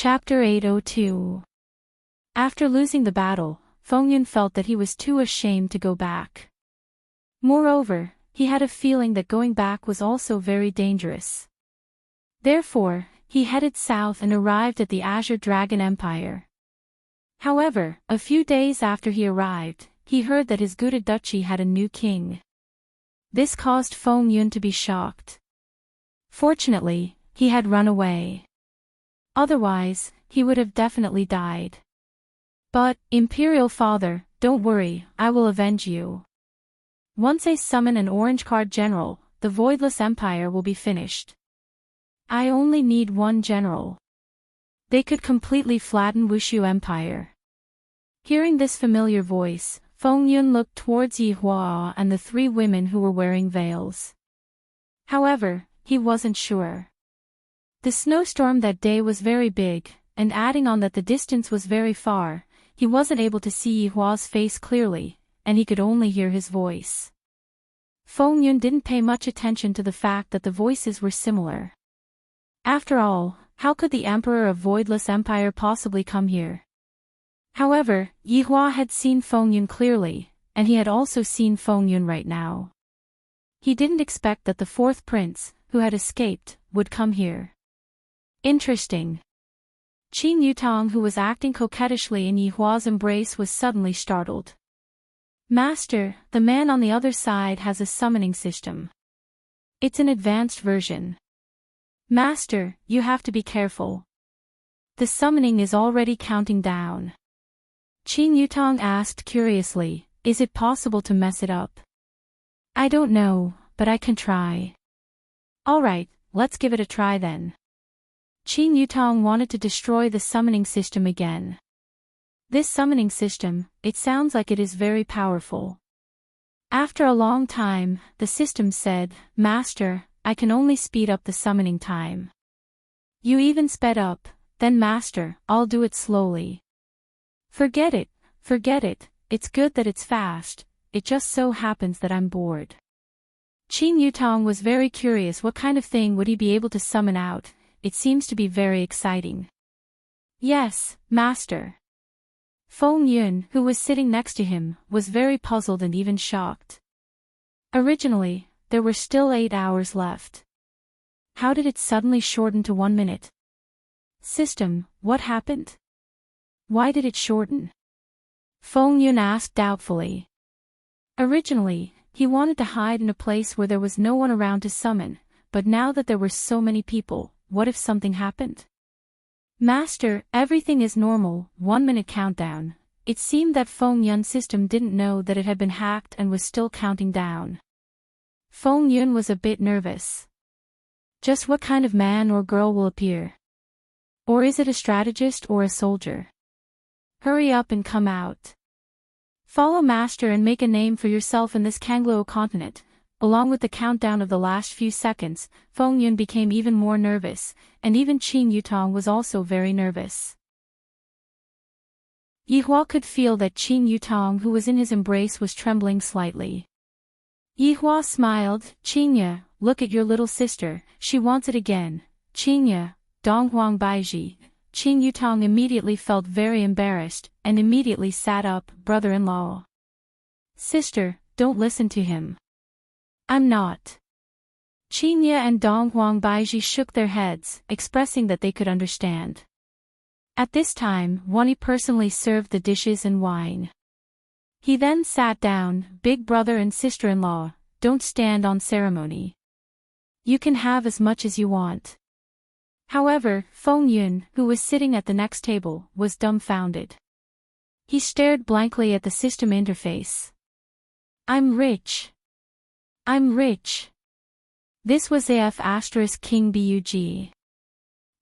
Chapter 802. After losing the battle, Feng felt that he was too ashamed to go back. Moreover, he had a feeling that going back was also very dangerous. Therefore, he headed south and arrived at the Azure Dragon Empire. However, a few days after he arrived, he heard that his Gouda duchy had a new king. This caused Feng to be shocked. Fortunately, he had run away. Otherwise, he would have definitely died. But, Imperial Father, don't worry, I will avenge you. Once I summon an orange card general, the Voidless Empire will be finished. I only need one general. They could completely flatten Wushu Empire. Hearing this familiar voice, Feng looked towards Yihua and the three women who were wearing veils. However, he wasn't sure. The snowstorm that day was very big, and adding on that the distance was very far, he wasn't able to see Yihua's face clearly, and he could only hear his voice. Feng didn't pay much attention to the fact that the voices were similar. After all, how could the Emperor of Voidless Empire possibly come here? However, Yihua had seen Feng clearly, and he had also seen Feng right now. He didn't expect that the fourth prince, who had escaped, would come here. Interesting. Qin Yutong, who was acting coquettishly in Yihua's embrace, was suddenly startled. Master, the man on the other side has a summoning system. It's an advanced version. Master, you have to be careful. The summoning is already counting down. Qin Yutong asked curiously, is it possible to mess it up? I don't know, but I can try. Alright, let's give it a try then. Qin Yutong wanted to destroy the summoning system again. This summoning system, it sounds like it is very powerful. After a long time, the system said, Master, I can only speed up the summoning time. You even sped up, then Master, I'll do it slowly. Forget it, it's good that it's fast, it just so happens that I'm bored. Qin Yutong was very curious what kind of thing would he be able to summon out. It seems to be very exciting. Yes, Master. Feng, who was sitting next to him, was very puzzled and even shocked. Originally, there were still 8 hours left. How did it suddenly shorten to 1 minute? System, what happened? Why did it shorten? Feng asked doubtfully. Originally, he wanted to hide in a place where there was no one around to summon, but now that there were so many people, what if something happened? Master, everything is normal, 1 minute countdown. It seemed that Feng system didn't know that it had been hacked and was still counting down. Feng was a bit nervous. Just what kind of man or girl will appear? Or is it a strategist or a soldier? Hurry up and come out. Follow Master and make a name for yourself in this Kanglo continent. Along with the countdown of the last few seconds, Feng became even more nervous, and even Qin Yutong was also very nervous. Yihua could feel that Qin Yutong, who was in his embrace, was trembling slightly. Yihua smiled, Qinye, look at your little sister, she wants it again. Qinye, Donghuang Baiji. Qin Yutong immediately felt very embarrassed, and immediately sat up, brother-in-law. Sister, don't listen to him. I'm not. Qinye and Donghuang Baiji shook their heads, expressing that they could understand. At this time, Wani personally served the dishes and wine. He then sat down, big brother and sister-in-law, don't stand on ceremony. You can have as much as you want. However, Feng, who was sitting at the next table, was dumbfounded. He stared blankly at the system interface. I'm rich. I'm rich. This was AF * King Bug.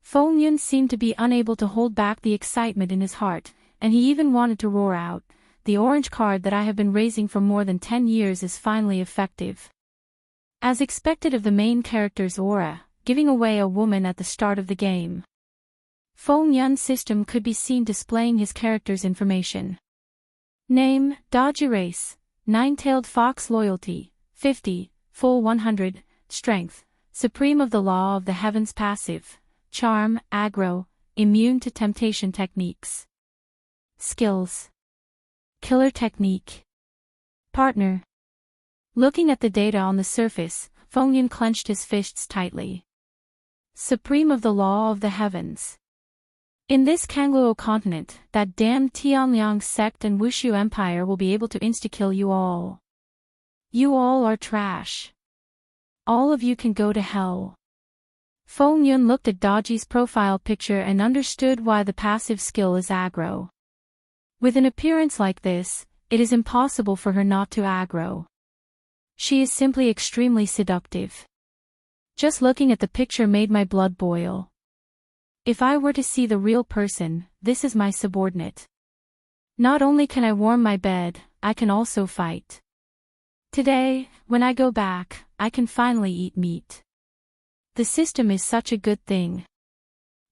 Feng seemed to be unable to hold back the excitement in his heart, and he even wanted to roar out, the orange card that I have been raising for more than 10 years is finally effective. As expected of the main character's aura, giving away a woman at the start of the game. Feng system could be seen displaying his character's information. Name, Dodgy Race, Nine-Tailed Fox Loyalty, 50, Full 100, Strength, Supreme of the Law of the Heavens Passive, Charm, Aggro, immune to temptation techniques. Skills. Killer technique. Partner. Looking at the data on the surface, Feng clenched his fists tightly. Supreme of the law of the heavens. In this Kangluo continent, that damned Tianliang sect and Wushu Empire will be able to insta-kill you all. You all are trash. All of you can go to hell. Feng Yun looked at Daji's profile picture and understood why the passive skill is aggro. With an appearance like this, it is impossible for her not to aggro. She is simply extremely seductive. Just looking at the picture made my blood boil. If I were to see the real person, this is my subordinate. Not only can I warm my bed, I can also fight. Today, when I go back, I can finally eat meat. The system is such a good thing.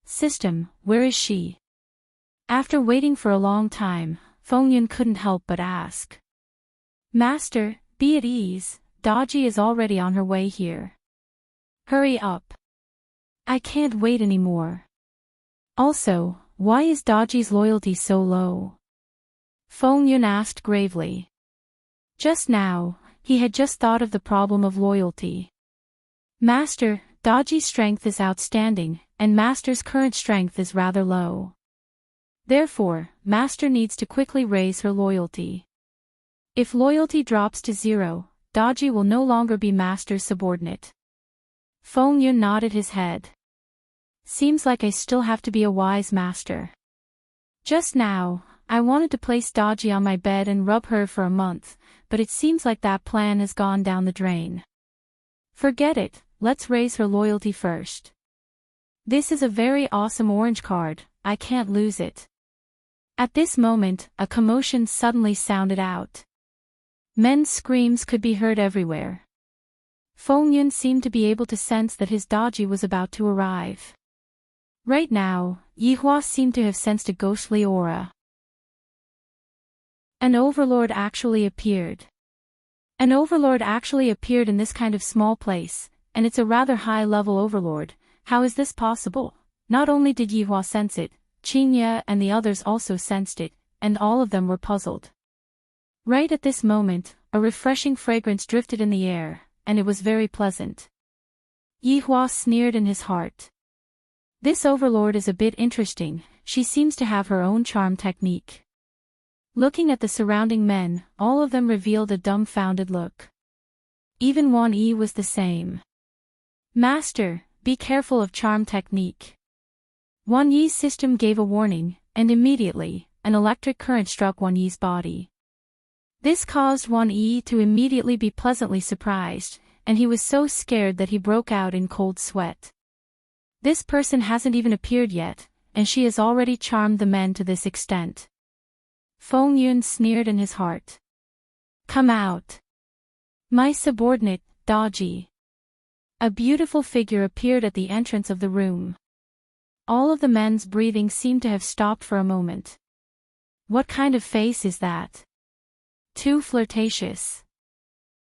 System, where is she? After waiting for a long time, Feng Yun couldn't help but ask. Master, be at ease, Daji is already on her way here. Hurry up. I can't wait anymore. Also, why is Daji's loyalty so low? Feng Yun asked gravely. Just now, he had just thought of the problem of loyalty. Master, Daji's strength is outstanding, and Master's current strength is rather low. Therefore, Master needs to quickly raise her loyalty. If loyalty drops to 0, Daji will no longer be Master's subordinate. Feng Yun nodded his head. Seems like I still have to be a wise master. Just now, I wanted to place Daji on my bed and rub her for a month, but it seems like that plan has gone down the drain. Forget it, let's raise her loyalty first. This is a very awesome orange card, I can't lose it. At this moment, a commotion suddenly sounded out. Men's screams could be heard everywhere. Feng Yun seemed to be able to sense that his Daji was about to arrive. Right now, Yihua seemed to have sensed a ghostly aura. An overlord actually appeared. An overlord actually appeared in this kind of small place, and it's a rather high-level overlord. How is this possible? Not only did Yihua sense it, Qingye and the others also sensed it, and all of them were puzzled. Right at this moment, a refreshing fragrance drifted in the air, and it was very pleasant. Yihua sneered in his heart. This overlord is a bit interesting, she seems to have her own charm technique. Looking at the surrounding men, all of them revealed a dumbfounded look. Even Wan Yi was the same. Master, be careful of charm technique. Wan Yi's system gave a warning, and immediately, an electric current struck Wan Yi's body. This caused Wan Yi to immediately be pleasantly surprised, and he was so scared that he broke out in cold sweat. This person hasn't even appeared yet, and she has already charmed the men to this extent. Feng Yun sneered in his heart. Come out. My subordinate, Daji. A beautiful figure appeared at the entrance of the room. All of the men's breathing seemed to have stopped for a moment. What kind of face is that? Too flirtatious.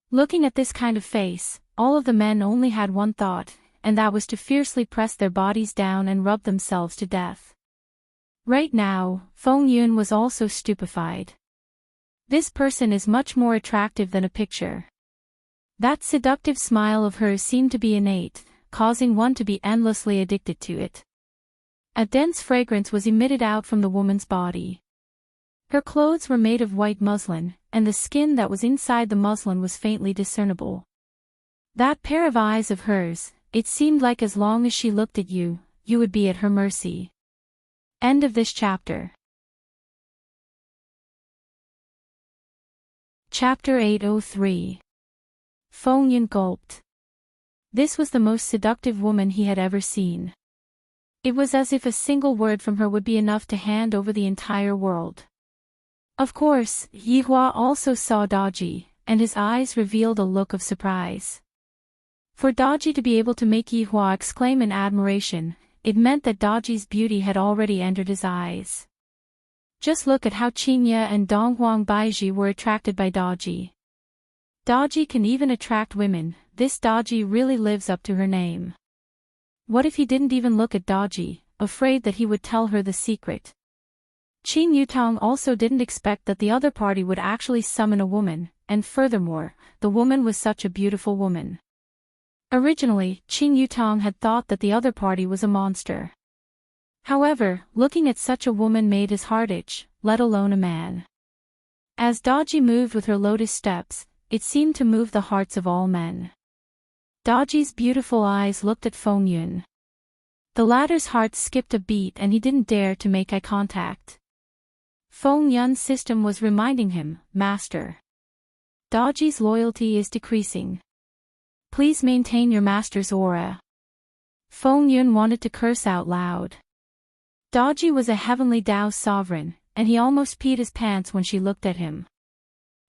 Looking at this kind of face, all of the men only had one thought, and that was to fiercely press their bodies down and rub themselves to death. Right now, Feng Yun was also stupefied. This person is much more attractive than a picture. That seductive smile of hers seemed to be innate, causing one to be endlessly addicted to it. A dense fragrance was emitted out from the woman's body. Her clothes were made of white muslin, and the skin that was inside the muslin was faintly discernible. That pair of eyes of hers, it seemed like as long as she looked at you, you would be at her mercy. End of this chapter. Chapter 803. Feng Yun gulped. This was the most seductive woman he had ever seen. It was as if a single word from her would be enough to hand over the entire world. Of course, Yihua also saw Daji, and his eyes revealed a look of surprise. For Daji to be able to make Yihua exclaim in admiration, it meant that Daji's beauty had already entered his eyes. Just look at how Qingye and Donghuang Baiji were attracted by Daji. Daji can even attract women, this Daji really lives up to her name. What if he didn't even look at Daji, afraid that he would tell her the secret. Qin Yutong also didn't expect that the other party would actually summon a woman, and furthermore, the woman was such a beautiful woman. Originally, Qin Yutong had thought that the other party was a monster. However, looking at such a woman made his heart itch, let alone a man. As Daji moved with her lotus steps, it seemed to move the hearts of all men. Daji's beautiful eyes looked at Feng Yun. The latter's heart skipped a beat and he didn't dare to make eye contact. Feng Yun's system was reminding him, Master. Daji's loyalty is decreasing. Please maintain your master's aura. Feng Yun wanted to curse out loud. Daji was a heavenly Tao sovereign, and he almost peed his pants when she looked at him.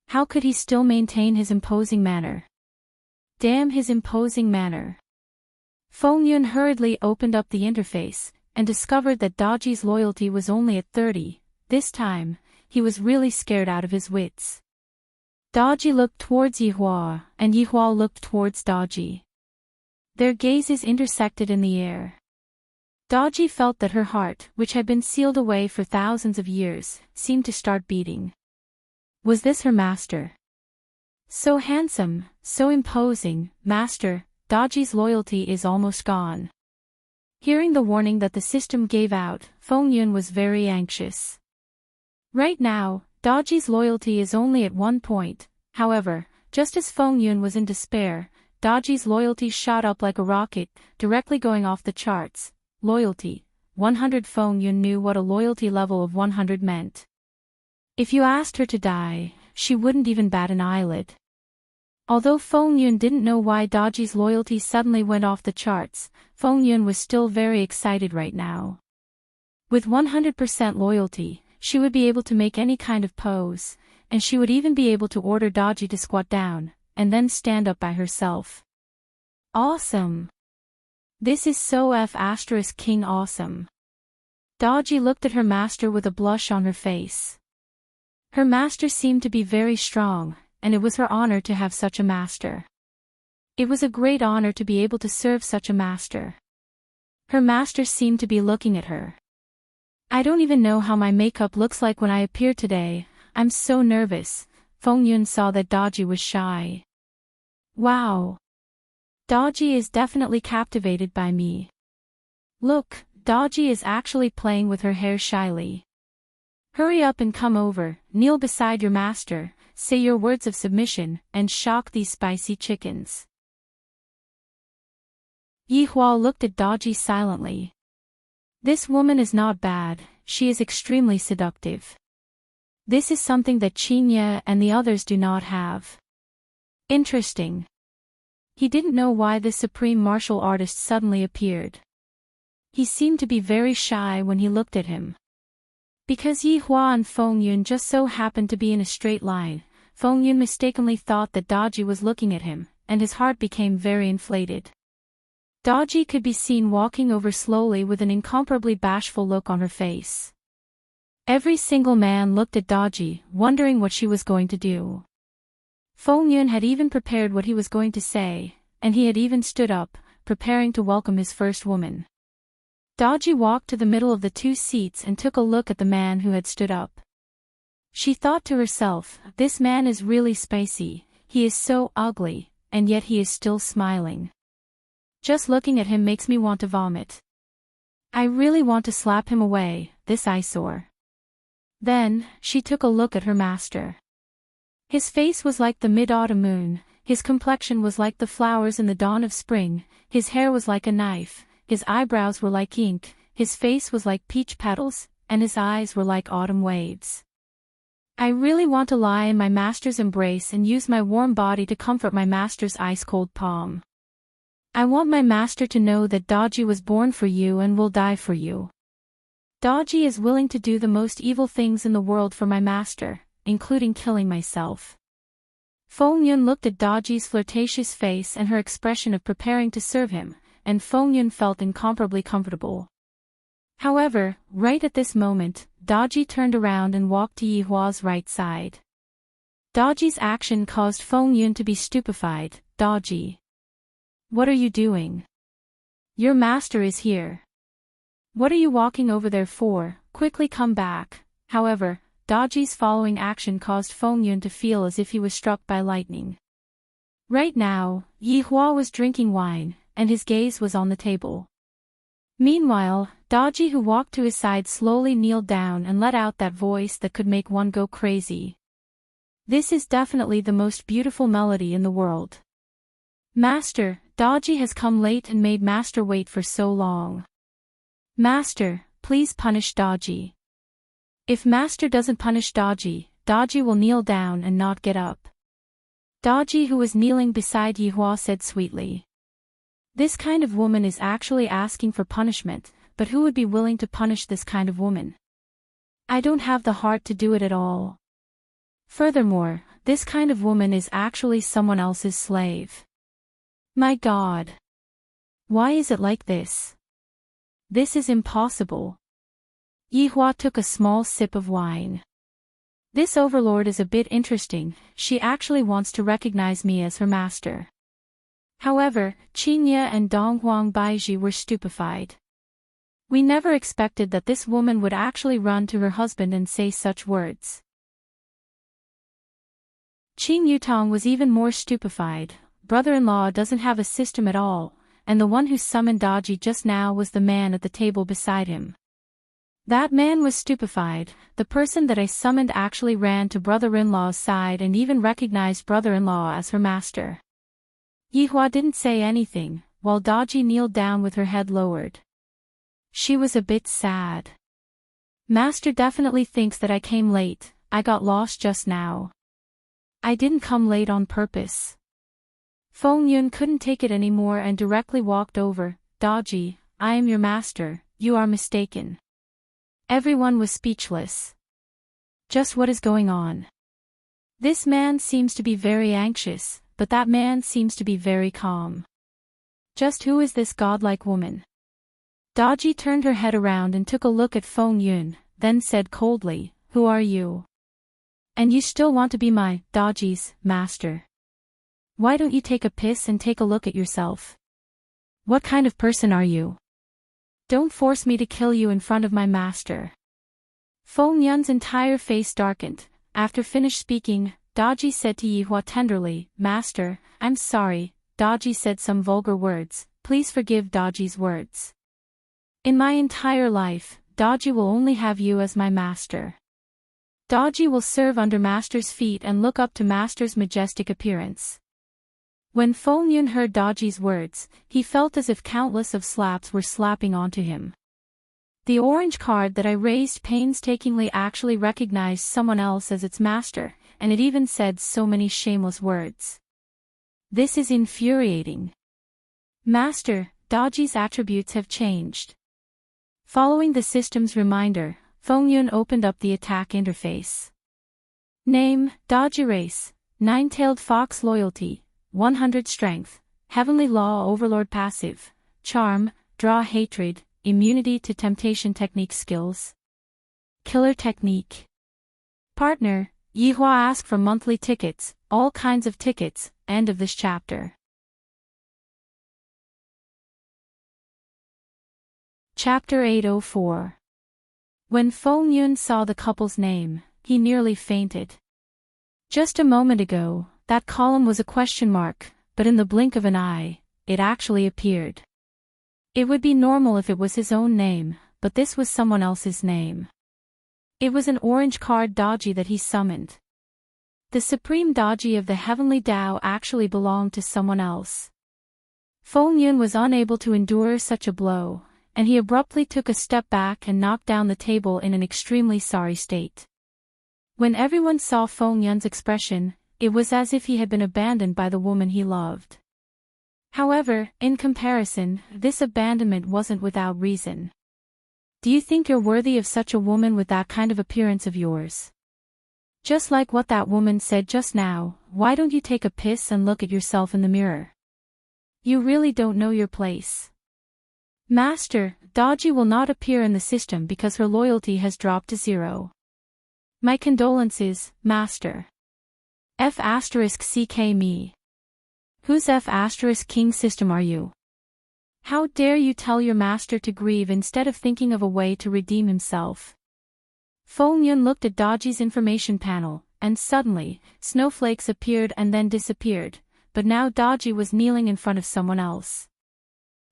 How could he still maintain his imposing manner? Damn his imposing manner. Feng Yun hurriedly opened up the interface, and discovered that Daji's loyalty was only at 30, this time, he was really scared out of his wits. Daji looked towards Yihua, and Yihua looked towards Daji. Their gazes intersected in the air. Daji felt that her heart, which had been sealed away for thousands of years, seemed to start beating. Was this her master? So handsome, so imposing, master, Daji's loyalty is almost gone. Hearing the warning that the system gave out, Feng Yun was very anxious. Right now, Daji's loyalty is only at 1 point, however, just as Feng Yun was in despair, Daji's loyalty shot up like a rocket, directly going off the charts. Loyalty, 100. Feng Yun knew what a loyalty level of 100 meant. If you asked her to die, she wouldn't even bat an eyelid. Although Feng Yun didn't know why Daji's loyalty suddenly went off the charts, Feng Yun was still very excited right now. With 100% loyalty, she would be able to make any kind of pose, and she would even be able to order Daji to squat down, and then stand up by herself. Awesome! This is so King awesome. Daji looked at her master with a blush on her face. Her master seemed to be very strong, and it was her honor to have such a master. It was a great honor to be able to serve such a master. Her master seemed to be looking at her. I don't even know how my makeup looks like when I appear today, I'm so nervous. Feng Yun saw that Daji was shy. Wow! Daji is definitely captivated by me. Look, Daji is actually playing with her hair shyly. Hurry up and come over, kneel beside your master, say your words of submission, and shock these spicy chickens. Yihua looked at Daji silently. This woman is not bad, she is extremely seductive. This is something that Qinya and the others do not have. Interesting. He didn't know why this supreme martial artist suddenly appeared. He seemed to be very shy when he looked at him. Because Yihua and Feng Yun just so happened to be in a straight line, Feng Yun mistakenly thought that Daji was looking at him, and his heart became very inflated. Daji could be seen walking over slowly with an incomparably bashful look on her face. Every single man looked at Daji, wondering what she was going to do. Feng Yun had even prepared what he was going to say, and he had even stood up, preparing to welcome his first woman. Daji walked to the middle of the 2 seats and took a look at the man who had stood up. She thought to herself, this man is really spicy, he is so ugly, and yet he is still smiling. Just looking at him makes me want to vomit. I really want to slap him away, this eyesore. Then, she took a look at her master. His face was like the mid-autumn moon, his complexion was like the flowers in the dawn of spring, his hair was like a knife, his eyebrows were like ink, his face was like peach petals, and his eyes were like autumn waves. I really want to lie in my master's embrace and use my warm body to comfort my master's ice-cold palm. I want my master to know that Daji was born for you and will die for you. Daji is willing to do the most evil things in the world for my master, including killing myself. Feng Yun looked at Daji's flirtatious face and her expression of preparing to serve him, and Feng Yun felt incomparably comfortable. However, right at this moment, Daji turned around and walked to Yihua's right side. Daji's action caused Feng Yun to be stupefied. Daji. What are you doing? Your master is here. What are you walking over there for? Quickly come back. However, Daji's following action caused Feng Yun to feel as if he was struck by lightning. Right now, Yi Hua was drinking wine, and his gaze was on the table. Meanwhile, Daji, who walked to his side, slowly kneeled down and let out that voice that could make one go crazy. This is definitely the most beautiful melody in the world. Master, Daji has come late and made Master wait for so long. Master, please punish Daji. If Master doesn't punish Daji, Daji will kneel down and not get up. Daji, who was kneeling beside Yi Hua, said sweetly. This kind of woman is actually asking for punishment, but who would be willing to punish this kind of woman? I don't have the heart to do it at all. Furthermore, this kind of woman is actually someone else's slave. My God. Why is it like this? This is impossible. Yi Hua took a small sip of wine. This overlord is a bit interesting, she actually wants to recognize me as her master. However, Qingye and Donghuang Baiji were stupefied. We never expected that this woman would actually run to her husband and say such words. Qing Yutong was even more stupefied. Brother-in-law doesn't have a system at all, and the one who summoned Daji just now was the man at the table beside him. That man was stupefied. The person that I summoned actually ran to brother-in-law's side and even recognized brother-in-law as her master. Yi Hua didn't say anything, while Daji kneeled down with her head lowered. She was a bit sad. Master definitely thinks that I came late. I got lost just now. I didn't come late on purpose. Feng Yun couldn't take it anymore and directly walked over. Daji, I am your master, you are mistaken. Everyone was speechless. Just what is going on? This man seems to be very anxious, but that man seems to be very calm. Just who is this godlike woman? Daji turned her head around and took a look at Feng Yun, then said coldly, Who are you? And you still want to be my, Daji's, master? Why don't you take a piss and take a look at yourself? What kind of person are you? Don't force me to kill you in front of my master. Feng Yun's entire face darkened. After finished speaking, Daji said to Yi Hua tenderly, Master, I'm sorry. Daji said some vulgar words. Please forgive Daji's words. In my entire life, Daji will only have you as my master. Daji will serve under master's feet and look up to master's majestic appearance. When Feng Yun heard Daji's words, he felt as if countless of slaps were slapping onto him. The orange card that I raised painstakingly actually recognized someone else as its master, and it even said so many shameless words. This is infuriating. Master, Daji's attributes have changed. Following the system's reminder, Feng Yun opened up the attack interface. Name, Daji race, Nine-tailed fox loyalty, 100 strength, heavenly law overlord passive, charm, draw hatred, immunity to temptation technique skills. Killer technique. Partner, Yi Hua ask for monthly tickets, all kinds of tickets, end of this chapter. Chapter 804. When Feng Yun saw the couple's name, he nearly fainted. Just a moment ago, that column was a question mark, but in the blink of an eye, it actually appeared. It would be normal if it was his own name, but this was someone else's name. It was an orange card Daji that he summoned. The supreme Daji of the heavenly Tao actually belonged to someone else. Feng Yun was unable to endure such a blow, and he abruptly took a step back and knocked down the table in an extremely sorry state. When everyone saw Feng Yun's expression, it was as if he had been abandoned by the woman he loved. However, in comparison, this abandonment wasn't without reason. Do you think you're worthy of such a woman with that kind of appearance of yours? Just like what that woman said just now, why don't you take a piss and look at yourself in the mirror? You really don't know your place. Master, Daji will not appear in the system because her loyalty has dropped to 0. My condolences, Master. F***ck me. Whose F*** king system are you? How dare you tell your master to grieve instead of thinking of a way to redeem himself? Feng Yun looked at Daji's information panel, and suddenly, snowflakes appeared and then disappeared, but now Daji was kneeling in front of someone else.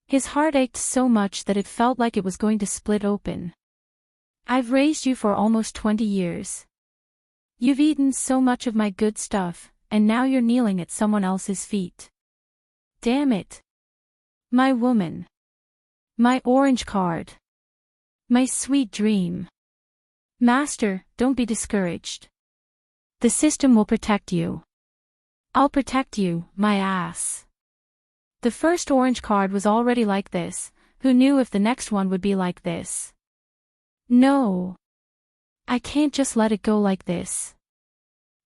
His heart ached so much that it felt like it was going to split open. I've raised you for almost 20 years. You've eaten so much of my good stuff, and now you're kneeling at someone else's feet. Damn it. My woman. My orange card. My sweet dream. Master, don't be discouraged. The system will protect you. I'll protect you, my ass. The first orange card was already like this, who knew if the next one would be like this? No. I can't just let it go like this.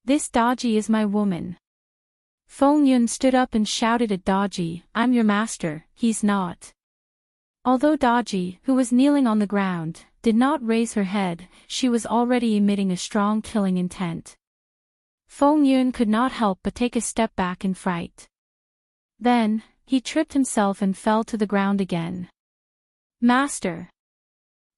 This Daji is my woman. Feng Yun stood up and shouted at Daji, I'm your master, he's not. Although Daji, who was kneeling on the ground, did not raise her head, she was already emitting a strong killing intent. Feng Yun could not help but take a step back in fright. Then, he tripped himself and fell to the ground again. Master.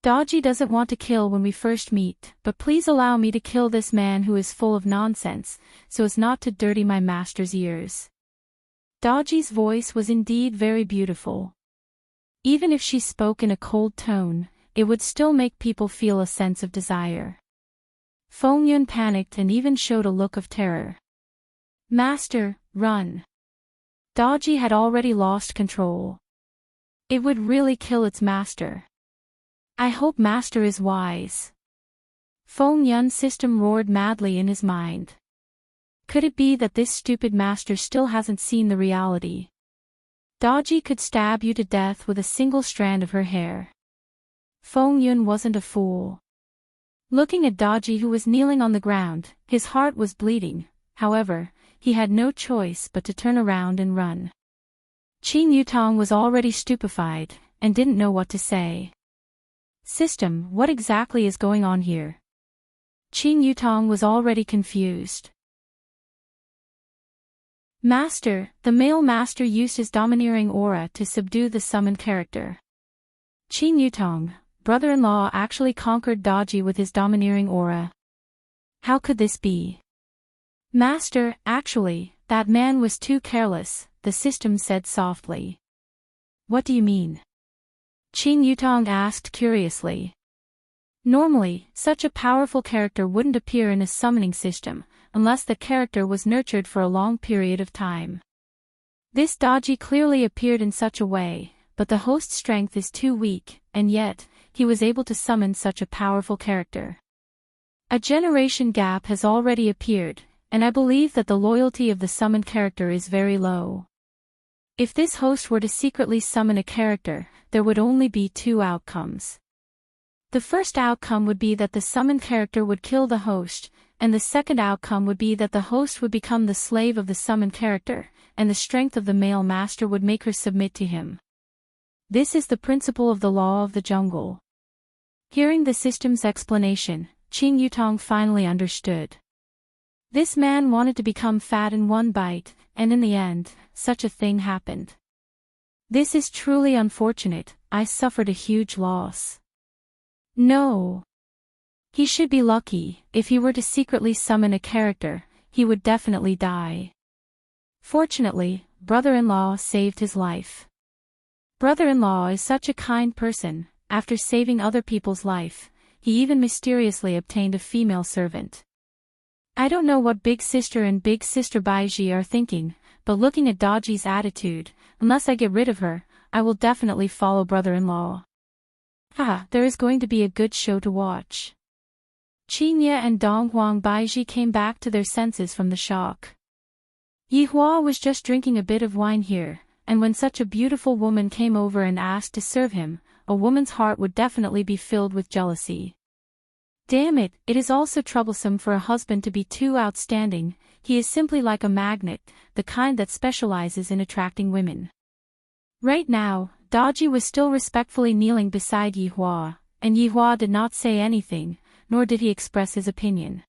Daji doesn't want to kill when we first meet, but please allow me to kill this man who is full of nonsense, so as not to dirty my master's ears. Daji's voice was indeed very beautiful. Even if she spoke in a cold tone, it would still make people feel a sense of desire. Feng Yun panicked and even showed a look of terror. Master, run. Daji had already lost control. It would really kill its master. I hope master is wise. Feng Yun's system roared madly in his mind. Could it be that this stupid master still hasn't seen the reality? Daji could stab you to death with a single strand of her hair. Feng Yun wasn't a fool. Looking at Daji, who was kneeling on the ground, his heart was bleeding. However, he had no choice but to turn around and run. Qin Yutong was already stupefied, and didn't know what to say. System, what exactly is going on here? Qin Yutong was already confused. Master, the male master used his domineering aura to subdue the summoned character. Qin Yutong, brother-in-law, actually conquered Daji with his domineering aura. How could this be? Master, actually, that man was too careless, the system said softly. What do you mean? Qin Yutong asked curiously. Normally, such a powerful character wouldn't appear in a summoning system, unless the character was nurtured for a long period of time. This Daji clearly appeared in such a way, but the host's strength is too weak, and yet, he was able to summon such a powerful character. A generation gap has already appeared, and I believe that the loyalty of the summoned character is very low. If this host were to secretly summon a character, there would only be two outcomes. The first outcome would be that the summoned character would kill the host, and the second outcome would be that the host would become the slave of the summoned character, and the strength of the male master would make her submit to him. This is the principle of the law of the jungle. Hearing the system's explanation, Qin Yutong finally understood. This man wanted to become fat in one bite, and in the end, such a thing happened. This is truly unfortunate, I suffered a huge loss. No. He should be lucky, if he were to secretly summon a character, he would definitely die. Fortunately, brother-in-law saved his life. Brother-in-law is such a kind person, after saving other people's life, he even mysteriously obtained a female servant. I don't know what Big Sister and Big Sister Baiji are thinking, but looking at Daji's attitude, unless I get rid of her, I will definitely follow brother-in-law. Haha, there is going to be a good show to watch. Qinya and Donghuang Baiji came back to their senses from the shock. Yihua was just drinking a bit of wine here, and when such a beautiful woman came over and asked to serve him, a woman's heart would definitely be filled with jealousy. Damn it, it is also troublesome for a husband to be too outstanding, he is simply like a magnet, the kind that specializes in attracting women. Right now, Daji was still respectfully kneeling beside Yihua, and Yihua did not say anything, nor did he express his opinion.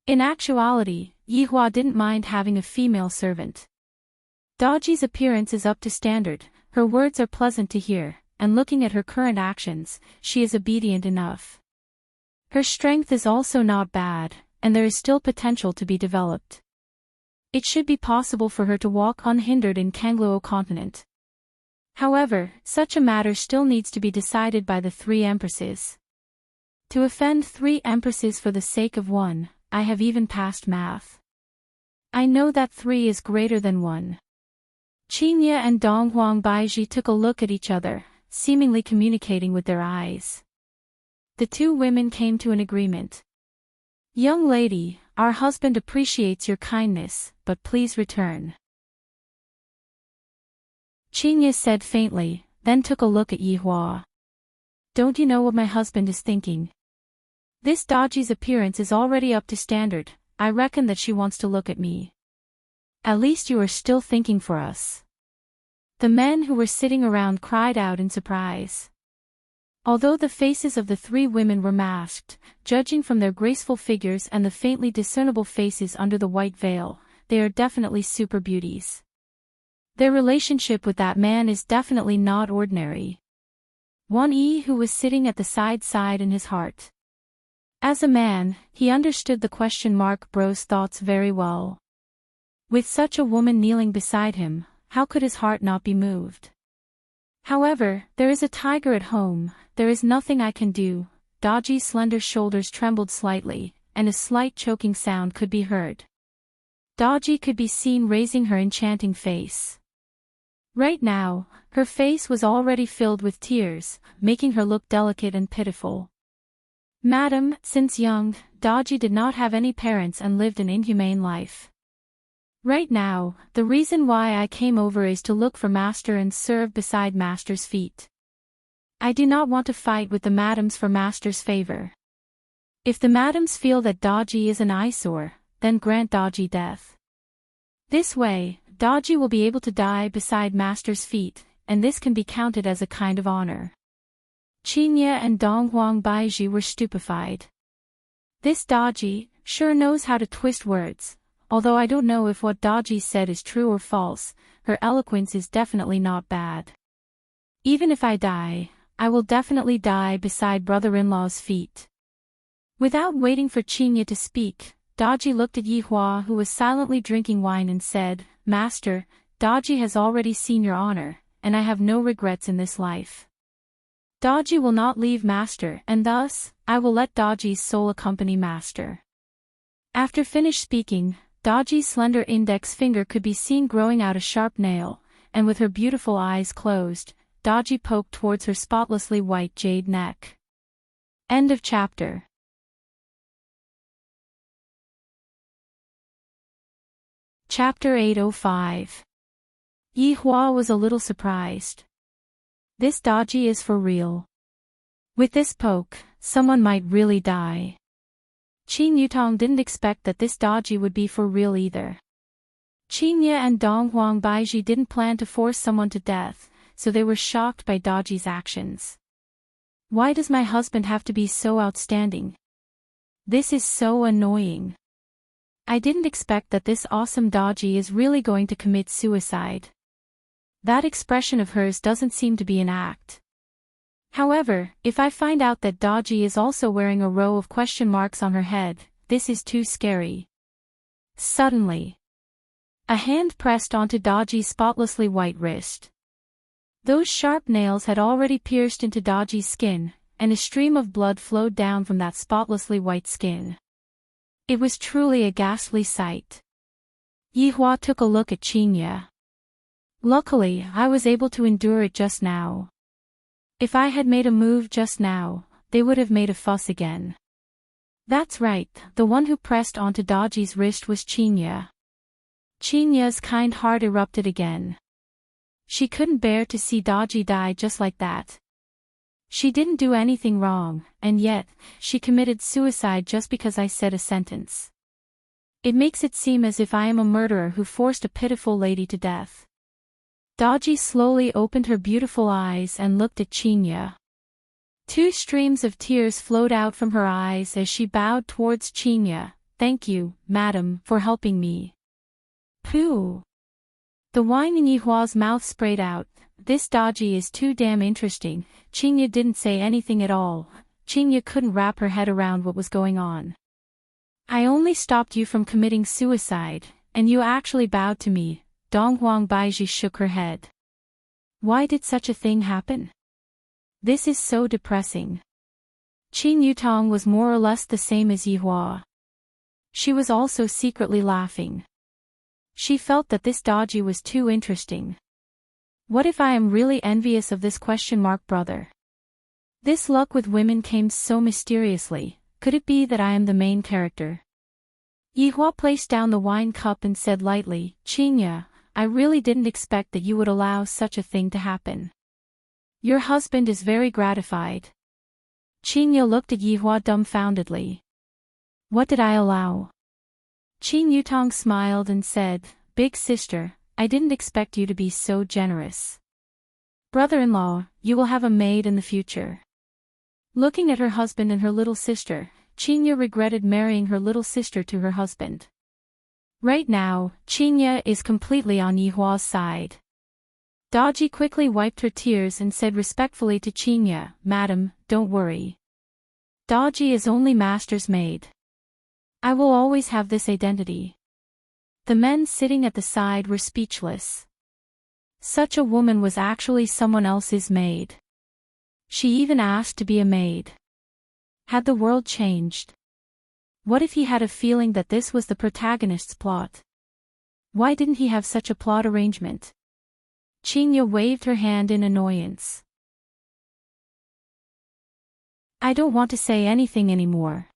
In actuality, Yihua didn't mind having a female servant. Daji's appearance is up to standard, Her words are pleasant to hear, and looking at her current actions, she is obedient enough. Her strength is also not bad, and there is still potential to be developed. It should be possible for her to walk unhindered in Kangluo continent. However, such a matter still needs to be decided by the 3 empresses. To offend 3 empresses for the sake of 1, I have even passed math. I know that 3 is greater than 1. Qingye and Donghuang Baiji took a look at each other, seemingly communicating with their eyes. The 2 women came to an agreement. Young lady, our husband appreciates your kindness, but please return. Qingye said faintly, then took a look at Yihua. Don't you know what my husband is thinking? This Daji's appearance is already up to standard. I reckon that she wants to look at me. At least you are still thinking for us. The men who were sitting around cried out in surprise. Although the faces of the 3 women were masked, judging from their graceful figures and the faintly discernible faces under the white veil, they are definitely super beauties. Their relationship with that man is definitely not ordinary. Wan Yi, who was sitting at the side, sighed in his heart. As a man, he understood the question mark bro's thoughts very well. With such a woman kneeling beside him, how could his heart not be moved? However, there is a tiger at home, there is nothing I can do. Daji's slender shoulders trembled slightly, and a slight choking sound could be heard. Daji could be seen raising her enchanting face. Right now, her face was already filled with tears, making her look delicate and pitiful. Madam, since young, Daji did not have any parents and lived an inhumane life. Right now, the reason why I came over is to look for Master and serve beside Master's feet. I do not want to fight with the madams for Master's favor. If the madams feel that Daji is an eyesore, then grant Daji death. This way, Daji will be able to die beside Master's feet, and this can be counted as a kind of honor. Qingye and Donghuang Baiji were stupefied. This Daji sure knows how to twist words. Although I don't know if what Daji said is true or false, her eloquence is definitely not bad. Even if I die, I will definitely die beside brother-in-law's feet. Without waiting for Qingye to speak, Daji looked at Yihua, who was silently drinking wine, and said, Master, Daji has already seen your honor, and I have no regrets in this life. Daji will not leave Master, and thus, I will let Daji's soul accompany Master. After finished speaking, Daji's slender index finger could be seen growing out a sharp nail, and with her beautiful eyes closed, Daji poked towards her spotlessly white jade neck. End of chapter. Chapter 805. Yihua was a little surprised. This Daji is for real. With this poke, someone might really die. Qin Yutong didn't expect that this Daji would be for real either. Qingye and Donghuang Baiji didn't plan to force someone to death, so they were shocked by Daji's actions. Why does my husband have to be so outstanding? This is so annoying. I didn't expect that this awesome Daji is really going to commit suicide. That expression of hers doesn't seem to be an act. However, if I find out that Daji is also wearing a row of question marks on her head, this is too scary. Suddenly, a hand pressed onto Daji's spotlessly white wrist. Those sharp nails had already pierced into Daji's skin, and a stream of blood flowed down from that spotlessly white skin. It was truly a ghastly sight. Yihua took a look at Qingye. Luckily, I was able to endure it just now. If I had made a move just now, they would have made a fuss again. That's right, the one who pressed onto Daji's wrist was Qingye. Qingye's kind heart erupted again. She couldn't bear to see Daji die just like that. She didn't do anything wrong, and yet, she committed suicide just because I said a sentence. It makes it seem as if I am a murderer who forced a pitiful lady to death. Daji slowly opened her beautiful eyes and looked at Qingye. 2 streams of tears flowed out from her eyes as she bowed towards Qingye. Thank you, madam, for helping me. Pooh! The wine in Yihua's mouth sprayed out, this Dodgy is too damn interesting. Qingya didn't say anything at all. Qingya couldn't wrap her head around what was going on. I only stopped you from committing suicide, and you actually bowed to me. Donghuang Baiji shook her head. Why did such a thing happen? This is so depressing. Qin Yutong was more or less the same as Yihua. She was also secretly laughing. She felt that this Dodgy was too interesting. What if I am really envious of this brother? This luck with women came so mysteriously. Could it be that I am the main character? Yihua placed down the wine cup and said lightly, Qingya, I really didn't expect that you would allow such a thing to happen. Your husband is very gratified. Qingya looked at Yihua dumbfoundedly. What did I allow? Qin Yutong smiled and said, Big sister, I didn't expect you to be so generous. Brother-in-law, you will have a maid in the future. Looking at her husband and her little sister, Qingya regretted marrying her little sister to her husband. Right now, Qingya is completely on Yihua's side. Dodgy quickly wiped her tears and said respectfully to Qingya, Madam, don't worry. Dodgy is only master's maid. I will always have this identity. The men sitting at the side were speechless. Such a woman was actually someone else's maid. She even asked to be a maid. Had the world changed? What if he had a feeling that this was the protagonist's plot? Why didn't he have such a plot arrangement? Qingya waved her hand in annoyance. I don't want to say anything anymore.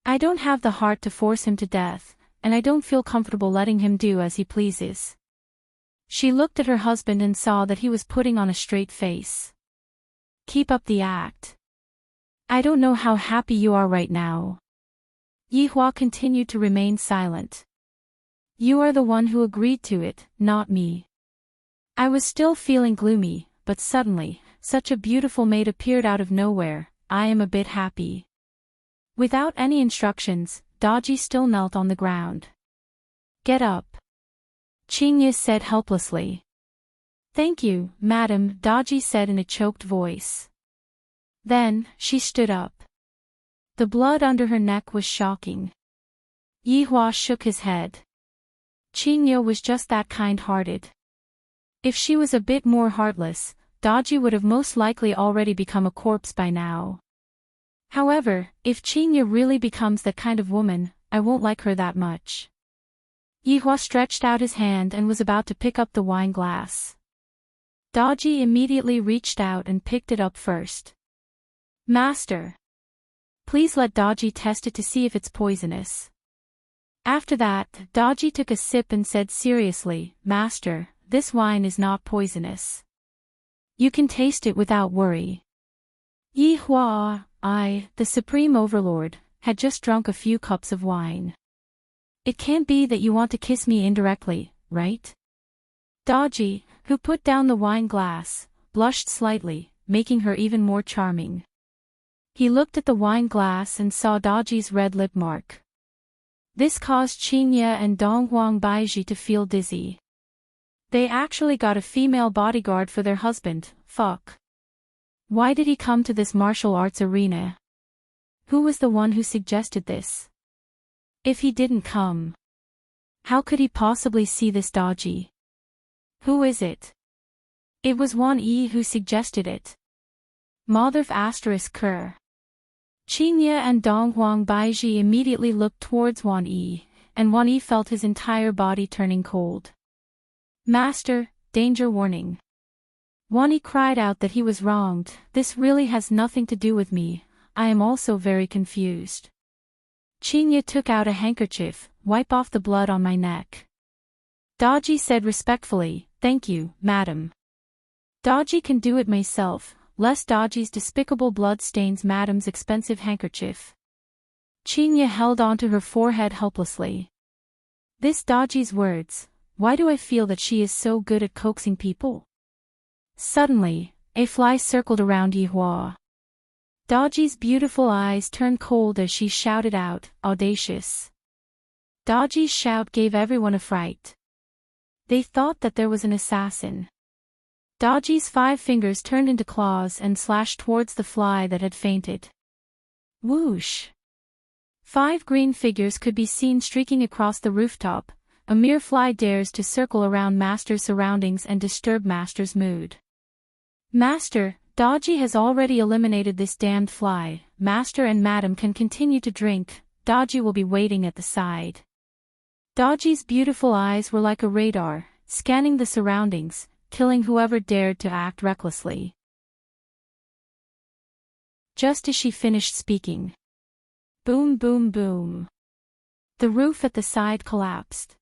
I don't have the heart to force him to death, and I don't feel comfortable letting him do as he pleases. She looked at her husband and saw that he was putting on a straight face. Keep up the act. I don't know how happy you are right now. Yihua continued to remain silent. You are the one who agreed to it, not me. I was still feeling gloomy, but suddenly, such a beautiful maid appeared out of nowhere. I am a bit happy. Without any instructions, Dodgy still knelt on the ground. Get up. Qingya said helplessly. Thank you, madam, Dodgy said in a choked voice. Then, she stood up. The blood under her neck was shocking. Yihua shook his head. Qingya was just that kind-hearted. If she was a bit more heartless, Dodgy would have most likely already become a corpse by now. However, if Qingya really becomes that kind of woman, I won't like her that much. Yihua stretched out his hand and was about to pick up the wine glass. Dodgy immediately reached out and picked it up first. Master. Please let Dodgy test it to see if it's poisonous. After that, Dodgy took a sip and said seriously, Master, this wine is not poisonous. You can taste it without worry. Yihua, the Supreme Overlord, had just drunk a few cups of wine. It can't be that you want to kiss me indirectly, right? Dodgy, who put down the wine glass, blushed slightly, making her even more charming. He looked at the wine glass and saw Dodgy's red lip mark. This caused Qingya and Donghuang Baiji to feel dizzy. They actually got a female bodyguard for their husband, fuck. Why did he come to this martial arts arena? Who was the one who suggested this? If he didn't come, how could he possibly see this Dodgy? Who is it? It was Wan Yi who suggested it. Motherf asterisk Ker. Qingya and Donghuang Baiji immediately looked towards Wan Yi, and Wan Yi felt his entire body turning cold. Master, danger warning. Wan Yi cried out that he was wronged. This really has nothing to do with me. I am also very confused. Qingya took out a handkerchief, wipe off the blood on my neck. Dodgy said respectfully, thank you, madam. Dodgy can do it myself, lest Dodgy's despicable blood stains madam's expensive handkerchief. Qingya held onto her forehead helplessly. This Dodgy's words, why do I feel that she is so good at coaxing people? Suddenly, a fly circled around Yihua. Dodgy's beautiful eyes turned cold as she shouted out, audacious. Dodgy's shout gave everyone a fright. They thought that there was an assassin. Dodgy's 5 fingers turned into claws and slashed towards the fly that had fainted. Whoosh! 5 green figures could be seen streaking across the rooftop. A mere fly dares to circle around Master's surroundings and disturb Master's mood. Master, Dodgy has already eliminated this damned fly. Master and Madam can continue to drink. Dodgy will be waiting at the side. Dodgy's beautiful eyes were like a radar, scanning the surroundings, killing whoever dared to act recklessly. Just as she finished speaking. Boom, boom, boom. The roof at the side collapsed.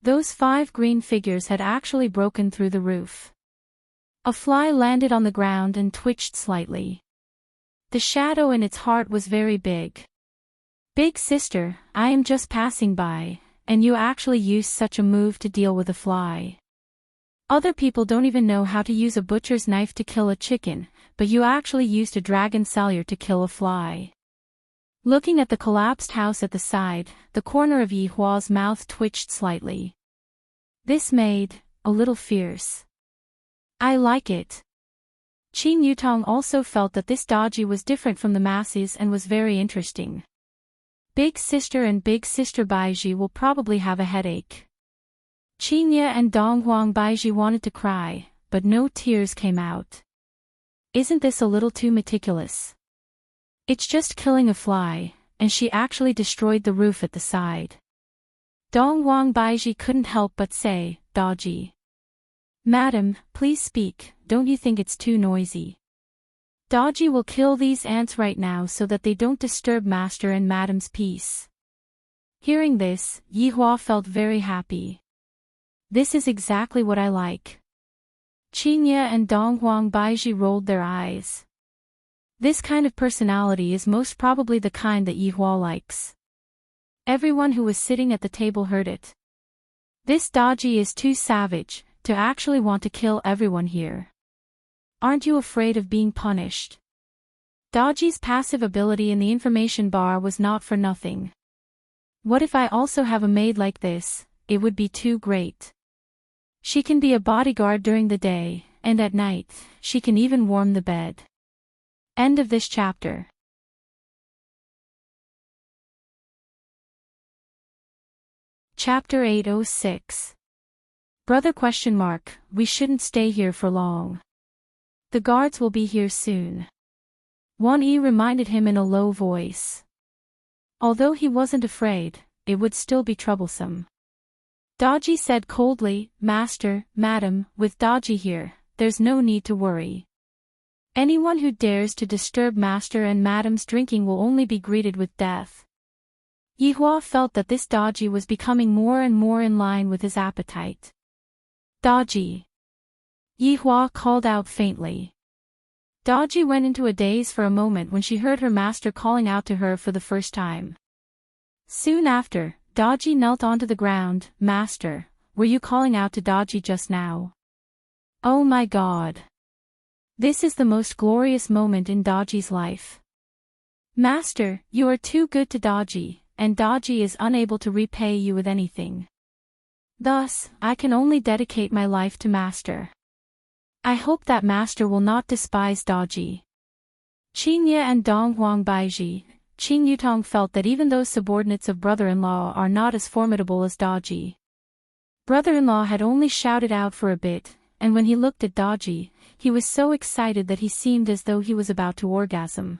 Those 5 green figures had actually broken through the roof. A fly landed on the ground and twitched slightly. The shadow in its heart was very big. Big sister, I am just passing by, and you actually used such a move to deal with a fly. Other people don't even know how to use a butcher's knife to kill a chicken, but you actually used a dragon salyer to kill a fly. Looking at the collapsed house at the side, the corner of Yi Hua's mouth twitched slightly. This made a little fierce. I like it. Qin Yutong also felt that this Dodgy was different from the masses and was very interesting. Big sister and big sister Baiji will probably have a headache. Qinye and Donghuang Baiji wanted to cry, but no tears came out. Isn't this a little too meticulous? It's just killing a fly, and she actually destroyed the roof at the side. Donghuang Baiji couldn't help but say, Dodgy. Madam, please speak, don't you think it's too noisy? Dodgy will kill these ants right now so that they don't disturb Master and Madam's peace. Hearing this, Yi Hua felt very happy. This is exactly what I like. Qinye and Donghuang Baiji rolled their eyes. This kind of personality is most probably the kind that Yi Hua likes. Everyone who was sitting at the table heard it. This Dodgy is too savage to actually want to kill everyone here. Aren't you afraid of being punished? Dodgy's passive ability in the information bar was not for nothing. What if I also have a maid like this? It would be too great. She can be a bodyguard during the day, and at night, she can even warm the bed. End of this chapter. Chapter 806. Brother ? We shouldn't stay here for long. The guards will be here soon. Wan Yi reminded him in a low voice. Although he wasn't afraid, it would still be troublesome. Dodgy said coldly, Master, Madam, with Dodgy here, there's no need to worry. Anyone who dares to disturb Master and Madam's drinking will only be greeted with death. Yi Hua felt that this Dodgy was becoming more and more in line with his appetite. Dodgy! Yi Hua called out faintly. Dodgy went into a daze for a moment when she heard her master calling out to her for the first time. Soon after, Dodgy knelt onto the ground. Master, were you calling out to Dodgy just now? Oh my God! This is the most glorious moment in Dodgy's life. Master, you are too good to Dodgy, and Dodgy is unable to repay you with anything. Thus, I can only dedicate my life to Master. I hope that Master will not despise Dodgy. Qinye and Donghuang Baiji, Qin Yutong felt that even those subordinates of brother-in-law are not as formidable as Dodgy. Brother-in-law had only shouted out for a bit, and when he looked at Dodgy, he was so excited that he seemed as though he was about to orgasm.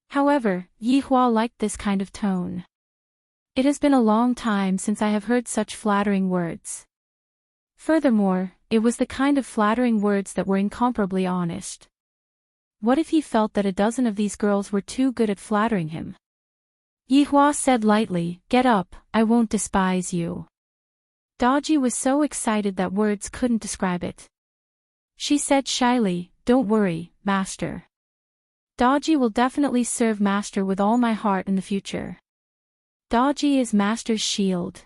However, Yi Hua liked this kind of tone. It has been a long time since I have heard such flattering words. Furthermore, it was the kind of flattering words that were incomparably honest. What if he felt that a dozen of these girls were too good at flattering him? Yi Hua said lightly, Get up, I won't despise you. Dodgy was so excited that words couldn't describe it. She said shyly, Don't worry, Master. Dodgy will definitely serve Master with all my heart in the future. Dodgy is Master's shield.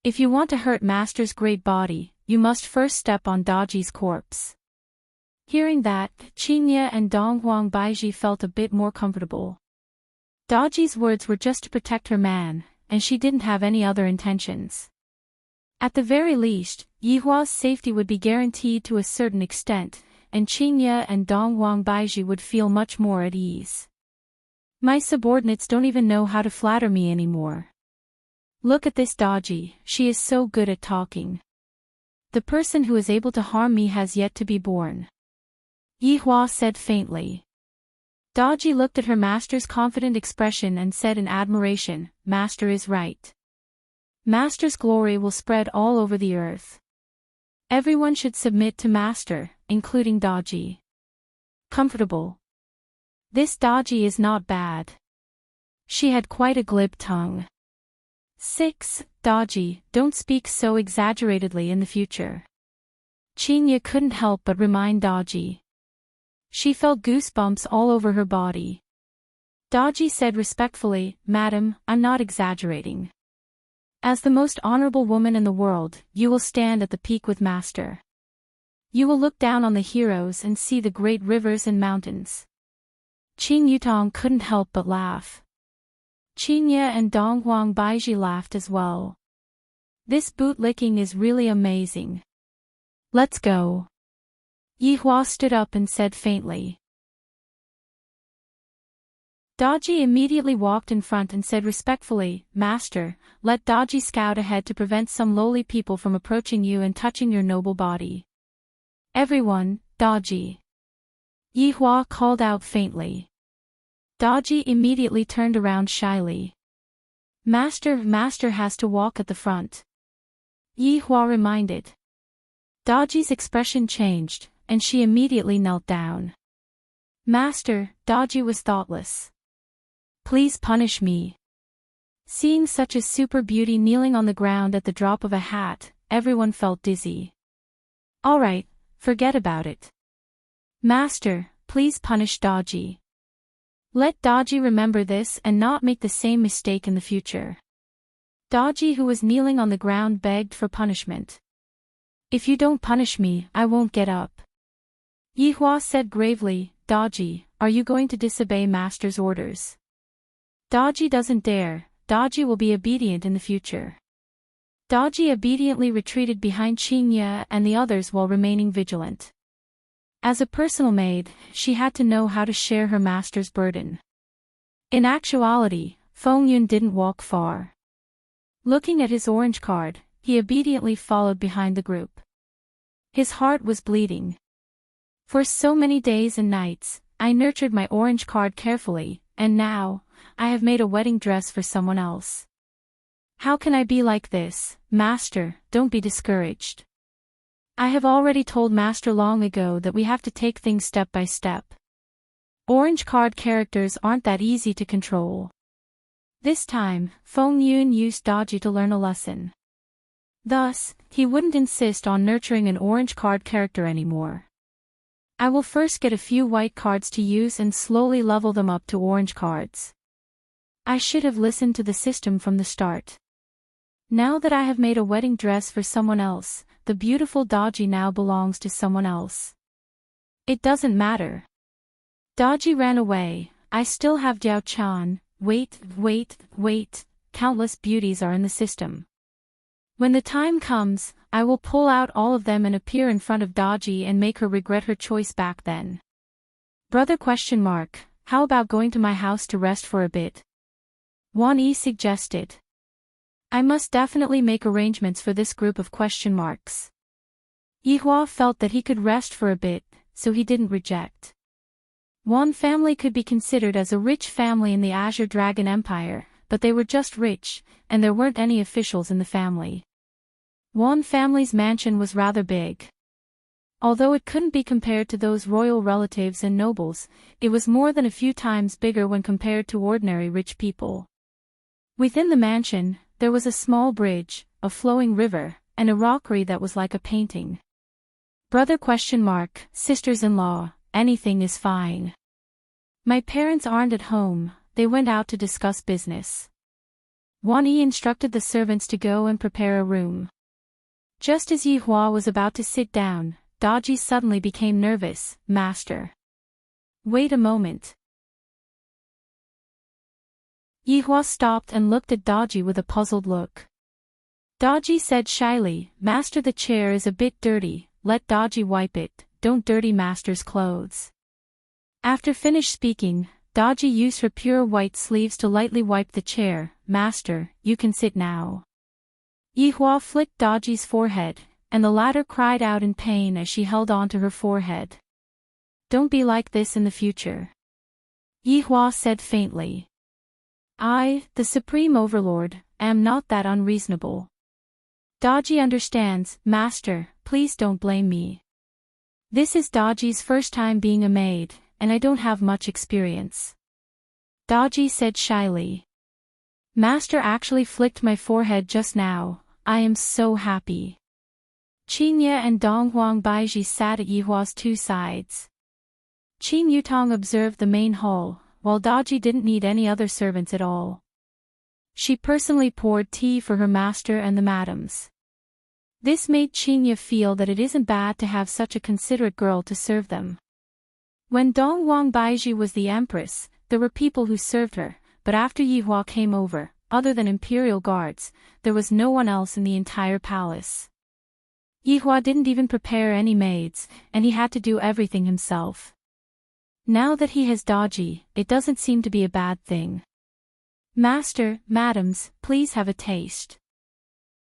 If you want to hurt Master's great body, you must first step on Dodgy's corpse. Hearing that, Qinye and Donghuang Baiji felt a bit more comfortable. Dodgy's words were just to protect her man, and she didn't have any other intentions. At the very least, Yihua's safety would be guaranteed to a certain extent, and Qingye and Dongwang Baiji would feel much more at ease. My subordinates don't even know how to flatter me anymore. Look at this Daji, she is so good at talking. The person who is able to harm me has yet to be born. Yihua said faintly. Daji looked at her master's confident expression and said in admiration, Master is right. Master's glory will spread all over the earth. Everyone should submit to Master, including Daji. Comfortable. This Daji is not bad. She had quite a glib tongue. 6. Daji, don't speak so exaggeratedly in the future. Qingye couldn't help but remind Daji. She felt goosebumps all over her body. Daji said respectfully, Madam, I'm not exaggerating. As the most honorable woman in the world, you will stand at the peak with Master. You will look down on the heroes and see the great rivers and mountains. Qing Yutong couldn't help but laugh. Qingye and Donghuang Baiji laughed as well. This bootlicking is really amazing. Let's go. Yihua stood up and said faintly. Daji immediately walked in front and said respectfully, Master, let Daji scout ahead to prevent some lowly people from approaching you and touching your noble body. Everyone, Daji. Yihua called out faintly. Daji immediately turned around shyly. Master has to walk at the front. Yihua reminded. Daji's expression changed, and she immediately knelt down. Master, Daji was thoughtless. Please punish me. Seeing such a super beauty kneeling on the ground at the drop of a hat, everyone felt dizzy. All right, forget about it. Master, please punish Daji. Let Daji remember this and not make the same mistake in the future. Daji, who was kneeling on the ground, begged for punishment. If you don't punish me, I won't get up. Yihua said gravely, Daji, are you going to disobey Master's orders? Daji doesn't dare, Daji will be obedient in the future. Daji obediently retreated behind Qingye and the others while remaining vigilant. As a personal maid, she had to know how to share her master's burden. In actuality, Fengyun didn't walk far. Looking at his orange card, he obediently followed behind the group. His heart was bleeding. For so many days and nights, I nurtured my orange card carefully, and now, I have made a wedding dress for someone else. How can I be like this? Master, don't be discouraged. I have already told Master long ago that we have to take things step by step. Orange card characters aren't that easy to control. This time, Fengyun used Daji to learn a lesson. Thus, he wouldn't insist on nurturing an orange card character anymore. I will first get a few white cards to use and slowly level them up to orange cards. I should have listened to the system from the start. Now that I have made a wedding dress for someone else, the beautiful Daji now belongs to someone else. It doesn't matter. Daji ran away, I still have Jiao Chan, wait, countless beauties are in the system. When the time comes, I will pull out all of them and appear in front of Daji and make her regret her choice back then. Brother ? How about going to my house to rest for a bit? Wan Yi suggested. I must definitely make arrangements for this group of question marks. Yihua felt that he could rest for a bit, so he didn't reject. Wan family could be considered as a rich family in the Azure Dragon Empire, but they were just rich, and there weren't any officials in the family. Wan family's mansion was rather big. Although it couldn't be compared to those royal relatives and nobles, it was more than a few times bigger when compared to ordinary rich people. Within the mansion, there was a small bridge, a flowing river, and a rockery that was like a painting. Brother ? Sisters-in-law, anything is fine. My parents aren't at home, they went out to discuss business. Wan Yi instructed the servants to go and prepare a room. Just as Yihua was about to sit down, Daji suddenly became nervous. Master. Wait a moment. Yihua stopped and looked at Daji with a puzzled look. Dodgy said shyly, Master, the chair is a bit dirty, let Dodgy wipe it, don't dirty Master's clothes. After finished speaking, Dodgy used her pure white sleeves to lightly wipe the chair. Master, you can sit now. Yihua flicked Dodgy's forehead, and the latter cried out in pain as she held on to her forehead. Don't be like this in the future. Yihua said faintly. I, the Supreme Overlord, am not that unreasonable. Dodgy understands, Master, please don't blame me. This is Dodgy's first time being a maid, and I don't have much experience. Dodgy said shyly. Master actually flicked my forehead just now, I am so happy. Qingye and Donghuang Baizhi sat at Yihua's two sides. Qing Yutong observed the main hall, while Dodgy didn't need any other servants at all. She personally poured tea for her master and the madams. This made Qingye feel that it isn't bad to have such a considerate girl to serve them. When Donghuang Baizhi was the empress, there were people who served her, but after Yihua came over, other than imperial guards, there was no one else in the entire palace. Yihua didn't even prepare any maids, and he had to do everything himself. Now that he has Dodgy, it doesn't seem to be a bad thing. Master, madams, please have a taste.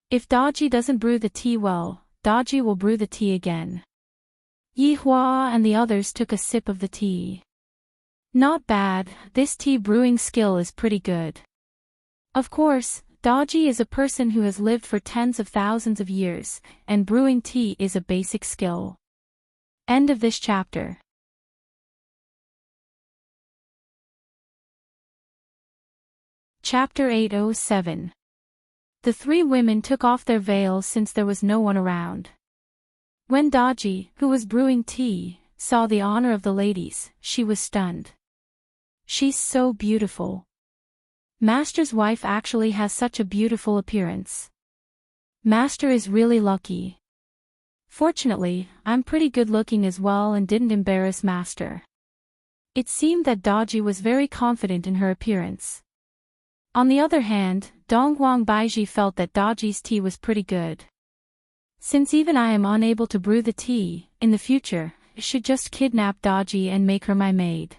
If Dodgy doesn't brew the tea well, Dodgy will brew the tea again. Yihua and the others took a sip of the tea. Not bad, this tea brewing skill is pretty good. Of course, Dodgy is a person who has lived for tens of thousands of years, and brewing tea is a basic skill. End of this chapter. Chapter 807. The three women took off their veils since there was no one around. When Dodgy, who was brewing tea, saw the honor of the ladies, she was stunned. She's so beautiful. Master's wife actually has such a beautiful appearance. Master is really lucky. Fortunately, I'm pretty good looking as well and didn't embarrass Master. It seemed that Dodgy was very confident in her appearance. On the other hand, Donghuang Baizhi felt that Dodgy's tea was pretty good. Since even I am unable to brew the tea, in the future, I should just kidnap Dodgy and make her my maid.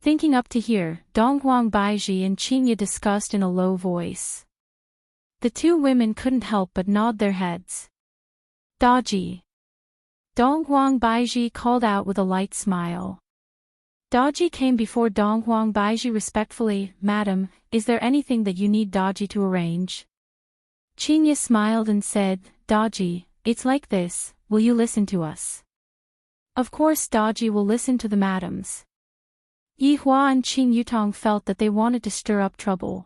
Thinking up to here, Donghuang Baizhi and Qingye discussed in a low voice. The two women couldn't help but nod their heads. Dodgy. Donghuang Baizhi called out with a light smile. Dodgy came before Donghuang Baizhi respectfully. Madam, is there anything that you need Dodgy to arrange? Qingye smiled and said, Dodgy, it's like this, will you listen to us? Of course Dodgy will listen to the madams. Yihua and Qing Yutong felt that they wanted to stir up trouble.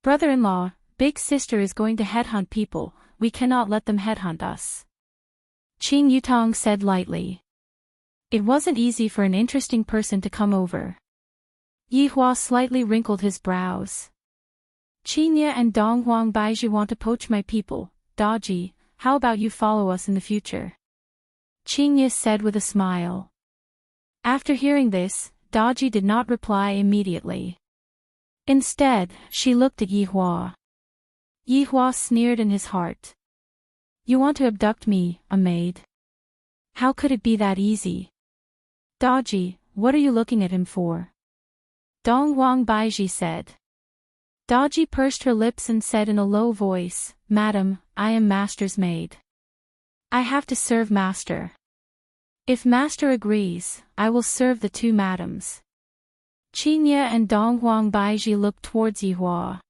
Brother-in-law, big sister is going to headhunt people, we cannot let them headhunt us. Qing Yutong said lightly. It wasn't easy for an interesting person to come over. Yihua slightly wrinkled his brows. Qingye and Donghuang Baizhi want to poach my people. Dodgy, how about you follow us in the future? Qingye said with a smile. After hearing this, Dodgy did not reply immediately. Instead, she looked at Yihua. Yihua sneered in his heart. You want to abduct me, a maid? How could it be that easy? Dodgy, what are you looking at him for? Donghuang Baizhi said. Dodgy pursed her lips and said in a low voice, Madam, I am Master's maid. I have to serve Master. If Master agrees, I will serve the two madams. Qingye and Donghuang Baizhi looked towards Yihua.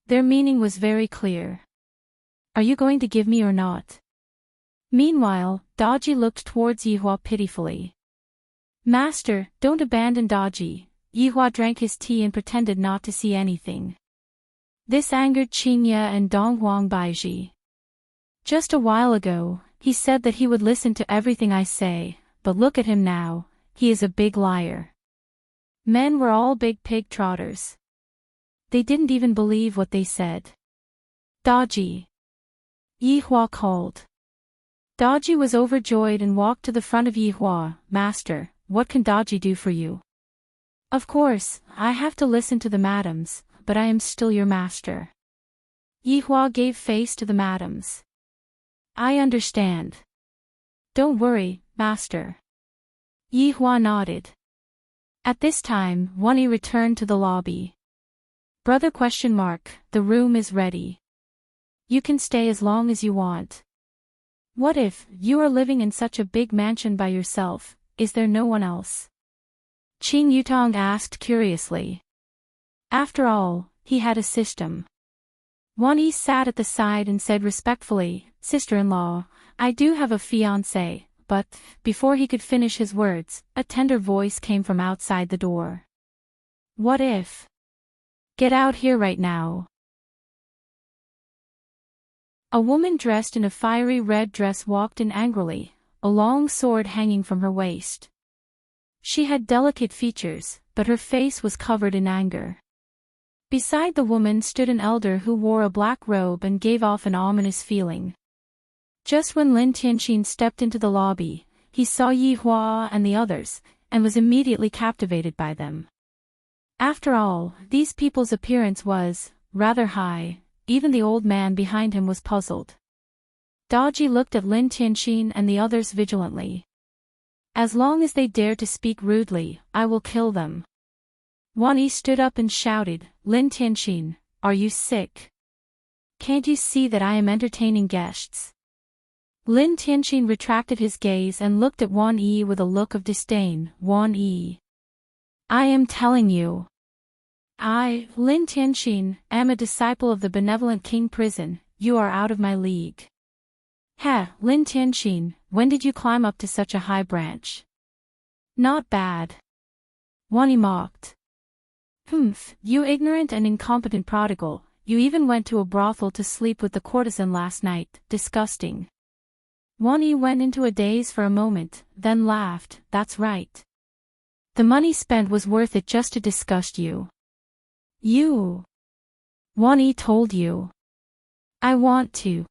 Their meaning was very clear. Are you going to give me or not? Meanwhile, Dodgy looked towards Yihua pitifully. Master, don't abandon Dodgy. Yihua drank his tea and pretended not to see anything. This angered Qingye and Donghuang Baizhi. Just a while ago, he said that he would listen to everything I say, but look at him now, he is a big liar. Men were all big pig trotters. They didn't even believe what they said. Dodgy. Yihua called. Dodgy was overjoyed and walked to the front of Yihua. Master, what can Dodgy do for you? Of course, I have to listen to the madams, but I am still your master. Yihua gave face to the madams. I understand. Don't worry, master. Yihua nodded. At this time, Wani returned to the lobby. Brother ? The room is ready. You can stay as long as you want. What if you are living in such a big mansion by yourself? Is there no one else? Qing Yutong asked curiously. After all, he had a system. Wani sat at the side and said respectfully, Sister-in-law, I do have a fiancé, but, before he could finish his words, a tender voice came from outside the door. What if? Get out here right now. A woman dressed in a fiery red dress walked in angrily, a long sword hanging from her waist. She had delicate features, but her face was covered in anger. Beside the woman stood an elder who wore a black robe and gave off an ominous feeling. Just when Lin Tianxin stepped into the lobby, he saw Yihua and the others, and was immediately captivated by them. After all, these people's appearance was rather high. Even the old man behind him was puzzled. Daji looked at Lin Tianxin and the others vigilantly. As long as they dare to speak rudely, I will kill them. Wani stood up and shouted, Lin Tianxin, are you sick? Can't you see that I am entertaining guests? Lin Tianxin retracted his gaze and looked at Wan Yi with a look of disdain. Wan Yi. I am telling you. I, Lin Tianxin, am a disciple of the benevolent King Prison. You are out of my league. Lin Tianxin, when did you climb up to such a high branch? Not bad. Wani mocked. You ignorant and incompetent prodigal, you even went to a brothel to sleep with the courtesan last night. Disgusting. Wani went into a daze for a moment, then laughed. That's right. The money spent was worth it just to disgust you. You. Wani told you. I want to.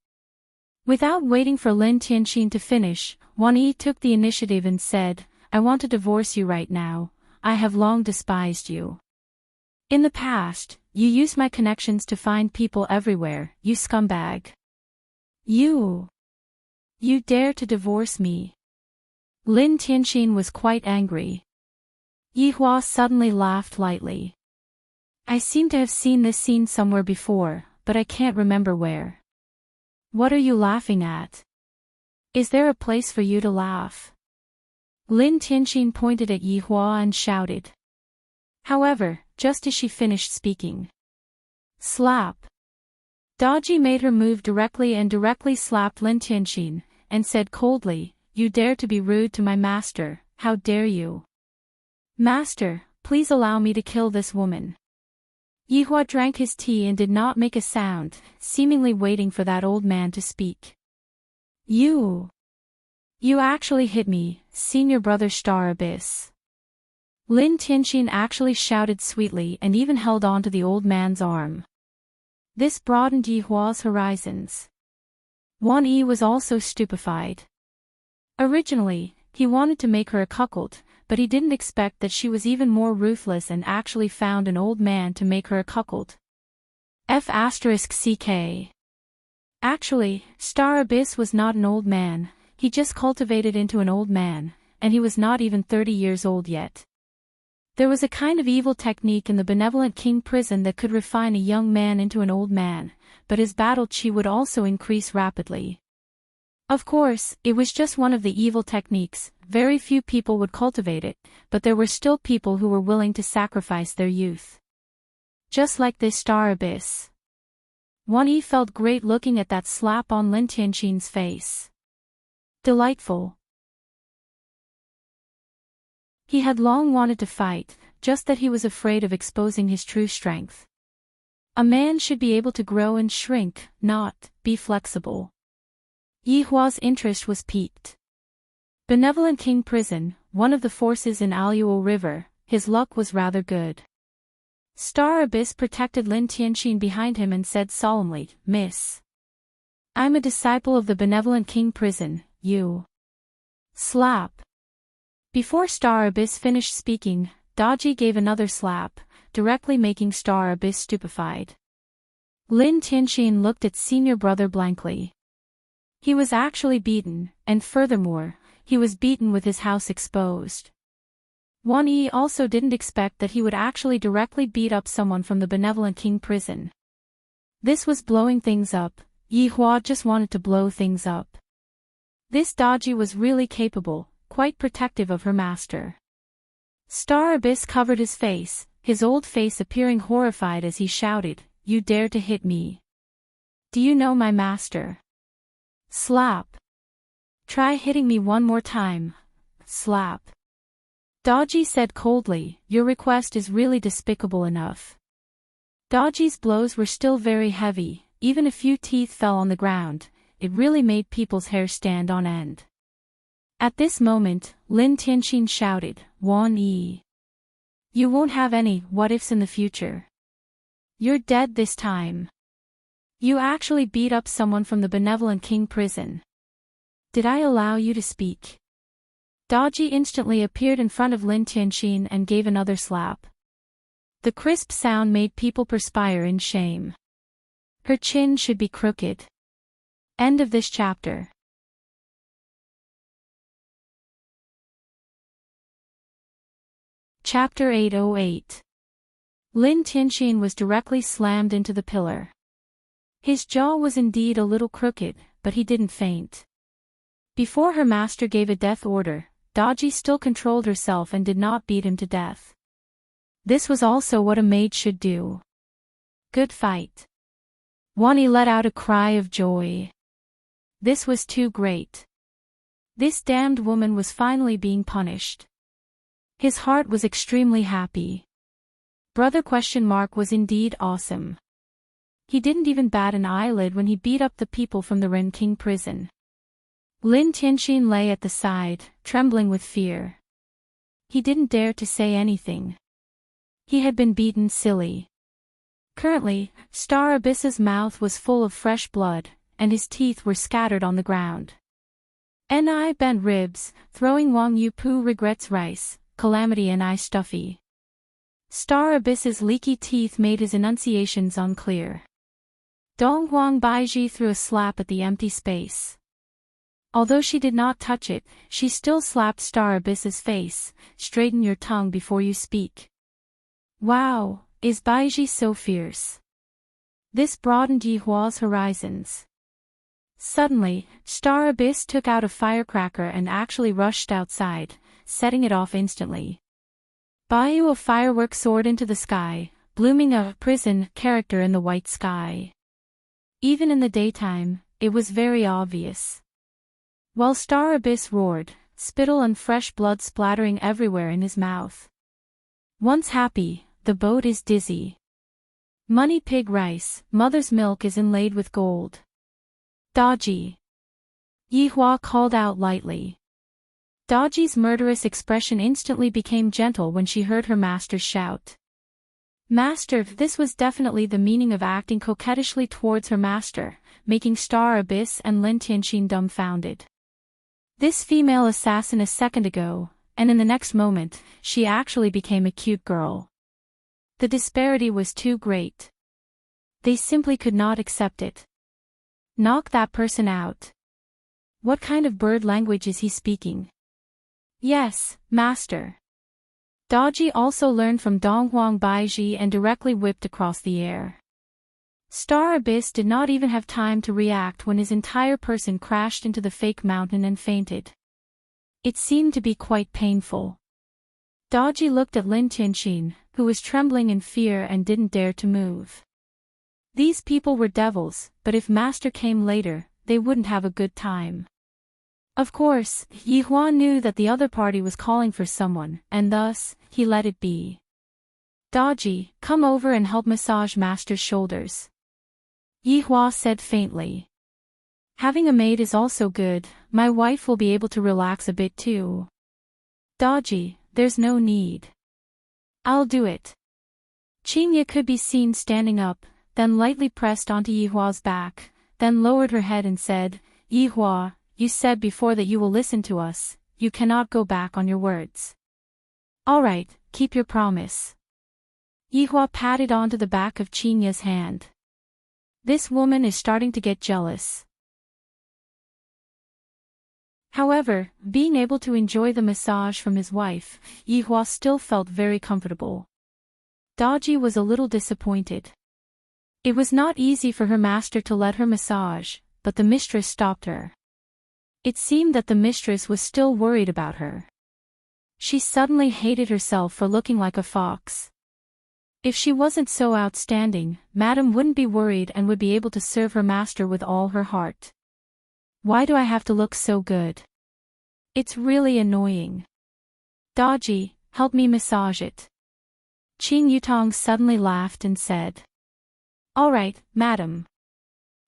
Without waiting for Lin Tianxin to finish, Wani took the initiative and said, I want to divorce you right now. I have long despised you. In the past, you used my connections to find people everywhere, you scumbag. You dare to divorce me. Lin Tianxin was quite angry. Yihua suddenly laughed lightly. I seem to have seen this scene somewhere before, but I can't remember where. What are you laughing at? Is there a place for you to laugh? Lin Tianxin pointed at Yihua and shouted. However, just as she finished speaking. Slap. Daji made her move directly and directly slapped Lin Tianxin, and said coldly, You dare to be rude to my master, how dare you? Master, please allow me to kill this woman. Yihua drank his tea and did not make a sound, seemingly waiting for that old man to speak. You actually hit me, senior brother Star Abyss. Lin Tianxin actually shouted sweetly and even held on to the old man's arm. This broadened Yihua's horizons. Wan Yi was also stupefied. Originally, he wanted to make her a cuckold, but he didn't expect that she was even more ruthless and actually found an old man to make her a cuckold. F***CK. Actually, Star Abyss was not an old man, he just cultivated into an old man, and he was not even 30 years old yet. There was a kind of evil technique in the benevolent King Prison that could refine a young man into an old man, but his battle chi would also increase rapidly. Of course, it was just one of the evil techniques, very few people would cultivate it, but there were still people who were willing to sacrifice their youth. Just like this Star Abyss. Wan Yi felt great looking at that slap on Lin Tianxin's face. Delightful. He had long wanted to fight, just that he was afraid of exposing his true strength. A man should be able to grow and shrink, not be flexible. Yihua's interest was piqued. Benevolent King Prison, one of the forces in Aluo River, his luck was rather good. Star Abyss protected Lin Tianxin behind him and said solemnly, Miss. I'm a disciple of the Benevolent King Prison, you. Slap. Before Star Abyss finished speaking, Daji gave another slap, directly making Star Abyss stupefied. Lin Tianxin looked at senior brother blankly. He was actually beaten, and furthermore, he was beaten with his house exposed. Wan Yi also didn't expect that he would actually directly beat up someone from the benevolent king prison. This was blowing things up. Yi Hua just wanted to blow things up. This Daji was really capable, quite protective of her master. Star Abyss covered his face, his old face appearing horrified as he shouted, "You dare to hit me? Do you know my master? Slap. Try hitting me one more time. Slap." Daji said coldly, "Your request is really despicable enough." Daji's blows were still very heavy, even a few teeth fell on the ground, it really made people's hair stand on end. At this moment, Lin Tianxin shouted, "Wan Yi. You won't have any what-ifs in the future. You're dead this time. You actually beat up someone from the benevolent king prison. Did I allow you to speak?" Daji instantly appeared in front of Lin Tianxin and gave another slap. The crisp sound made people perspire in shame. Her chin should be crooked. End of this chapter. Chapter 808. Lin Tianxin was directly slammed into the pillar. His jaw was indeed a little crooked, but he didn't faint. Before her master gave a death order, Daji still controlled herself and did not beat him to death. This was also what a maid should do. Good fight. Wan Yi let out a cry of joy. This was too great. This damned woman was finally being punished. His heart was extremely happy. Brother ? Was indeed awesome. He didn't even bat an eyelid when he beat up the people from the Ren King prison. Lin Tianxin lay at the side, trembling with fear. He didn't dare to say anything. He had been beaten silly. Currently, Star Abyss's mouth was full of fresh blood, and his teeth were scattered on the ground. Ni bent ribs, throwing Wang Yu Pu regrets rice, calamity Ni stuffy. Star Abyss's leaky teeth made his enunciations unclear. Dong Huang Baiji threw a slap at the empty space. Although she did not touch it, she still slapped Star Abyss's face. "Straighten your tongue before you speak." Wow, is Baiji so fierce? This broadened Yi Hua's horizons. Suddenly, Star Abyss took out a firecracker and actually rushed outside, setting it off instantly. Baiyu a firework soared into the sky, blooming a prison character in the white sky. Even in the daytime, it was very obvious. While Star Abyss roared, spittle and fresh blood splattering everywhere in his mouth. Once happy, the boat is dizzy. Money pig rice, mother's milk is inlaid with gold. Daji. Yi Hua called out lightly. Daji's murderous expression instantly became gentle when she heard her master shout. Master, this was definitely the meaning of acting coquettishly towards her master, making Star Abyss and Lin Tianxin dumbfounded. This female assassin a second ago, and in the next moment, she actually became a cute girl. The disparity was too great. They simply could not accept it. Knock that person out. What kind of bird language is he speaking? Yes, master. Daji also learned from Donghuang Baiji and directly whipped across the air. Star Abyss did not even have time to react when his entire person crashed into the fake mountain and fainted. It seemed to be quite painful. Daji looked at Lin Tianxin, who was trembling in fear and didn't dare to move. These people were devils, but if master came later, they wouldn't have a good time. Of course, Yi Hua knew that the other party was calling for someone, and thus, he let it be. Daji, come over and help massage master's shoulders. Yi Hua said faintly. Having a maid is also good, my wife will be able to relax a bit too. Daji, there's no need. I'll do it. Qingye could be seen standing up, then lightly pressed onto Yi Hua's back, then lowered her head and said, Yi Hua, you said before that you will listen to us, you cannot go back on your words. Alright, keep your promise. Yi Hua patted onto the back of Qingye's hand. This woman is starting to get jealous. However, being able to enjoy the massage from his wife, Yihua still felt very comfortable. Daji was a little disappointed. It was not easy for her master to let her massage, but the mistress stopped her. It seemed that the mistress was still worried about her. She suddenly hated herself for looking like a fox. If she wasn't so outstanding, Madame wouldn't be worried and would be able to serve her master with all her heart. Why do I have to look so good? It's really annoying. Daji, help me massage it. Qin Yutong suddenly laughed and said. All right, madam.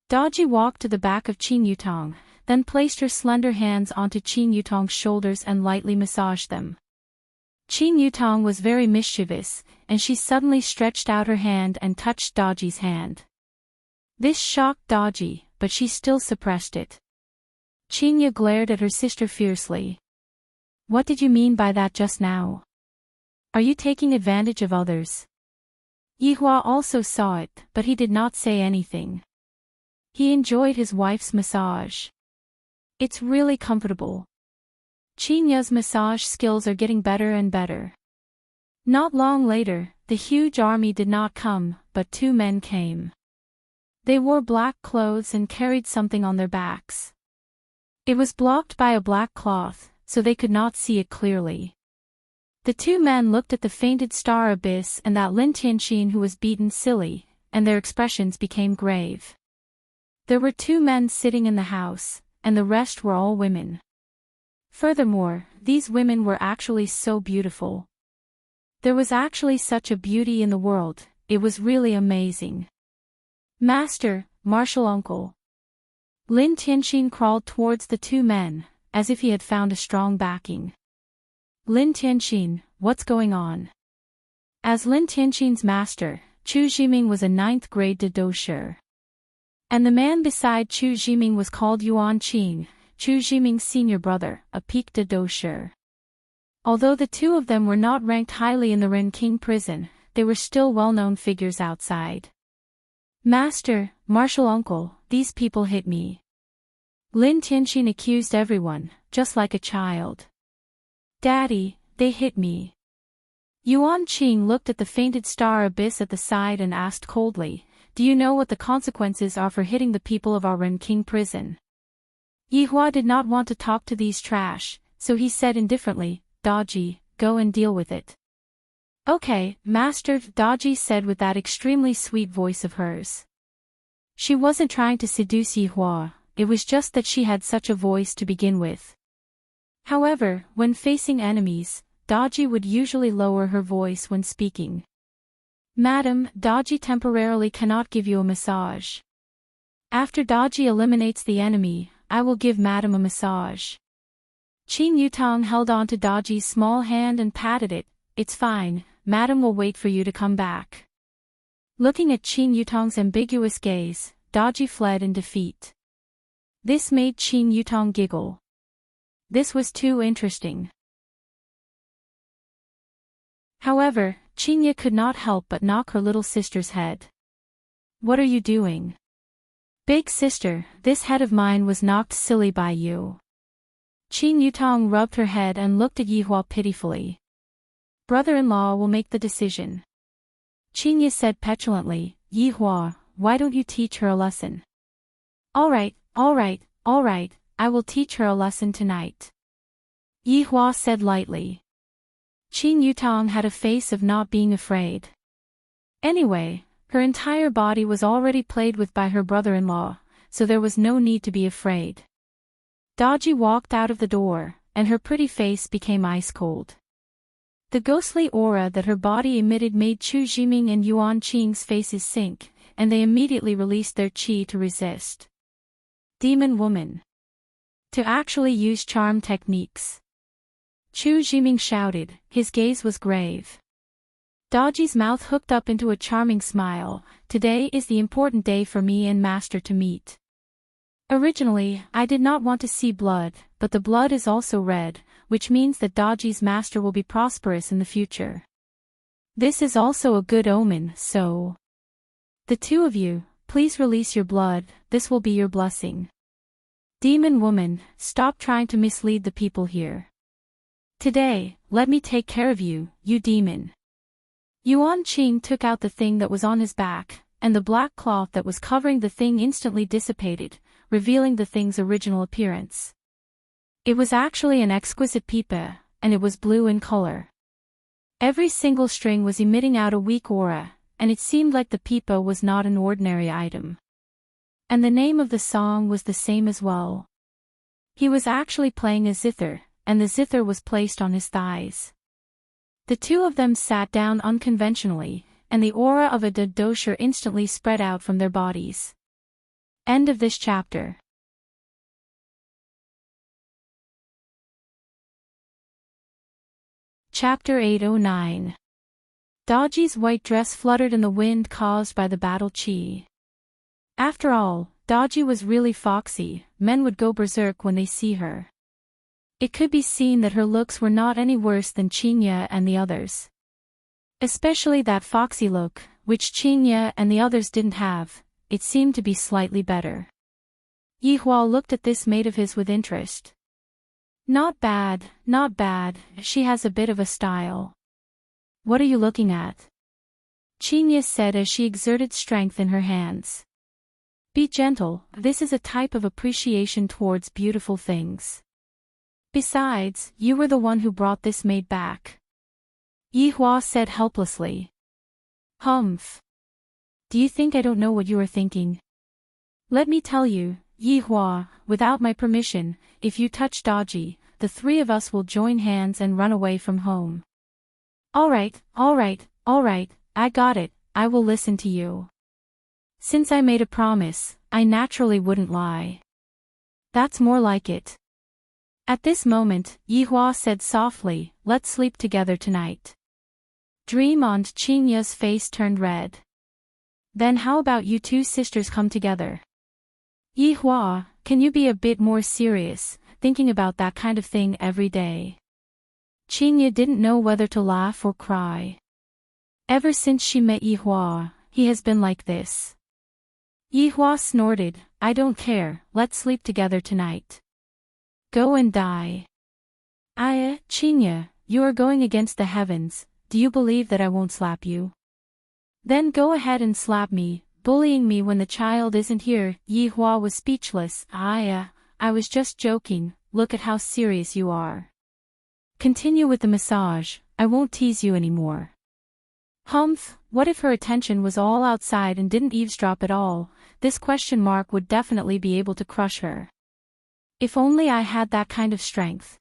Daji walked to the back of Qin Yutong, then placed her slender hands onto Qin Yutong's shoulders and lightly massaged them. Qin Yutong was very mischievous, and she suddenly stretched out her hand and touched Daji's hand. This shocked Daji, but she still suppressed it. Qinya glared at her sister fiercely. What did you mean by that just now? Are you taking advantage of others? Yihua also saw it, but he did not say anything. He enjoyed his wife's massage. It's really comfortable. Qinya's massage skills are getting better and better. Not long later, the huge army did not come, but two men came. They wore black clothes and carried something on their backs. It was blocked by a black cloth, so they could not see it clearly. The two men looked at the fainted star abyss and that Lin Tianxin who was beaten silly, and their expressions became grave. There were two men sitting in the house, and the rest were all women. Furthermore, these women were actually so beautiful. There was actually such a beauty in the world, it was really amazing. Master, martial uncle. Lin Tianxin crawled towards the two men, as if he had found a strong backing. Lin Tianxin, what's going on? As Lin Tianxin's master, Chu Jiming was a 9th grade didosher. And the man beside Chu Jiming was called Yuan Qing, Chu Jiming's senior brother, a peak didosher. Although the two of them were not ranked highly in the Ren King prison, they were still well-known figures outside. Master, martial uncle, these people hit me. Lin Tianxin accused everyone, just like a child. Daddy, they hit me. Yuan Qing looked at the fainted star abyss at the side and asked coldly, do you know what the consequences are for hitting the people of our Ren King prison? Yihua did not want to talk to these trash, so he said indifferently, Daji, go and deal with it. Okay, Master, Daji said with that extremely sweet voice of hers. She wasn't trying to seduce Yihua, it was just that she had such a voice to begin with. However, when facing enemies, Daji would usually lower her voice when speaking. Madam, Daji temporarily cannot give you a massage. After Daji eliminates the enemy, I will give Madam a massage. Qin Yutong held on to Daji's small hand and patted it. It's fine, Madam will wait for you to come back. Looking at Qin Yutong's ambiguous gaze, Daji fled in defeat. This made Qin Yutong giggle. This was too interesting. However, Qinya could not help but knock her little sister's head. What are you doing? Big sister, this head of mine was knocked silly by you. Qin Yutong rubbed her head and looked at Yihua pitifully. Brother-in-law will make the decision. Qinya said petulantly, Yihua, why don't you teach her a lesson? All right, I will teach her a lesson tonight. Yihua said lightly. Qin Yutong had a face of not being afraid. Anyway, her entire body was already played with by her brother-in-law, so there was no need to be afraid. Daji walked out of the door, and her pretty face became ice-cold. The ghostly aura that her body emitted made Chu Jiming and Yuan Qing's faces sink, and they immediately released their qi to resist. Demon woman. To actually use charm techniques. Chu Jiming shouted, his gaze was grave. Daji's mouth hooked up into a charming smile. Today is the important day for me and Master to meet. Originally, I did not want to see blood, but the blood is also red, which means that Daji's master will be prosperous in the future. This is also a good omen, so... The two of you, please release your blood, this will be your blessing. Demon woman, stop trying to mislead the people here. Today, let me take care of you, you demon. Yuan Qing took out the thing that was on his back, and the black cloth that was covering the thing instantly dissipated, revealing the thing's original appearance. It was actually an exquisite pipa, and it was blue in color. Every single string was emitting out a weak aura, and it seemed like the pipa was not an ordinary item. And the name of the song was the same as well. He was actually playing a zither, and the zither was placed on his thighs. The two of them sat down unconventionally, and the aura of a dosher instantly spread out from their bodies. End of this chapter. Chapter 809. Daji's white dress fluttered in the wind caused by the battle chi. After all, Daji was really foxy, men would go berserk when they see her. It could be seen that her looks were not any worse than Qingye and the others. Especially that foxy look, which Qingye and the others didn't have, it seemed to be slightly better. Yihua looked at this mate of his with interest. Not bad, she has a bit of a style. What are you looking at? Qingye said as she exerted strength in her hands. Be gentle, this is a type of appreciation towards beautiful things. Besides, you were the one who brought this maid back. Yihua said helplessly. Humph. Do you think I don't know what you are thinking? Let me tell you, Yihua, without my permission, if you touch Daji, the three of us will join hands and run away from home. Alright, I got it, I will listen to you. Since I made a promise, I naturally wouldn't lie. That's more like it. At this moment, Yihua said softly, let's sleep together tonight. Dream on Qingye's face turned red. Then how about you two sisters come together? Yihua, can you be a bit more serious, thinking about that kind of thing every day? Qingye didn't know whether to laugh or cry. Ever since she met Yihua, he has been like this. Yihua snorted, I don't care, let's sleep together tonight. Go and die. Qingye, you are going against the heavens, do you believe that I won't slap you? Then go ahead and slap me, bullying me when the child isn't here. Yihua was speechless. I was just joking, look at how serious you are. Continue with the massage, I won't tease you anymore. Humph, what if her attention was all outside and didn't eavesdrop at all? This question mark would definitely be able to crush her. If only I had that kind of strength.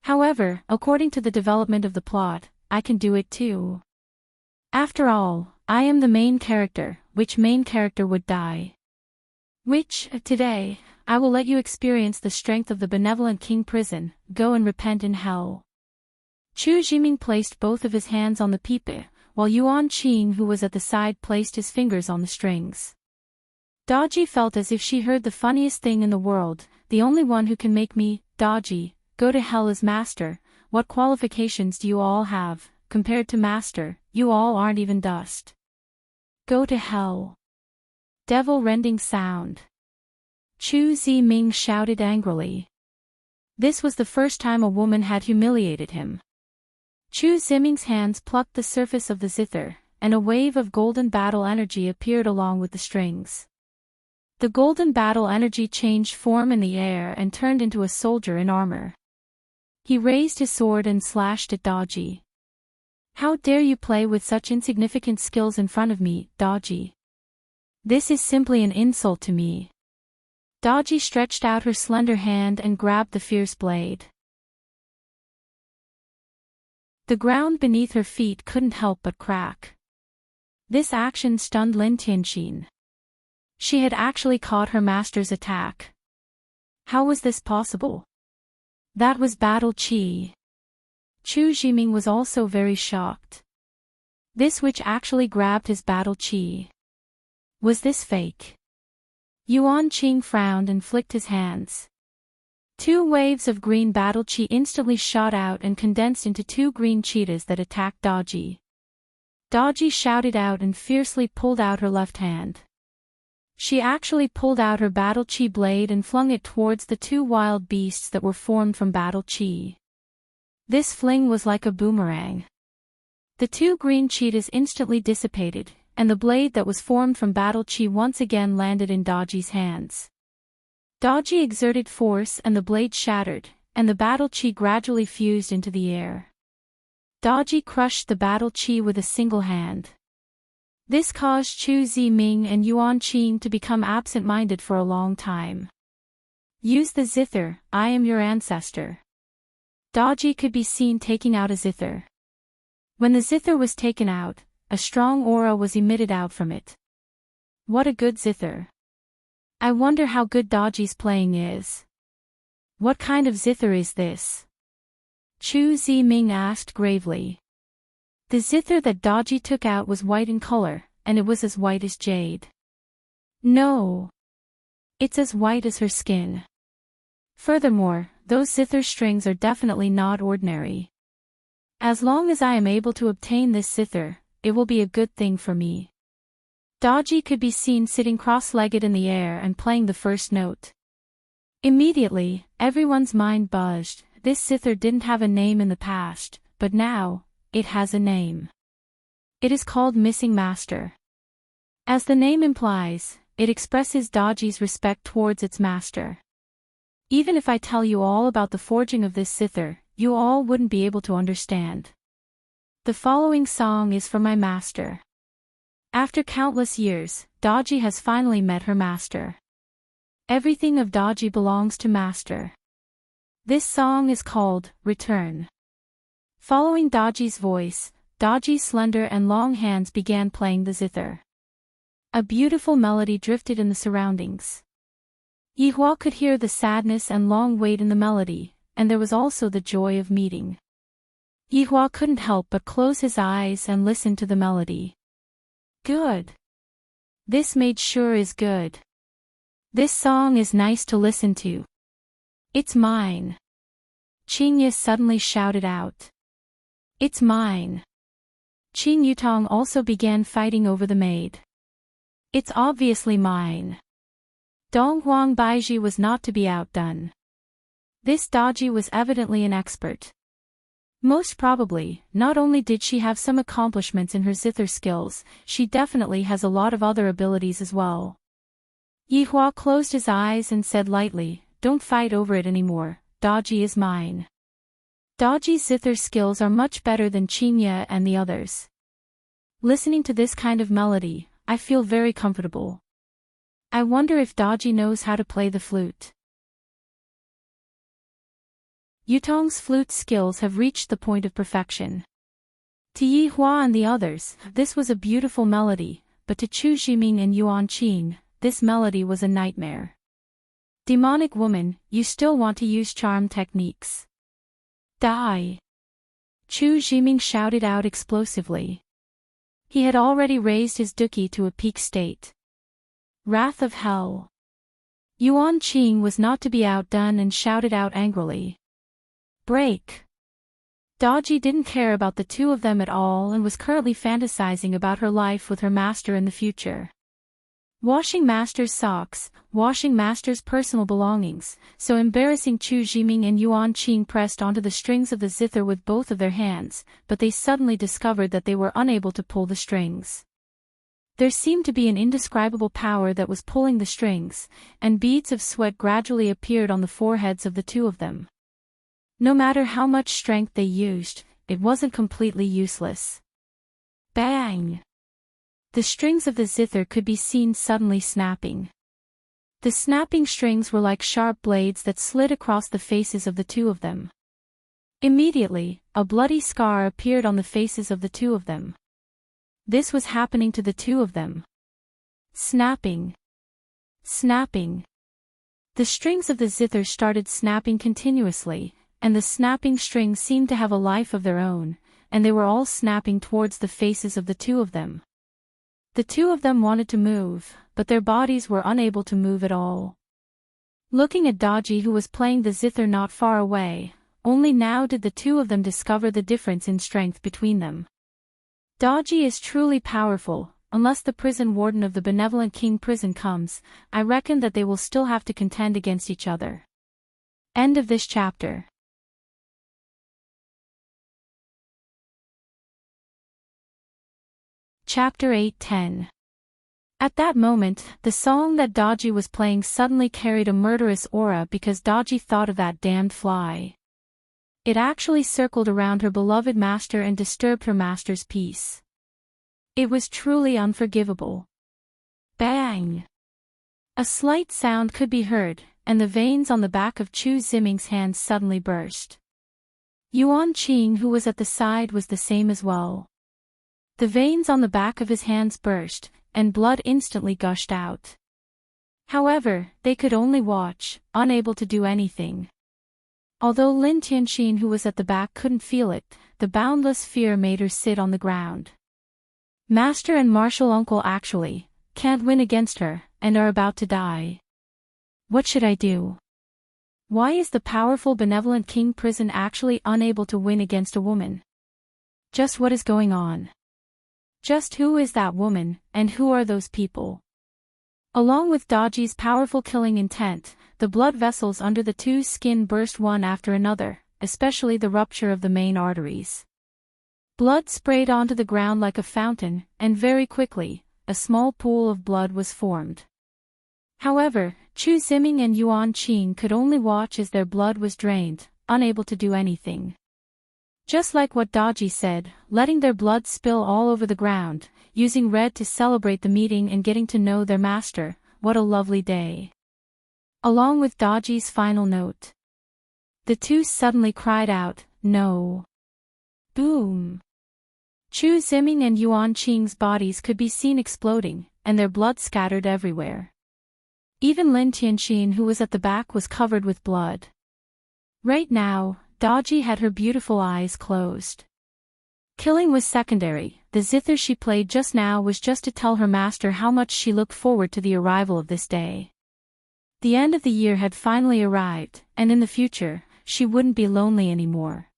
However, according to the development of the plot, I can do it too. After all, I am the main character, which main character would die? Today, I will let you experience the strength of the benevolent king prison, go and repent in hell. Chu Jiming placed both of his hands on the pipe, while Yuan Qing who was at the side placed his fingers on the strings. Daji felt as if she heard the funniest thing in the world, the only one who can make me, Daji, go to hell is master. What qualifications do you all have? Compared to master, you all aren't even dust. Go to hell. Devil-rending sound. Chu Ziming shouted angrily. This was the first time a woman had humiliated him. Chu Ziming's hands plucked the surface of the zither, and a wave of golden battle energy appeared along with the strings. The golden battle energy changed form in the air and turned into a soldier in armor. He raised his sword and slashed at Daji. How dare you play with such insignificant skills in front of me, Daji? This is simply an insult to me. Daji stretched out her slender hand and grabbed the fierce blade. The ground beneath her feet couldn't help but crack. This action stunned Lin Tianxin. She had actually caught her master's attack. How was this possible? That was battle chi. Chu Jiming was also very shocked. This which actually grabbed his battle chi. Was this fake? Yuan Qing frowned and flicked his hands. Two waves of green battle chi instantly shot out and condensed into two green cheetahs that attacked Daji. Daji shouted out and fiercely pulled out her left hand. She actually pulled out her battle chi blade and flung it towards the two wild beasts that were formed from battle chi. This fling was like a boomerang. The two green cheetahs instantly dissipated, and the blade that was formed from battle chi once again landed in Daji's hands. Daji exerted force and the blade shattered, and the battle chi gradually fused into the air. Daji crushed the battle chi with a single hand. This caused Chu Ziming and Yuan Qing to become absent-minded for a long time. Use the zither, I am your ancestor. Daji could be seen taking out a zither. When the zither was taken out, a strong aura was emitted out from it. What a good zither. I wonder how good Daji's playing is. What kind of zither is this? Chu Ziming asked gravely. The zither that Daji took out was white in color, and it was as white as jade. No. It's as white as her skin. Furthermore, those zither strings are definitely not ordinary. As long as I am able to obtain this zither, it will be a good thing for me. Daji could be seen sitting cross-legged in the air and playing the first note. Immediately, everyone's mind buzzed. This zither didn't have a name in the past, but now, it has a name. It is called Missing Master. As the name implies, it expresses Daji's respect towards its master. Even if I tell you all about the forging of this zither, you all wouldn't be able to understand. The following song is for my master. After countless years, Daji has finally met her master. Everything of Daji belongs to master. This song is called Return. Following Daji's voice, Daji's slender and long hands began playing the zither. A beautiful melody drifted in the surroundings. Yihua could hear the sadness and long wait in the melody, and there was also the joy of meeting. Yihua couldn't help but close his eyes and listen to the melody. Good. This made sure is good. This song is nice to listen to. It's mine. Qingye suddenly shouted out. It's mine. Qing Yutong also began fighting over the maid. It's obviously mine. Donghuang Baiji was not to be outdone. This Daji was evidently an expert. Most probably, not only did she have some accomplishments in her zither skills, she definitely has a lot of other abilities as well. Yihua closed his eyes and said lightly, don't fight over it anymore, Daji is mine. Daji's zither skills are much better than Qingye and the others. Listening to this kind of melody, I feel very comfortable. I wonder if Daji knows how to play the flute. Yutong's flute skills have reached the point of perfection. To Yihua and the others, this was a beautiful melody, but to Chu Ziming and Yuan Qing, this melody was a nightmare. Demonic woman, you still want to use charm techniques. Die! Chu Ziming shouted out explosively. He had already raised his duki to a peak state. Wrath of hell. Yuan Qing was not to be outdone and shouted out angrily. Break! Daji didn't care about the two of them at all and was currently fantasizing about her life with her master in the future. Washing master's socks, washing master's personal belongings, so embarrassing. Chu Ziming and Yuan Qing pressed onto the strings of the zither with both of their hands, but they suddenly discovered that they were unable to pull the strings. There seemed to be an indescribable power that was pulling the strings, and beads of sweat gradually appeared on the foreheads of the two of them. No matter how much strength they used, it wasn't completely useless. Bang! The strings of the zither could be seen suddenly snapping. The snapping strings were like sharp blades that slid across the faces of the two of them. Immediately, a bloody scar appeared on the faces of the two of them. This was happening to the two of them. Snapping. Snapping. The strings of the zither started snapping continuously, and the snapping strings seemed to have a life of their own, and they were all snapping towards the faces of the two of them. The two of them wanted to move, but their bodies were unable to move at all. Looking at Daji, who was playing the zither not far away, only now did the two of them discover the difference in strength between them. Daji is truly powerful, unless the prison warden of the benevolent king prison comes, I reckon that they will still have to contend against each other. End of this chapter. Chapter 8:10. At that moment, the song that Dodgy was playing suddenly carried a murderous aura because Dodgy thought of that damned fly. It actually circled around her beloved master and disturbed her master's peace. It was truly unforgivable. Bang! A slight sound could be heard, and the veins on the back of Chu Ziming's hands suddenly burst. Yuan Qing, who was at the side, was the same as well. The veins on the back of his hands burst, and blood instantly gushed out. However, they could only watch, unable to do anything. Although Lin Tianxin, who was at the back, couldn't feel it, the boundless fear made her sit on the ground. Master and martial uncle actually can't win against her, and are about to die. What should I do? Why is the powerful benevolent king prison actually unable to win against a woman? Just what is going on? Just who is that woman, and who are those people? Along with Dodgy's powerful killing intent, the blood vessels under the two skin burst one after another, especially the rupture of the main arteries. Blood sprayed onto the ground like a fountain, and very quickly, a small pool of blood was formed. However, Chu Ziming and Yuan Qing could only watch as their blood was drained, unable to do anything. Just like what Dodgy said, letting their blood spill all over the ground, using red to celebrate the meeting and getting to know their master, what a lovely day. Along with Dodgy's final note. The two suddenly cried out, "No!" Boom! Chu Ziming and Yuan Qing's bodies could be seen exploding, and their blood scattered everywhere. Even Lin Tianxin, who was at the back, was covered with blood. Right now, Dodgy had her beautiful eyes closed. Killing was secondary, the zither she played just now was just to tell her master how much she looked forward to the arrival of this day. The end of the year had finally arrived, and in the future, she wouldn't be lonely anymore.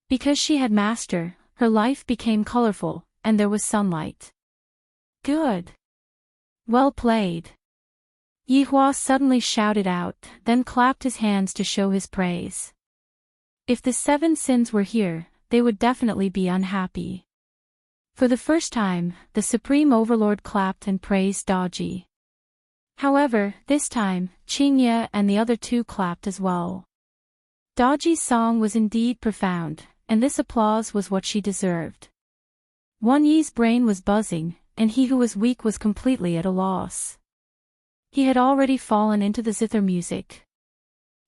Because she had master, her life became colorful, and there was sunlight. Good. Well played. Yihua suddenly shouted out, then clapped his hands to show his praise. If the seven sins were here, they would definitely be unhappy. For the first time, the Supreme Overlord clapped and praised Dodgy. However, this time, Qingye and the other two clapped as well. Dodgy's song was indeed profound, and this applause was what she deserved. Wan Yi's brain was buzzing, and he who was weak was completely at a loss. He had already fallen into the zither music.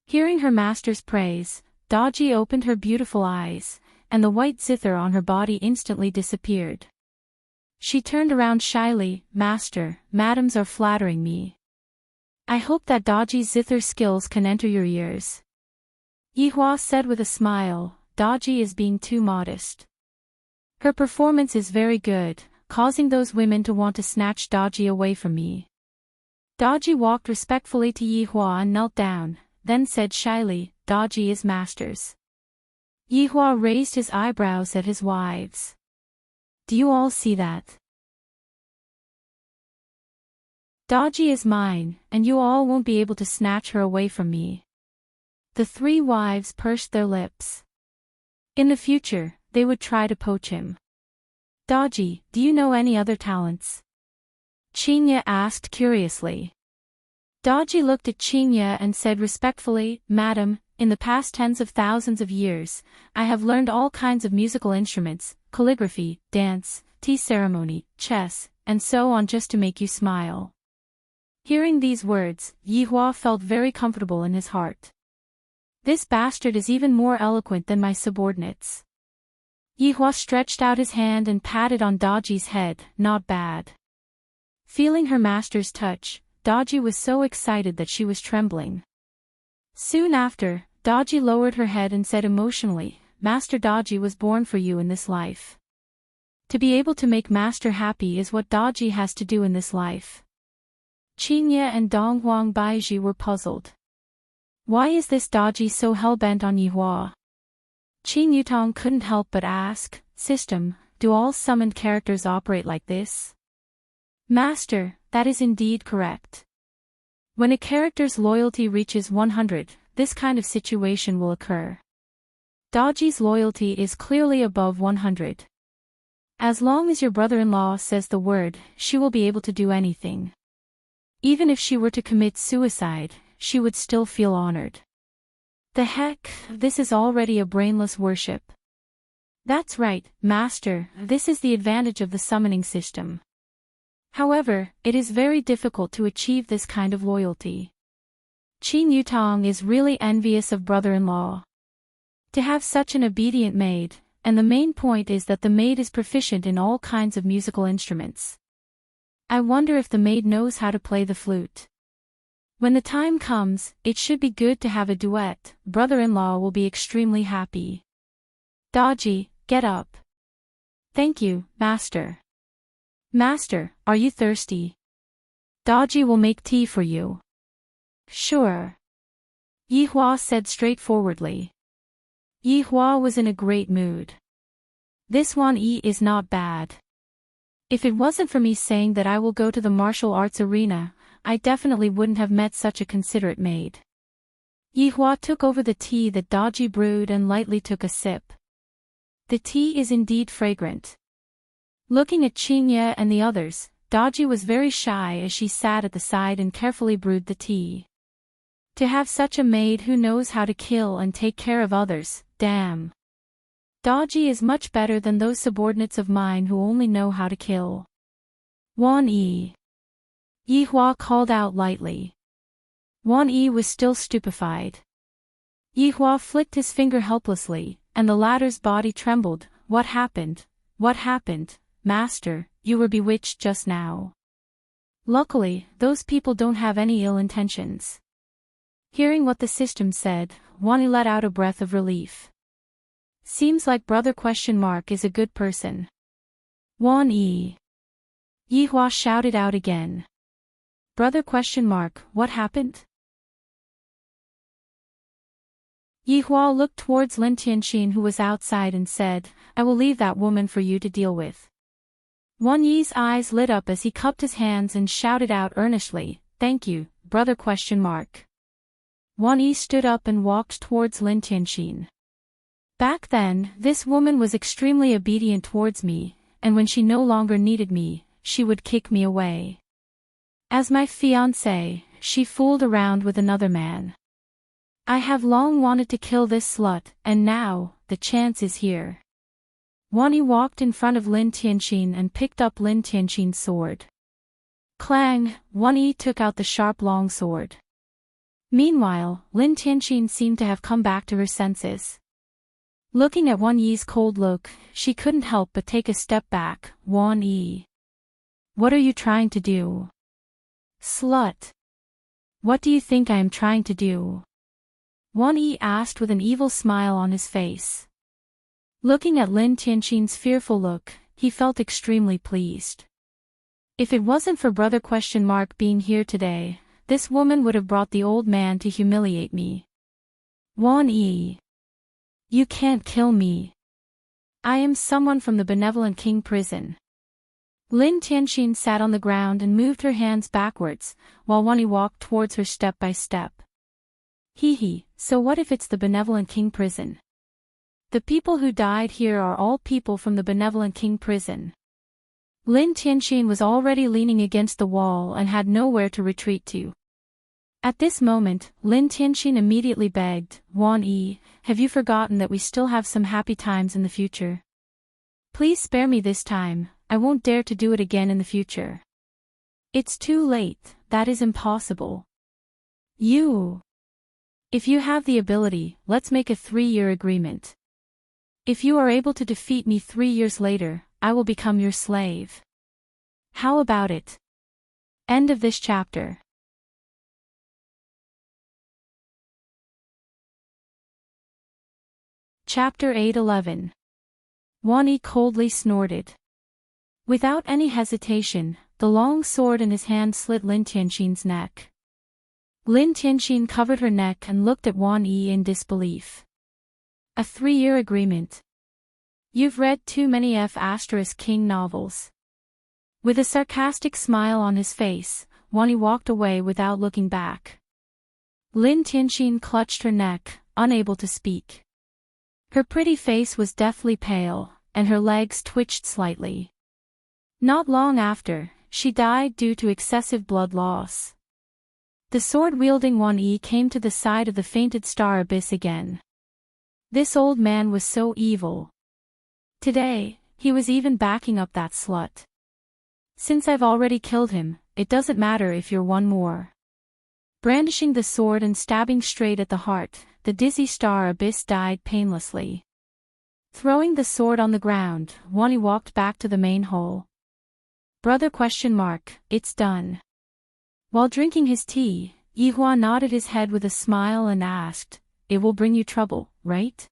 Hearing her master's praise, Dodgy opened her beautiful eyes, and the white zither on her body instantly disappeared. She turned around shyly, "Master, madams are flattering me. I hope that Dodgy's zither skills can enter your ears." Yihua said with a smile, "Dodgy is being too modest. Her performance is very good, causing those women to want to snatch Dodgy away from me." Dodgy walked respectfully to Yihua and knelt down, then said shyly, "Dodgy is master's." Yihua raised his eyebrows at his wives. "Do you all see that? Dodgy is mine, and you all won't be able to snatch her away from me." The three wives pursed their lips. In the future, they would try to poach him. "Dodgy, do you know any other talents?" Qingye asked curiously. Dodgy looked at Qingye and said respectfully, "Madam, in the past tens of thousands of years, I have learned all kinds of musical instruments, calligraphy, dance, tea ceremony, chess, and so on just to make you smile." Hearing these words, Yihua felt very comfortable in his heart. This bastard is even more eloquent than my subordinates. Yihua stretched out his hand and patted on Dodgy's head, "Not bad." Feeling her master's touch, Dodgy was so excited that she was trembling. Soon after, Dodgy lowered her head and said emotionally, "Master Dodgy was born for you in this life. To be able to make Master happy is what Dodgy has to do in this life." Qingye and Dong Huang Baiji were puzzled. Why is this Dodgy so hell-bent on Yihua? Qin Yutong couldn't help but ask, "System, do all summoned characters operate like this?" Master, that is indeed correct. When a character's loyalty reaches 100, this kind of situation will occur. Daji's loyalty is clearly above 100. As long as your brother-in-law says the word, she will be able to do anything. Even if she were to commit suicide, she would still feel honored. The heck, this is already a brainless worship. That's right, Master, this is the advantage of the summoning system. However, it is very difficult to achieve this kind of loyalty. Qin Yutong is really envious of brother-in-law. To have such an obedient maid, and the main point is that the maid is proficient in all kinds of musical instruments. I wonder if the maid knows how to play the flute. When the time comes, it should be good to have a duet. Brother-in-law will be extremely happy. Daji, get up. Thank you, Master. Master, are you thirsty? Daji will make tea for you. Sure. Yihua said straightforwardly. Yihua was in a great mood. This one is not bad. If it wasn't for me saying that I will go to the martial arts arena, I definitely wouldn't have met such a considerate maid. Yihua took over the tea that Daji brewed and lightly took a sip. The tea is indeed fragrant. Looking at Qingye and the others, Daji was very shy as she sat at the side and carefully brewed the tea. To have such a maid who knows how to kill and take care of others, damn. Daji is much better than those subordinates of mine who only know how to kill. Wan Yi. Yihua called out lightly. Wan Yi was still stupefied. Yihua flicked his finger helplessly, and the latter's body trembled. What happened? What happened? Master, you were bewitched just now. Luckily, those people don't have any ill intentions. Hearing what the system said, Wani let out a breath of relief. Seems like brother ? Is a good person. Wan Yi. Yihua shouted out again. Brother ? What happened? Yihua looked towards Lin Tianxin who was outside and said, I will leave that woman for you to deal with. Wan Yi's eyes lit up as he cupped his hands and shouted out earnestly, Thank you, brother ? Wan Yi stood up and walked towards Lin Tianxin. Back then, this woman was extremely obedient towards me, and when she no longer needed me, she would kick me away. As my fiancée, she fooled around with another man. I have long wanted to kill this slut, and now, the chance is here. Wani walked in front of Lin Tianxin and picked up Lin Tianxin's sword. Clang, Wani took out the sharp long sword. Meanwhile, Lin Tianxin seemed to have come back to her senses. Looking at Wan Yi's cold look, she couldn't help but take a step back. Wan Yi. What are you trying to do? Slut. What do you think I am trying to do? Wan Yi asked with an evil smile on his face. Looking at Lin Tianxin's fearful look, he felt extremely pleased. If it wasn't for brother ? Being here today, this woman would have brought the old man to humiliate me. Wan Yi. You can't kill me. I am someone from the benevolent king prison. Lin Tianxin sat on the ground and moved her hands backwards, while Wani walked towards her step by step. Hee, so what if it's the benevolent king prison? The people who died here are all people from the benevolent king prison. Lin Tianxin was already leaning against the wall and had nowhere to retreat to. At this moment, Lin Tianxin immediately begged, Wan Yi, have you forgotten that we still have some happy times in the future? Please spare me this time, I won't dare to do it again in the future. It's too late, that is impossible. If you have the ability, let's make a 3-year agreement. If you are able to defeat me 3 years later, I will become your slave. How about it? End of this chapter. Chapter 8:11. Wani coldly snorted. Without any hesitation, the long sword in his hand slit Lin Tianxin's neck. Lin Tianxin covered her neck and looked at Wan Yi in disbelief. A 3-year agreement. You've read too many F*** King novels. With a sarcastic smile on his face, Wani walked away without looking back. Lin Tianxin clutched her neck, unable to speak. Her pretty face was deathly pale, and her legs twitched slightly. Not long after, she died due to excessive blood loss. The sword-wielding Wan Yi came to the side of the fainted star abyss again. This old man was so evil. Today, he was even backing up that slut. Since I've already killed him, it doesn't matter if you're one more. Brandishing the sword and stabbing straight at the heart, the dizzy star abyss died painlessly. Throwing the sword on the ground, Wani walked back to the main hole. Brother ? It's done. While drinking his tea, Yihua nodded his head with a smile and asked, "It will bring you trouble, right?"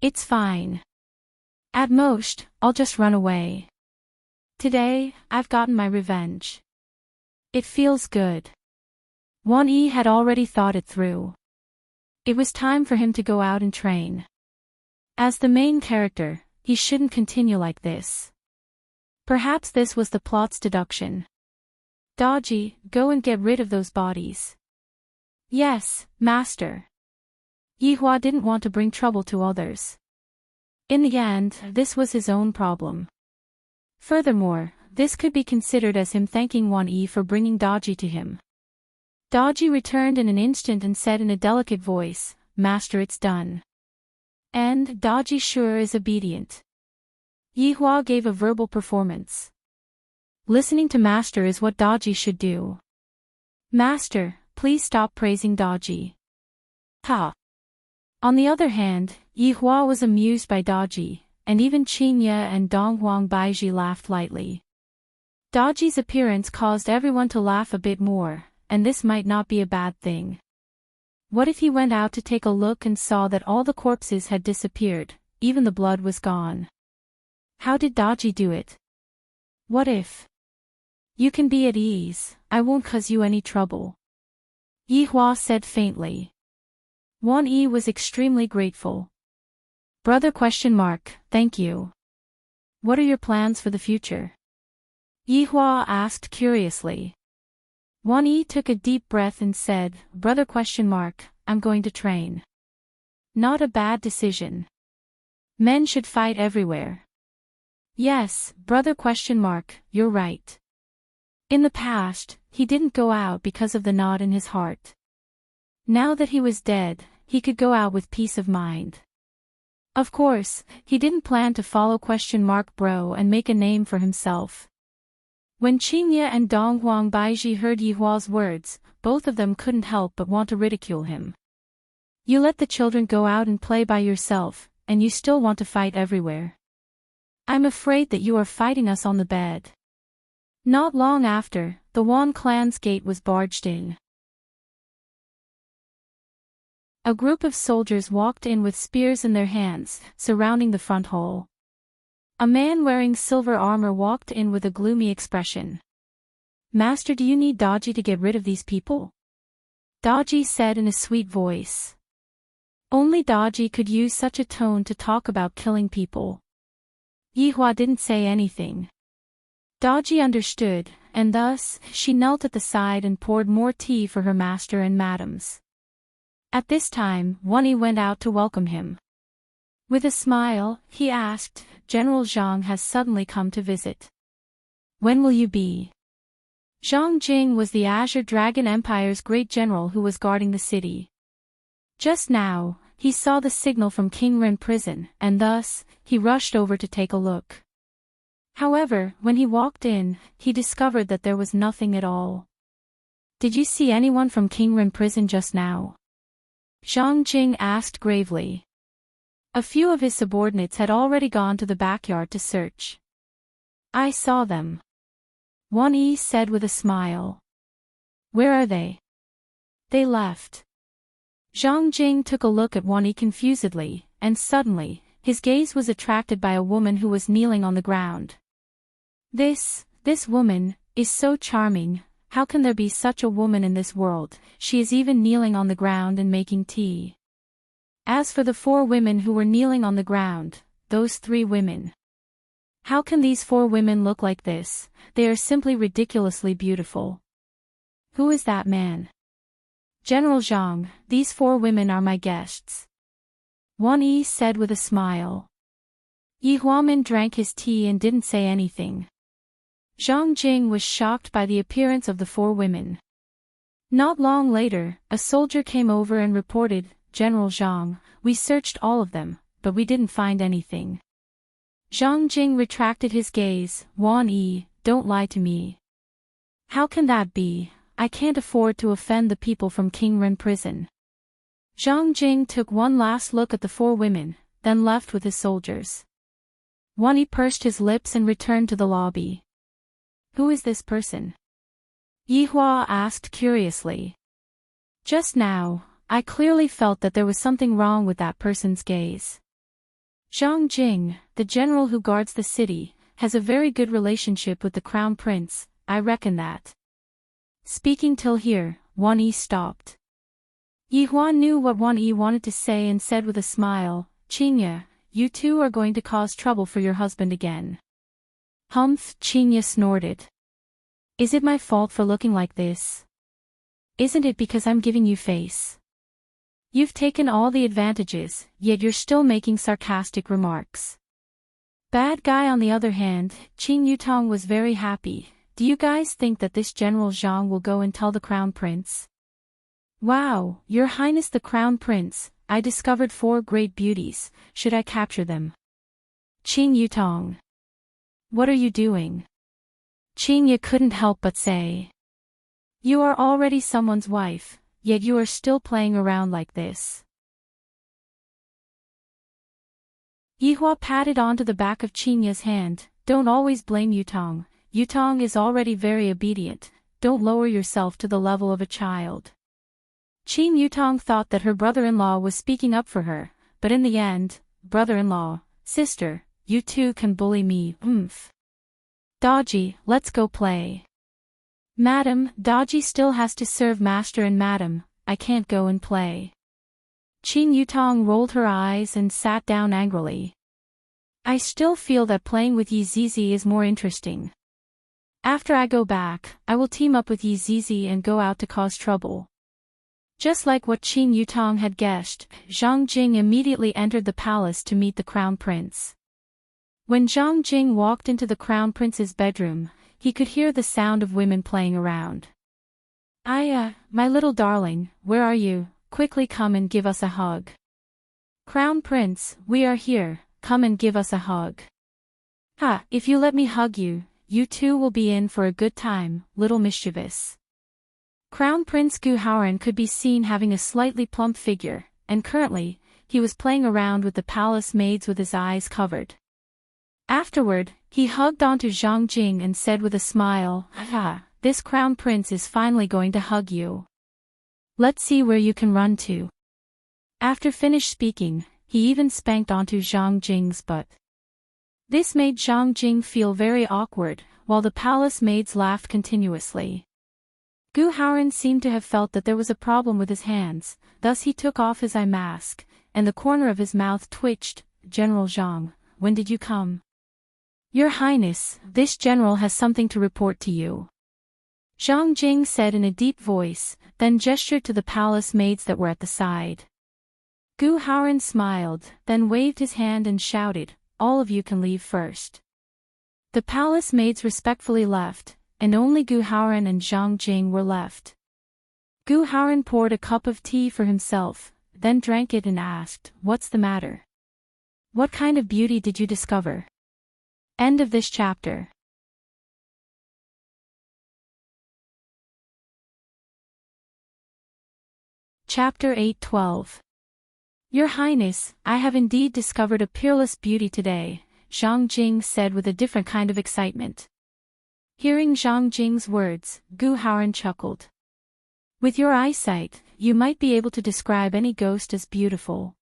"It's fine. At most, I'll just run away. Today, I've gotten my revenge. It feels good." Wan Yi had already thought it through. It was time for him to go out and train. As the main character, he shouldn't continue like this. Perhaps this was the plot's deduction. "Daji, go and get rid of those bodies." "Yes, master." Yihua didn't want to bring trouble to others. In the end, this was his own problem. Furthermore, this could be considered as him thanking Wan Yi for bringing Daji to him. Daji returned in an instant and said in a delicate voice, "Master, it's done." And Daji sure is obedient. Yihua gave a verbal performance. Listening to Master is what Daji should do. "Master, please stop praising Daji." Ha! On the other hand, Yihua was amused by Daji, and even Qingye and Donghuang Baiji laughed lightly. Daji's appearance caused everyone to laugh a bit more, and this might not be a bad thing. What if he went out to take a look and saw that all the corpses had disappeared, even the blood was gone? How did Daji do it? What if? "You can be at ease, I won't cause you any trouble," Yihua said faintly. Wan Yi was extremely grateful. "Brother ? Thank you. What are your plans for the future?" Yihua asked curiously. Wan Yi took a deep breath and said, "Brother ? I'm going to train." Not a bad decision. Men should fight everywhere. Yes, brother ? You're right. In the past, he didn't go out because of the knot in his heart. Now that he was dead, he could go out with peace of mind. Of course, he didn't plan to follow ? Bro and make a name for himself. When Qingye and Donghuang Baiji heard Yihua's words, both of them couldn't help but want to ridicule him. You let the children go out and play by yourself, and you still want to fight everywhere. I'm afraid that you are fighting us on the bed. Not long after, the Wan clan's gate was barged in. A group of soldiers walked in with spears in their hands, surrounding the front hall. A man wearing silver armor walked in with a gloomy expression. "Master, do you need Daji to get rid of these people?" Daji said in a sweet voice. Only Daji could use such a tone to talk about killing people. Yihua didn't say anything. Daji understood, and thus, she knelt at the side and poured more tea for her master and madams. At this time, Wan Yi went out to welcome him. With a smile, he asked, "General Zhang has suddenly come to visit. When will you be?" Zhang Jing was the Azure Dragon Empire's great general who was guarding the city. Just now, he saw the signal from King Ren prison, and thus, he rushed over to take a look. However, when he walked in, he discovered that there was nothing at all. "Did you see anyone from King Ren prison just now?" Zhang Jing asked gravely. A few of his subordinates had already gone to the backyard to search. "I saw them," Wan Yi said with a smile. "Where are they?" "They left." Zhang Jing took a look at Wan Yi confusedly, and suddenly, his gaze was attracted by a woman who was kneeling on the ground. This woman, is so charming. How can there be such a woman in this world? She is even kneeling on the ground and making tea. As for the 4 women who were kneeling on the ground, those 3 women. How can these 4 women look like this? They are simply ridiculously beautiful. Who is that man? General Zhang, these 4 women are my guests. Wan Yi said with a smile. Yi Huamin drank his tea and didn't say anything. Zhang Jing was shocked by the appearance of the 4 women. Not long later, a soldier came over and reported, General Zhang, we searched all of them, but we didn't find anything. Zhang Jing retracted his gaze. Wan Yi, don't lie to me. How can that be? I can't afford to offend the people from King Ren prison. Zhang Jing took one last look at the 4 women, then left with his soldiers. Wan Yi pursed his lips and returned to the lobby. Who is this person? Yi Hua asked curiously. Just now, I clearly felt that there was something wrong with that person's gaze. Zhang Jing, the general who guards the city, has a very good relationship with the crown prince, I reckon that. Speaking till here, Wan Yi stopped. Yi Hua knew what Wan Yi wanted to say and said with a smile, Qingye, you 2 are going to cause trouble for your husband again. Humph, Qingye snorted. Is it my fault for looking like this? Isn't it because I'm giving you face? You've taken all the advantages, yet you're still making sarcastic remarks. Bad guy on the other hand, Qing Yutong was very happy. Do you guys think that this General Zhang will go and tell the Crown Prince? Wow, Your Highness the Crown Prince, I discovered 4 great beauties, should I capture them? Qing Yutong. What are you doing? Qingye couldn't help but say. You are already someone's wife, yet you are still playing around like this. Yi Hua patted onto the back of Qingye's hand, don't always blame Yutong. Yutong is already very obedient, don't lower yourself to the level of a child. Qing Yutong thought that her brother-in-law was speaking up for her, but in the end, brother-in-law, sister, you 2 can bully me, Dodgy, let's go play. Madam, Dodgy still has to serve master and madam, I can't go and play. Qing Yutong rolled her eyes and sat down angrily. I still feel that playing with Yi Zizi is more interesting. After I go back, I will team up with Yi Zizi and go out to cause trouble. Just like what Qing Yutong had guessed, Zhang Jing immediately entered the palace to meet the crown prince. When Zhang Jing walked into the crown prince's bedroom, he could hear the sound of women playing around. My little darling, where are you? Quickly come and give us a hug. Crown Prince, we are here, come and give us a hug. If you let me hug you, you 2 will be in for a good time, little mischievous. Crown Prince Gu Haoran could be seen having a slightly plump figure, and currently, he was playing around with the palace maids with his eyes covered. Afterward, he hugged onto Zhang Jing and said with a smile, this crown prince is finally going to hug you. Let's see where you can run to. After finished speaking, he even spanked onto Zhang Jing's butt. This made Zhang Jing feel very awkward, while the palace maids laughed continuously. Gu Haoran seemed to have felt that there was a problem with his hands, thus he took off his eye mask, and the corner of his mouth twitched. General Zhang, when did you come? Your Highness, this general has something to report to you. Zhang Jing said in a deep voice, then gestured to the palace maids that were at the side. Gu Haoran smiled, then waved his hand and shouted, all of you can leave first. The palace maids respectfully left, and only Gu Haoran and Zhang Jing were left. Gu Haoran poured a cup of tea for himself, then drank it and asked, what's the matter? What kind of beauty did you discover? End of this chapter. Chapter 8:12. Your Highness, I have indeed discovered a peerless beauty today, Zhang Jing said with a different kind of excitement. Hearing Zhang Jing's words, Gu Haoran chuckled. With your eyesight, you might be able to describe any ghost as beautiful.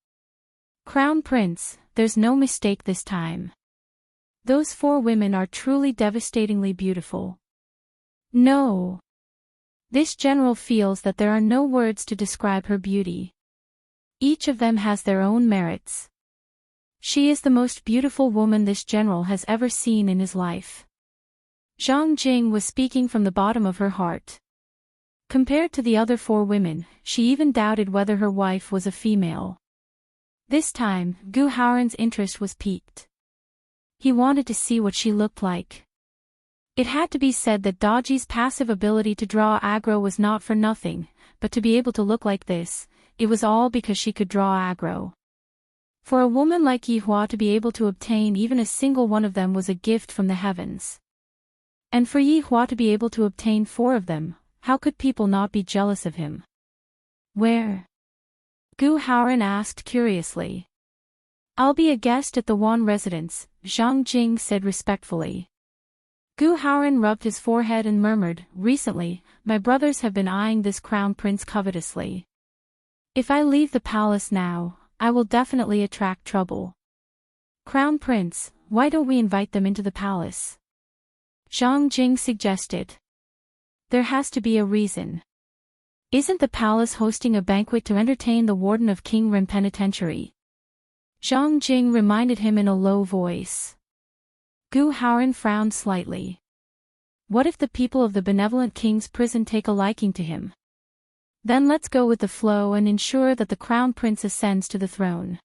Crown Prince, there's no mistake this time. Those 4 women are truly devastatingly beautiful. No. This general feels that there are no words to describe her beauty. Each of them has their own merits. She is the most beautiful woman this general has ever seen in his life. Zhang Jing was speaking from the bottom of her heart. Compared to the other 4 women, she even doubted whether her wife was a female. This time, Gu Haoran's interest was piqued. He wanted to see what she looked like. It had to be said that Daji's passive ability to draw aggro was not for nothing, but to be able to look like this, it was all because she could draw aggro. For a woman like Yi Hua to be able to obtain even a single one of them was a gift from the heavens. And for Yi Hua to be able to obtain 4 of them, how could people not be jealous of him? Where? Gu Haoran asked curiously. I'll be a guest at the Wan residence, Zhang Jing said respectfully. Gu Haoran rubbed his forehead and murmured, recently, my brothers have been eyeing this crown prince covetously. If I leave the palace now, I will definitely attract trouble. Crown Prince, why don't we invite them into the palace? Zhang Jing suggested. There has to be a reason. Isn't the palace hosting a banquet to entertain the warden of King Ren Penitentiary? Zhang Jing reminded him in a low voice. Gu Haoran frowned slightly. What if the people of the benevolent king's prison take a liking to him? Then let's go with the flow and ensure that the crown prince ascends to the throne.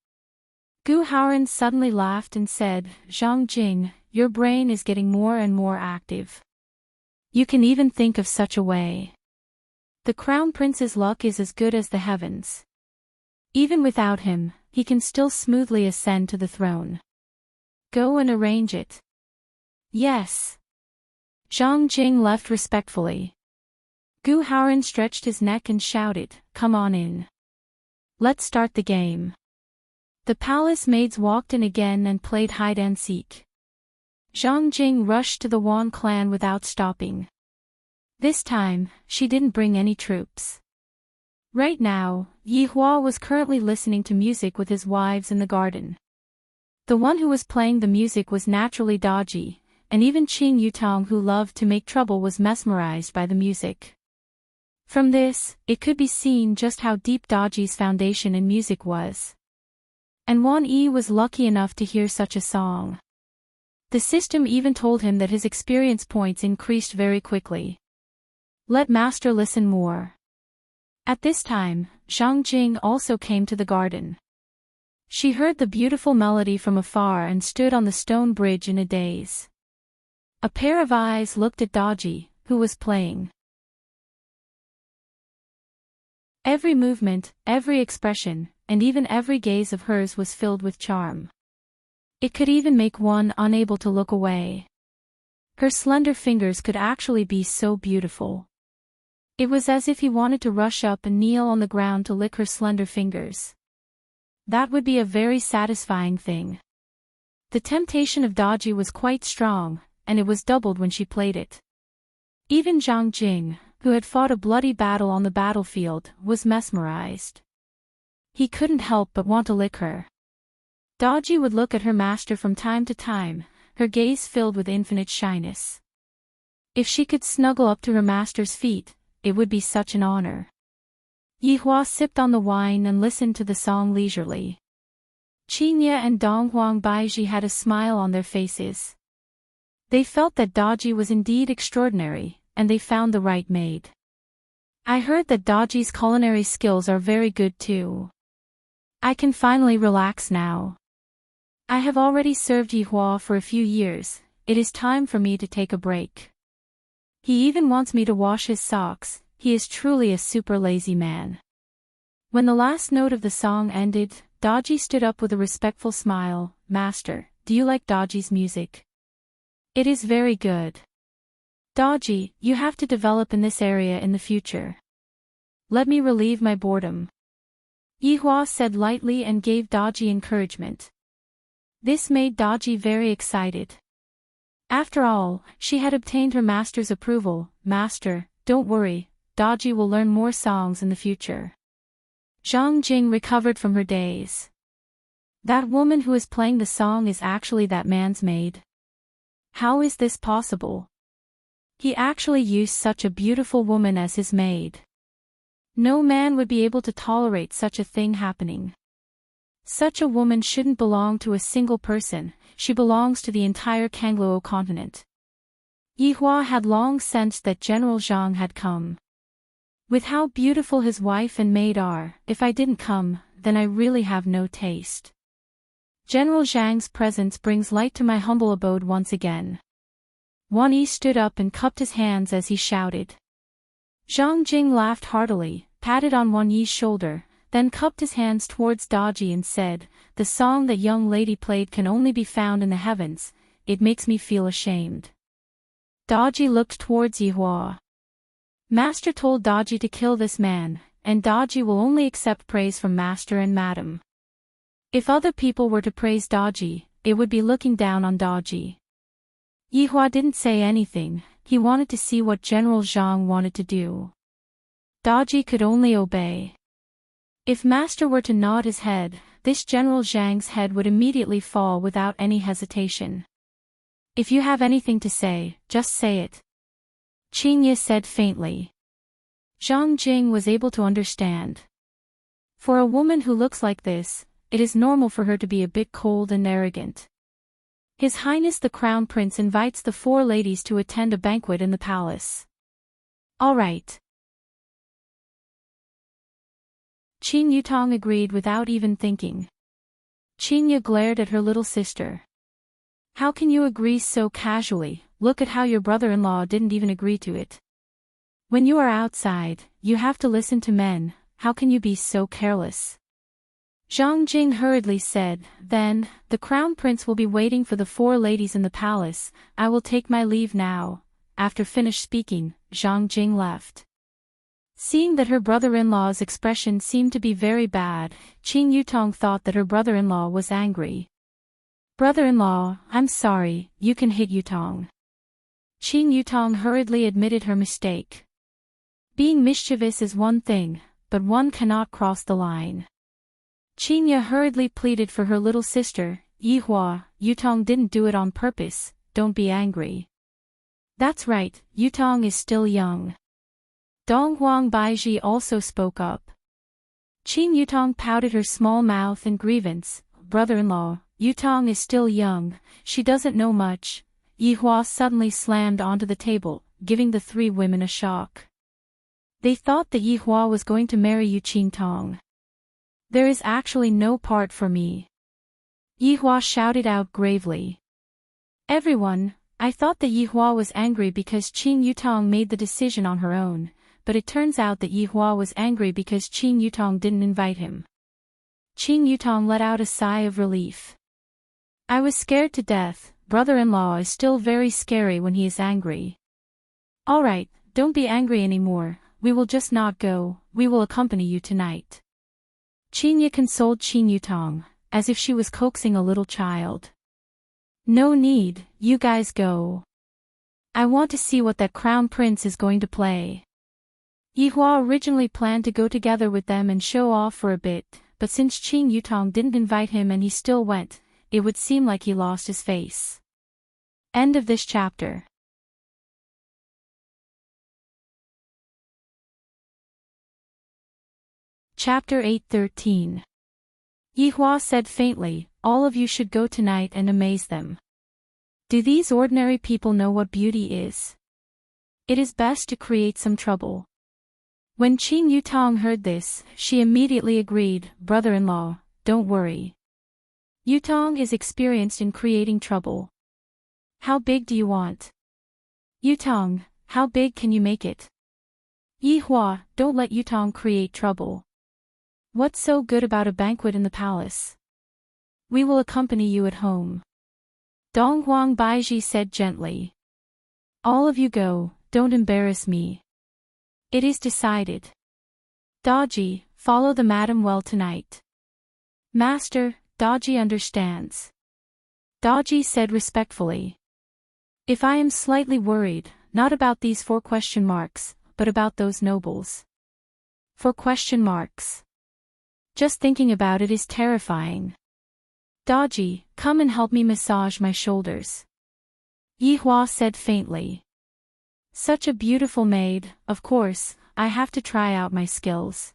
Gu Haoran suddenly laughed and said, Zhang Jing, your brain is getting more and more active. You can even think of such a way. The crown prince's luck is as good as the heavens. Even without him, he can still smoothly ascend to the throne. Go and arrange it. Yes. Zhang Jing left respectfully. Gu Haoran stretched his neck and shouted, come on in. Let's start the game. The palace maids walked in again and played hide-and-seek. Zhang Jing rushed to the Wan clan without stopping. This time, she didn't bring any troops. Right now, Yi Hua was currently listening to music with his wives in the garden. The one who was playing the music was naturally Daji, and even Qing Yutong, who loved to make trouble, was mesmerized by the music. From this, it could be seen just how deep Daji's foundation in music was. And Wan Yi was lucky enough to hear such a song. The system even told him that his experience points increased very quickly. Let master listen more. At this time, Zhang Jing also came to the garden. She heard the beautiful melody from afar and stood on the stone bridge in a daze. A pair of eyes looked at Daji, who was playing. Every movement, every expression, and even every gaze of hers was filled with charm. It could even make one unable to look away. Her slender fingers could actually be so beautiful. It was as if he wanted to rush up and kneel on the ground to lick her slender fingers. That would be a very satisfying thing. The temptation of Daji was quite strong, and it was doubled when she played it. Even Zhang Jing, who had fought a bloody battle on the battlefield, was mesmerized. He couldn't help but want to lick her. Daji would look at her master from time to time, her gaze filled with infinite shyness. If she could snuggle up to her master's feet, it would be such an honor. Yi Hua sipped on the wine and listened to the song leisurely. Qingye and Dong Huang Baiji had a smile on their faces. They felt that Daji was indeed extraordinary, and they found the right maid. I heard that Daji's culinary skills are very good too. I can finally relax now. I have already served Yi Hua for a few years, it is time for me to take a break. He even wants me to wash his socks, he is truly a super lazy man. When the last note of the song ended, Daji stood up with a respectful smile. Master, do you like Daji's music? It is very good. Daji, you have to develop in this area in the future. Let me relieve my boredom. Yi Hua said lightly and gave Daji encouragement. This made Daji very excited. After all, she had obtained her master's approval. Master, don't worry, Daji will learn more songs in the future. Zhang Jing recovered from her daze. That woman who is playing the song is actually that man's maid. How is this possible? He actually used such a beautiful woman as his maid. No man would be able to tolerate such a thing happening. Such a woman shouldn't belong to a single person, she belongs to the entire Kangluo continent. Yihua had long sensed that General Zhang had come. With how beautiful his wife and maid are, if I didn't come, then I really have no taste. General Zhang's presence brings light to my humble abode once again. Wan Yi stood up and cupped his hands as he shouted. Zhang Jing laughed heartily, patted on Wan Yi's shoulder, then cupped his hands towards Daji and said, "The song that young lady played can only be found in the heavens, it makes me feel ashamed." Daji looked towards Yihua. Master told Daji to kill this man, and Daji will only accept praise from Master and Madam. If other people were to praise Daji, it would be looking down on Daji. Yihua didn't say anything, he wanted to see what General Zhang wanted to do. Daji could only obey. If Master were to nod his head, this General Zhang's head would immediately fall without any hesitation. "If you have anything to say, just say it," Qingye said faintly. Zhang Jing was able to understand. For a woman who looks like this, it is normal for her to be a bit cold and arrogant. His Highness the Crown Prince invites the 4 ladies to attend a banquet in the palace. All right. Qin Yutong agreed without even thinking. Qingye glared at her little sister. "How can you agree so casually? Look at how your brother-in-law didn't even agree to it. When you are outside, you have to listen to men, how can you be so careless?" Zhang Jing hurriedly said, "Then, the Crown Prince will be waiting for the 4 ladies in the palace, I will take my leave now." After finished speaking, Zhang Jing left. Seeing that her brother-in-law's expression seemed to be very bad, Qin Yutong thought that her brother-in-law was angry. "Brother-in-law, I'm sorry, you can hit Yutong." Qin Yutong hurriedly admitted her mistake. Being mischievous is one thing, but one cannot cross the line. Qingye hurriedly pleaded for her little sister, "Yihua, Yutong didn't do it on purpose, don't be angry." "That's right, Yutong is still young." Donghuang Baizhi also spoke up. Qin Yutong pouted her small mouth in grievance, "Brother-in-law, Yutong is still young, she doesn't know much." Yihua suddenly slammed onto the table, giving the 3 women a shock. They thought that Yihua was going to marry Yu Qintong. "There is actually no part for me," Yihua shouted out gravely. "Everyone, I thought that Yihua was angry because Qin Yutong made the decision on her own, but it turns out that Yihua was angry because Qin Yutong didn't invite him." Qin Yutong let out a sigh of relief. "I was scared to death, brother-in-law is still very scary when he is angry." "All right, don't be angry anymore, we will just not go, we will accompany you tonight." Qingye consoled Qin Yutong, as if she was coaxing a little child. "No need, you guys go. I want to see what that Crown Prince is going to play." Yihua originally planned to go together with them and show off for a bit, but since Qin Yutong didn't invite him and he still went, it would seem like he lost his face. End of this chapter. Chapter 8:13. Yihua said faintly, "All of you should go tonight and amaze them. Do these ordinary people know what beauty is? It is best to create some trouble." When Qin Yutong heard this, she immediately agreed, "Brother-in-law, don't worry. Yutong is experienced in creating trouble. How big do you want? Yutong, how big can you make it? Yihua, don't let Yutong create trouble. What's so good about a banquet in the palace? We will accompany you at home." Donghuang Baizhi said gently. "All of you go, don't embarrass me." "It is decided. Daji, follow the madam well tonight." "Master, Daji understands." Daji said respectfully. "If I am slightly worried, not about these 4 question marks, but about those nobles." 4 question marks. Just thinking about it is terrifying. "Daji, come and help me massage my shoulders," Yihua said faintly. "Such a beautiful maid, of course, I have to try out my skills."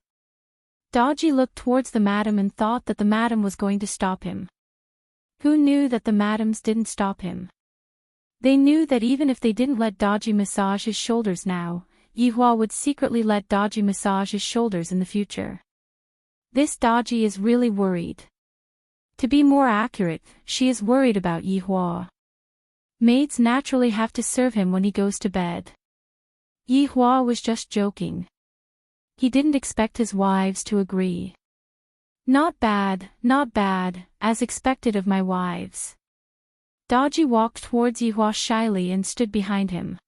Dodgy looked towards the madam and thought that the madam was going to stop him. Who knew that the madams didn't stop him? They knew that even if they didn't let Dodgy massage his shoulders now, Yihua would secretly let Dodgy massage his shoulders in the future. This Dodgy is really worried. To be more accurate, she is worried about Yihua. Maids naturally have to serve him when he goes to bed. Yihua was just joking. He didn't expect his wives to agree. Not bad, as expected of my wives. Dodgy walked towards Yihua shyly and stood behind him.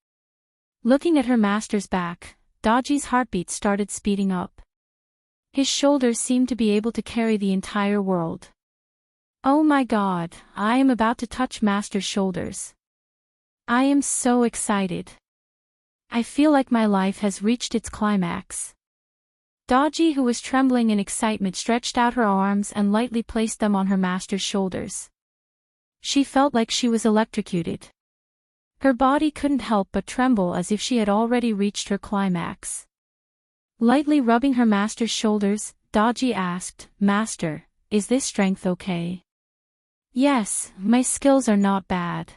Looking at her master's back, Dodgy's heartbeat started speeding up. His shoulders seemed to be able to carry the entire world. Oh my god, I am about to touch master's shoulders. I am so excited. I feel like my life has reached its climax. Dodgy, who was trembling in excitement, stretched out her arms and lightly placed them on her master's shoulders. She felt like she was electrocuted. Her body couldn't help but tremble as if she had already reached her climax. Lightly rubbing her master's shoulders, Dodgy asked, "Master, is this strength okay?" "Yes, my skills are not bad.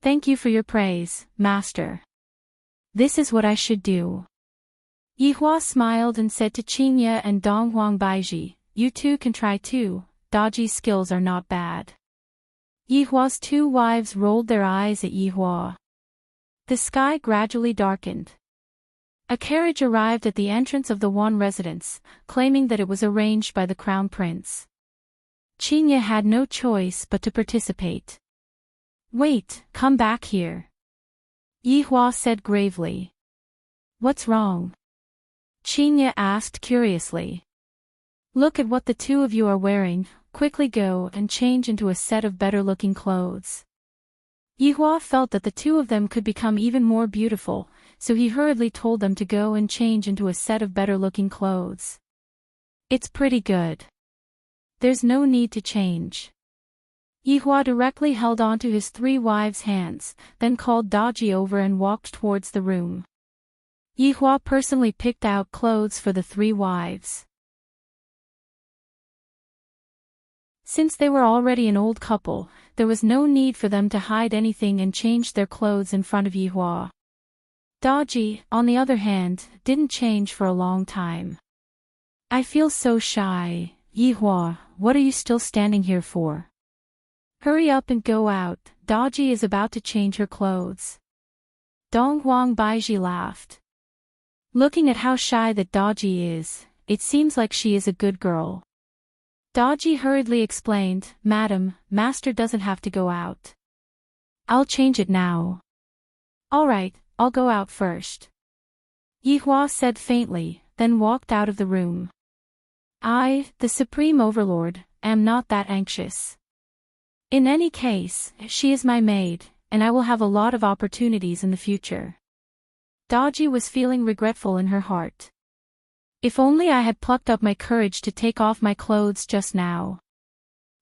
Thank you for your praise, master. This is what I should do." Yihua smiled and said to Qingye and Donghuang Baiji, "You two can try too, Dodgy's skills are not bad." Yihua's two wives rolled their eyes at Yihua. The sky gradually darkened. A carriage arrived at the entrance of the Wan residence, claiming that it was arranged by the crown prince. Qingye had no choice but to participate. "Wait, come back here," Yihua said gravely. "What's wrong?" Qingye asked curiously. "Look at what the two of you are wearing, quickly go and change into a set of better-looking clothes." Yihua felt that the two of them could become even more beautiful, so he hurriedly told them to go and change into a set of better-looking clothes. "It's pretty good. There's no need to change." Yihua directly held on to his three wives' hands, then called Dodgy over and walked towards the room. Yihua personally picked out clothes for the three wives. Since they were already an old couple, there was no need for them to hide anything and change their clothes in front of Yihua. Dodgy, on the other hand, didn't change for a long time. "I feel so shy, Yihua, what are you still standing here for? Hurry up and go out, Dodgy is about to change her clothes." Donghuang Baiji laughed. Looking at how shy that Dodgy is, it seems like she is a good girl. Dodgy hurriedly explained, "Madam, master doesn't have to go out. I'll change it now." "Alright, I'll go out first," Yihua said faintly, then walked out of the room. "I, the Supreme Overlord, am not that anxious. In any case, she is my maid, and I will have a lot of opportunities in the future." Dodgy was feeling regretful in her heart. If only I had plucked up my courage to take off my clothes just now.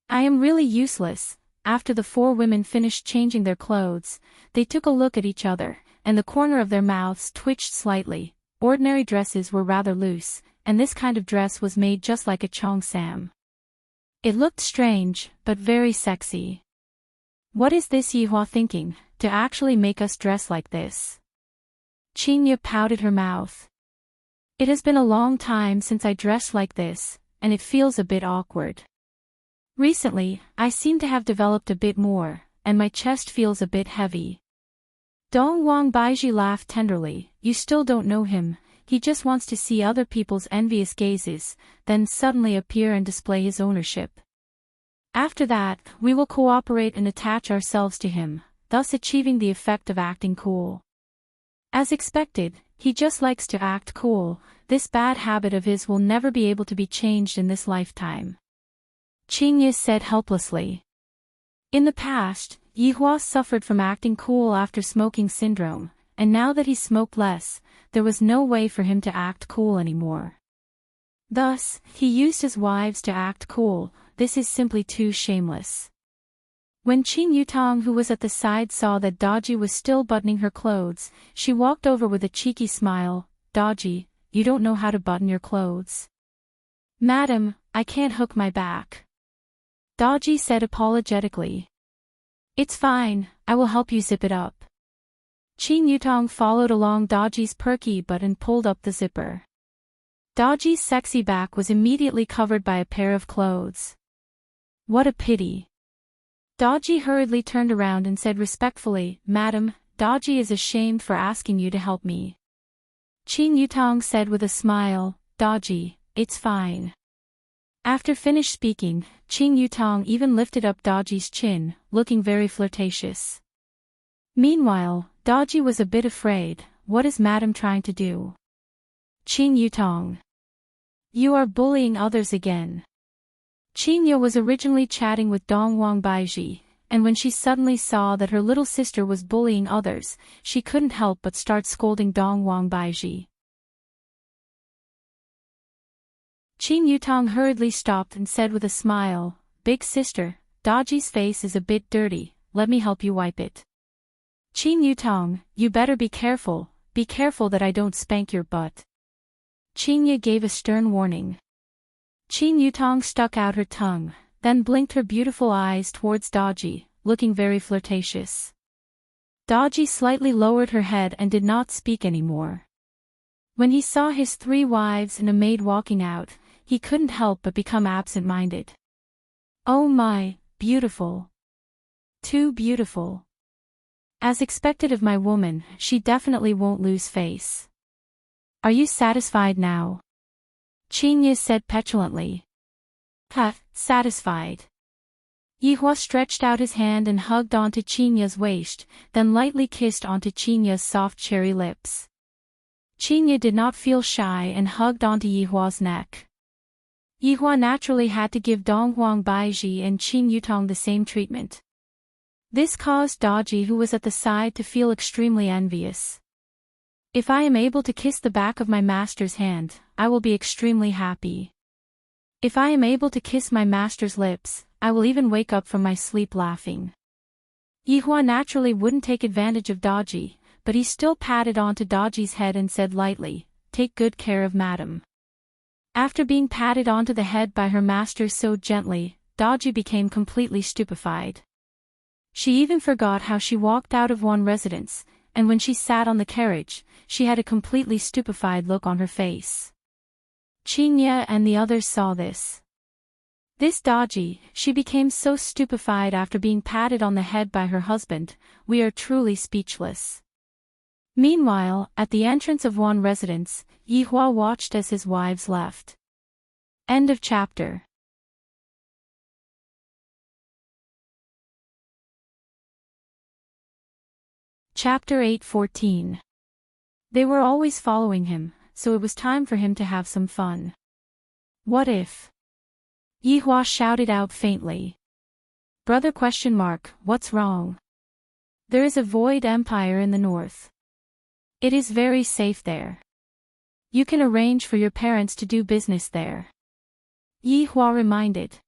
I am really useless. After the four women finished changing their clothes, they took a look at each other, and the corner of their mouths twitched slightly. Ordinary dresses were rather loose, and this kind of dress was made just like a cheongsam. It looked strange, but very sexy. What is this Yihua thinking, to actually make us dress like this? Qingye pouted her mouth. "It has been a long time since I dressed like this, and it feels a bit awkward. Recently, I seem to have developed a bit more, and my chest feels a bit heavy." Donghuang Baiji laughed tenderly. "You still don't know him, he just wants to see other people's envious gazes, then suddenly appear and display his ownership. After that, we will cooperate and attach ourselves to him, thus achieving the effect of acting cool. As expected, he just likes to act cool. This bad habit of his will never be able to be changed in this lifetime," Qingye said helplessly. In the past, Yihua suffered from acting cool after smoking syndrome, and now that he smoked less, there was no way for him to act cool anymore. Thus, he used his wives to act cool. This is simply too shameless. When Qing Yutang, who was at the side, saw that Dodgy was still buttoning her clothes, she walked over with a cheeky smile. "Dodgy, you don't know how to button your clothes. Madam, I can't hook my back. Dodgy said apologetically. It's fine, I will help you zip it up. Qin Yutong followed along Dodgy's perky butt and pulled up the zipper. Dodgy's sexy back was immediately covered by a pair of clothes. What a pity. Dodgy hurriedly turned around and said respectfully, Madam, Dodgy is ashamed for asking you to help me. Qin Yutong said with a smile, Dodgy, it's fine. After finished speaking, Qin Yutong even lifted up Dodgy's chin, looking very flirtatious. Meanwhile, Dodgy was a bit afraid. What is Madam trying to do? Qin Yutong. You are bullying others again. Qin Ye was originally chatting with Dong Wang Baiji, and when she suddenly saw that her little sister was bullying others, she couldn't help but start scolding Dong Wang Baiji. Qin Yutong hurriedly stopped and said with a smile, Big sister, Dodgy's face is a bit dirty, let me help you wipe it. Qin Yutong, you better be careful that I don't spank your butt. Qin Ye gave a stern warning. Qin Yutong stuck out her tongue, then blinked her beautiful eyes towards Dodgy, looking very flirtatious. Dodgy slightly lowered her head and did not speak anymore. When he saw his 3 wives and a maid walking out, he couldn't help but become absent-minded. Oh my, beautiful. Too beautiful. As expected of my woman, she definitely won't lose face. Are you satisfied now? Qin Ye said petulantly. Satisfied. Yihua stretched out his hand and hugged onto Qin Ye's waist, then lightly kissed onto Qin Ye's soft cherry lips. Qin Ye did not feel shy and hugged onto Yihua's neck. Yihua naturally had to give Dong Huang Baiji and Qin Yutong the same treatment. This caused Dodgy, who was at the side, to feel extremely envious. If I am able to kiss the back of my master's hand, I will be extremely happy. If I am able to kiss my master's lips, I will even wake up from my sleep laughing. Yihua naturally wouldn't take advantage of Dodgy, but he still patted onto Dodgy's head and said lightly, Take good care of Madam. After being patted onto the head by her master so gently, Dodgy became completely stupefied. She even forgot how she walked out of one residence, and when she sat on the carriage, she had a completely stupefied look on her face. Qin Ye and the others saw this. This Dodgy, she became so stupefied after being patted on the head by her husband, we are truly speechless. Meanwhile, at the entrance of one residence, Yihua watched as his wives left. End of chapter. Chapter 8:14. They were always following him, so it was time for him to have some fun. What if? Yihua shouted out faintly. Brother ? What's wrong? There is a void empire in the north. It is very safe there. You can arrange for your parents to do business there. Yihua reminded.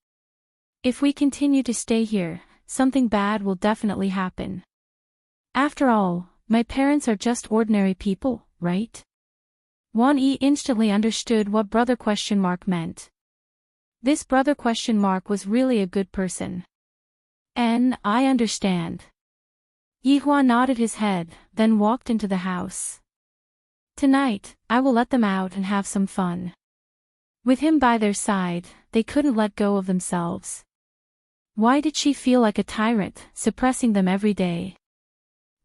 If we continue to stay here, something bad will definitely happen. After all, my parents are just ordinary people, right? Wan Yi instantly understood what brother ? meant. This brother ? was really a good person. I understand. Yihua nodded his head, then walked into the house. Tonight, I will let them out and have some fun. With him by their side, they couldn't let go of themselves. Why did she feel like a tyrant, suppressing them every day?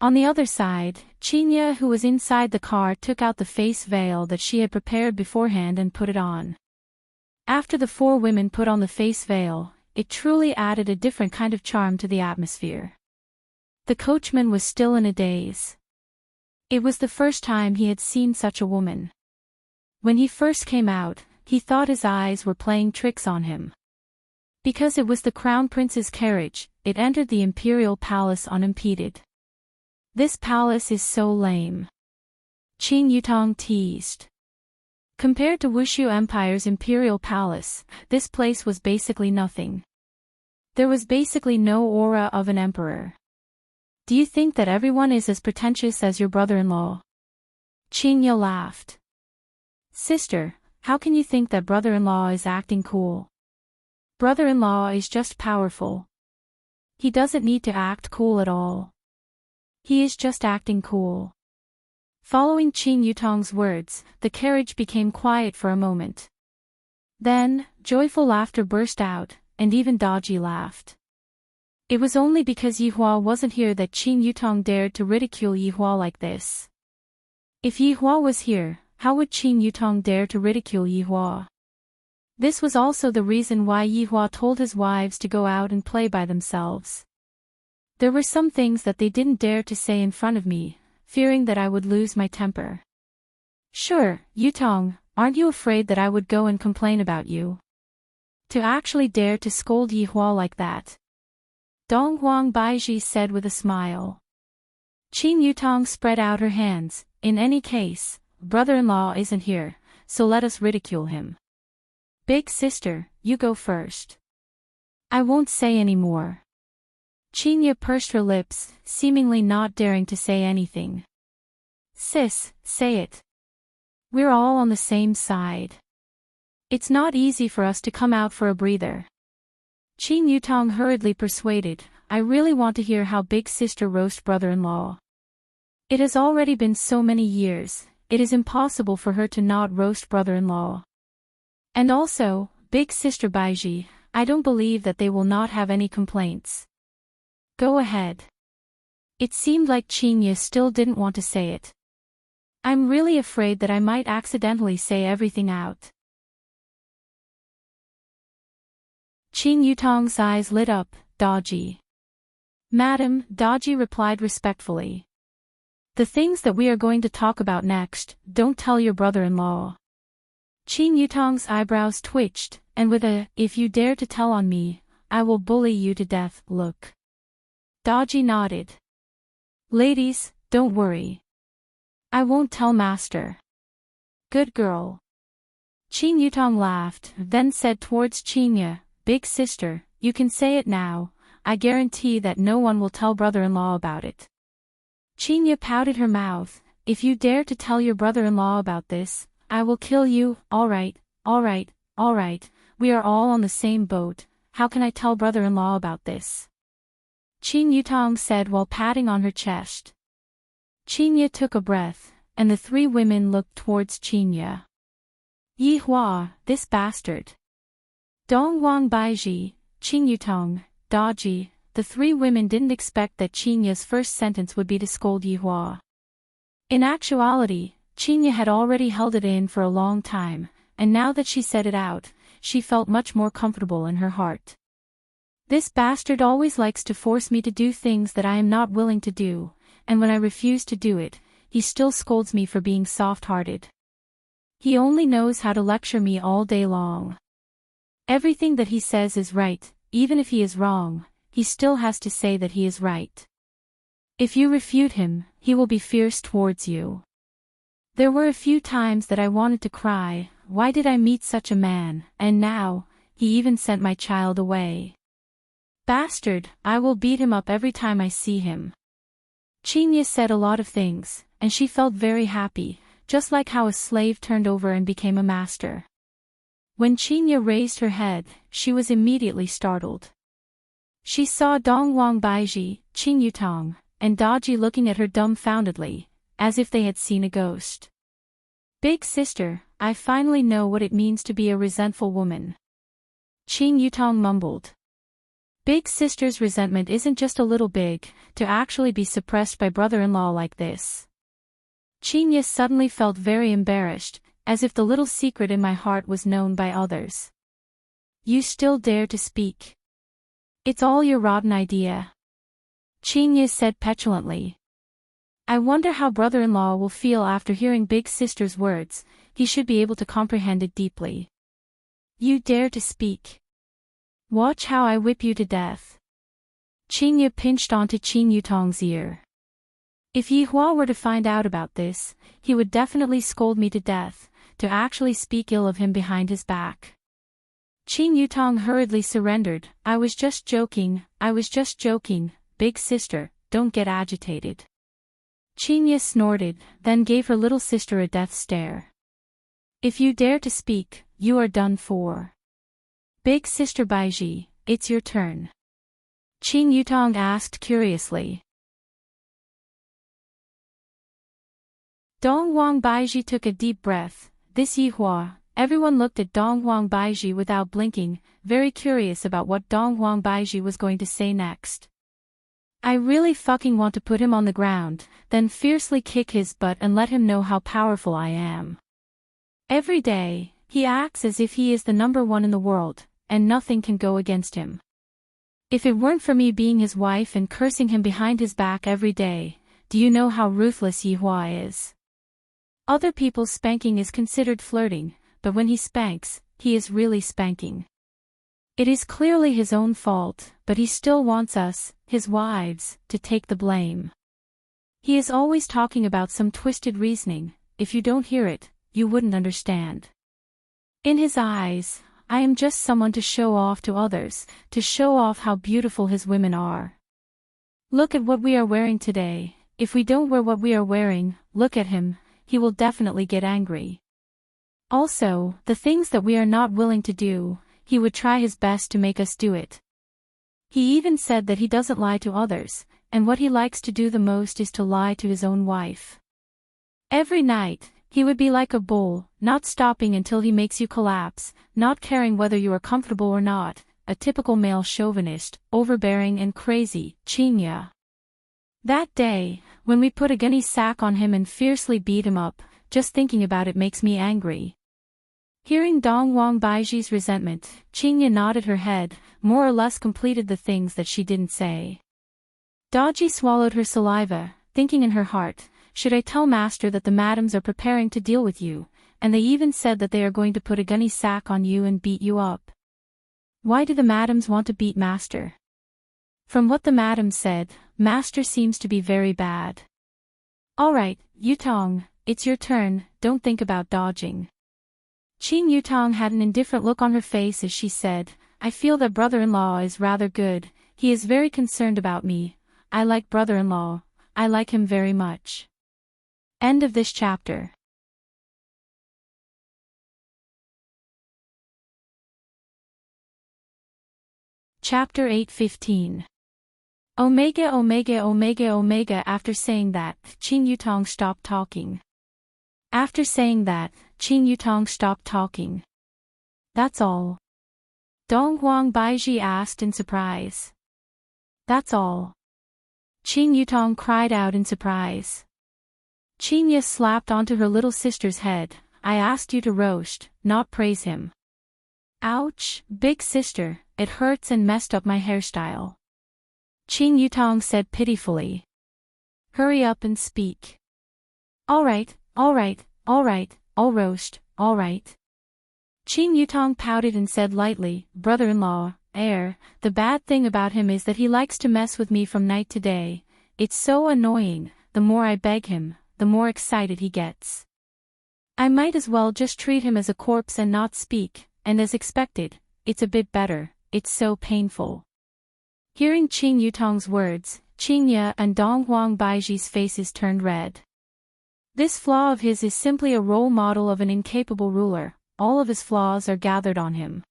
On the other side, Qin Ye, who was inside the car, took out the face veil that she had prepared beforehand and put it on. After the 4 women put on the face veil, it truly added a different kind of charm to the atmosphere. The coachman was still in a daze. It was the first time he had seen such a woman. When he first came out, he thought his eyes were playing tricks on him. Because it was the crown prince's carriage, it entered the imperial palace unimpeded. This palace is so lame. Qin Yutong teased. Compared to Wushu Empire's imperial palace, this place was basically nothing. There was basically no aura of an emperor. Do you think that everyone is as pretentious as your brother-in-law? Qin Ye laughed. Sister, How can you think that brother-in-law is acting cool? Brother-in-law is just powerful. He doesn't need to act cool at all. He is just acting cool. Following Qin Yutong's words, the carriage became quiet for a moment. Then, joyful laughter burst out, and even Daji laughed. It was only because Yihua wasn't here that Qin Yutong dared to ridicule Yihua like this. If Yihua was here, how would Qin Yutong dare to ridicule Yihua? This was also the reason why Yihua told his wives to go out and play by themselves. There were some things that they didn't dare to say in front of me, fearing that I would lose my temper. Sure, Yutong, aren't you afraid that I would go and complain about you? To actually dare to scold Yihua like that. Donghuang Baiji said with a smile. Qin Yutong spread out her hands. In any case, brother-in-law isn't here, so let us ridicule him. Big sister, you go first. I won't say any more. Qinya pursed her lips, seemingly not daring to say anything. Sis, say it. We're all on the same side. It's not easy for us to come out for a breather. Qin Yutong hurriedly persuaded, I really want to hear how big sister roast brother-in-law. It has already been so many years, it is impossible for her to not roast brother-in-law. And also, big sister Baiji, I don't believe that they will not have any complaints. Go ahead. It seemed like Qinya still didn't want to say it. I'm really afraid that I might accidentally say everything out. Qin Yutong's eyes lit up, Daji. Madam, Daji replied respectfully. The things that we are going to talk about next, don't tell your brother-in-law. Qin Yutong's eyebrows twitched, and with a, if you dare to tell on me, I will bully you to death, look. Daji nodded. Ladies, don't worry. I won't tell master. Good girl. Qin Yutong laughed, then said towards Qinya, big sister, you can say it now, I guarantee that no one will tell brother-in-law about it. Qinya pouted her mouth, if you dare to tell your brother-in-law about this, I will kill you. Alright, we are all on the same boat, how can I tell brother-in-law about this? Qin Yutong said while patting on her chest. Qinya took a breath, and the three women looked towards Qinya. Yihua, this bastard. Donghuang Baiji, Qin Yutong, Daji, the three women didn't expect that Qinya's first sentence would be to scold Yihua. In actuality, Qinya had already held it in for a long time, and now that she said it out, she felt much more comfortable in her heart. This bastard always likes to force me to do things that I am not willing to do, and when I refuse to do it, he still scolds me for being soft-hearted. He only knows how to lecture me all day long. Everything that he says is right, even if he is wrong, he still has to say that he is right. If you refute him, he will be fierce towards you. There were a few times that I wanted to cry, why did I meet such a man, and now, he even sent my child away. Bastard, I will beat him up every time I see him. Qinya said a lot of things, and she felt very happy, just like how a slave turned over and became a master. When Qinya raised her head, she was immediately startled. She saw Donghuang Baiji, Qin Yutong, and Daji looking at her dumbfoundedly, as if they had seen a ghost. Big sister, I finally know what it means to be a resentful woman. Qin Yutong mumbled. Big sister's resentment isn't just a little big, to actually be suppressed by brother-in-law like this. Qinya suddenly felt very embarrassed, as if the little secret in my heart was known by others. You still dare to speak. It's all your rotten idea. Qinya said petulantly. I wonder how brother-in-law will feel after hearing big sister's words, he should be able to comprehend it deeply. You dare to speak. Watch how I whip you to death. Qinya pinched onto Qin Yutong's ear. If Yihua were to find out about this, he would definitely scold me to death, to actually speak ill of him behind his back. Qin Yutong hurriedly surrendered, I was just joking, big sister, don't get agitated. Qinya snorted, then gave her little sister a death stare. If you dare to speak, you are done for. Big Sister Baiji, it's your turn. Qing Yutong asked curiously. Dong Huang Baiji took a deep breath. This Yihua. Everyone looked at Dong Huang Baiji without blinking, very curious about what Dong Huang Baiji was going to say next. I really fucking want to put him on the ground, then fiercely kick his butt and let him know how powerful I am. Every day, he acts as if he is the number one in the world, and nothing can go against him. If it weren't for me being his wife and cursing him behind his back every day, do you know how ruthless Yihua is? Other people's spanking is considered flirting, but when he spanks, he is really spanking. It is clearly his own fault, but he still wants us, his wives, to take the blame. He is always talking about some twisted reasoning. If you don't hear it, you wouldn't understand. In his eyes, I am just someone to show off to others, to show off how beautiful his women are. Look at what we are wearing today. If we don't wear what we are wearing, look at him, he will definitely get angry. Also, the things that we are not willing to do, he would try his best to make us do it. He even said that he doesn't lie to others, and what he likes to do the most is to lie to his own wife. Every night, he would be like a bull, not stopping until he makes you collapse, not caring whether you are comfortable or not, a typical male chauvinist, overbearing and crazy, Chinya. That day, when we put a gunny sack on him and fiercely beat him up, just thinking about it makes me angry. Hearing Dong Huang Baiji's resentment, Chinya nodded her head, more or less completed the things that she didn't say. Daji swallowed her saliva, thinking in her heart, should I tell Master that the madams are preparing to deal with you, and they even said that they are going to put a gunny sack on you and beat you up? Why do the madams want to beat Master? From what the madam said, Master seems to be very bad. Alright, Yutong, it's your turn, don't think about dodging. Qing Yutong had an indifferent look on her face as she said, I feel that brother-in-law is rather good, he is very concerned about me. I like brother-in-law, I like him very much. End of this chapter. Chapter 8:15. Omega Omega Omega Omega. After saying that, Qing Yutong stopped talking. After saying that, Qing Yutong stopped talking. That's all? Dong Huang Baiji asked in surprise. That's all? Qing Yutong cried out in surprise. Chinya slapped onto her little sister's head. I asked you to roast, not praise him. Ouch, big sister, it hurts and messed up my hairstyle. Qing Yutong said pitifully. Hurry up and speak. Alright, alright, alright, I'll roast, alright. Qing Yutong pouted and said lightly, brother-in-law, the bad thing about him is that he likes to mess with me from night to day. It's so annoying, the more I beg him, the more excited he gets. I might as well just treat him as a corpse and not speak, and as expected, it's a bit better, it's so painful. Hearing Qing Yutong's words, Qingya and Dong Huang Baiji's faces turned red. This flaw of his is simply a role model of an incapable ruler, all of his flaws are gathered on him.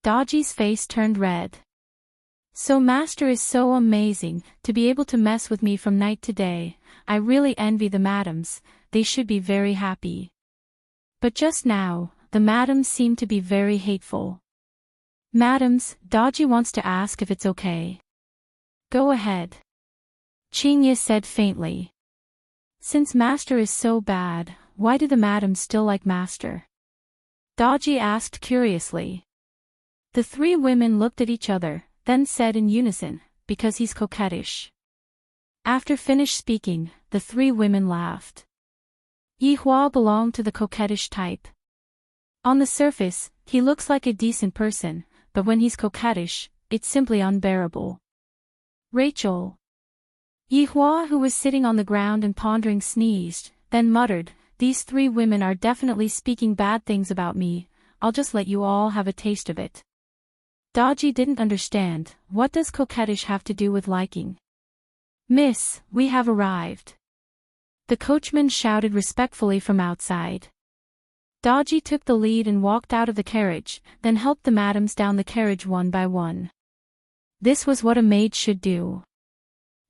Daji's face turned red. So Master is so amazing, to be able to mess with me from night to day. I really envy the madams, they should be very happy. But just now, the madams seem to be very hateful. Madams, Daji wants to ask if it's okay. Go ahead. Chinya said faintly. Since Master is so bad, why do the madams still like Master? Daji asked curiously. The three women looked at each other, then said in unison, because he's coquettish. After finished speaking, the three women laughed. Yihua belonged to the coquettish type. On the surface, he looks like a decent person, but when he's coquettish, it's simply unbearable. Rachel. Yihua, who was sitting on the ground and pondering, sneezed, then muttered, these three women are definitely speaking bad things about me, I'll just let you all have a taste of it. Daji didn't understand, what does coquettish have to do with liking? Miss, we have arrived. The coachman shouted respectfully from outside. Dodgy took the lead and walked out of the carriage, then helped the madams down the carriage one by one. This was what a maid should do.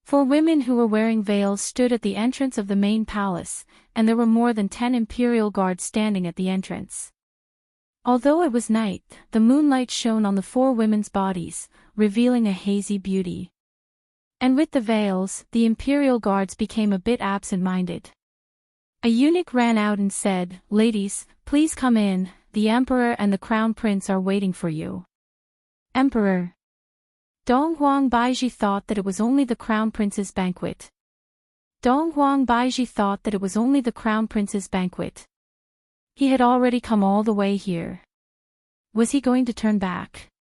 4 women who were wearing veils stood at the entrance of the main palace, and there were more than 10 imperial guards standing at the entrance. Although it was night, the moonlight shone on the 4 women's bodies, revealing a hazy beauty. And with the veils, the imperial guards became a bit absent-minded. A eunuch ran out and said, "Ladies, please come in, the emperor and the crown prince are waiting for you." Emperor. Dong Huang Baiji thought that it was only the crown prince's banquet. Dong Huang Baiji thought that it was only the crown prince's banquet. He had already come all the way here. Was he going to turn back?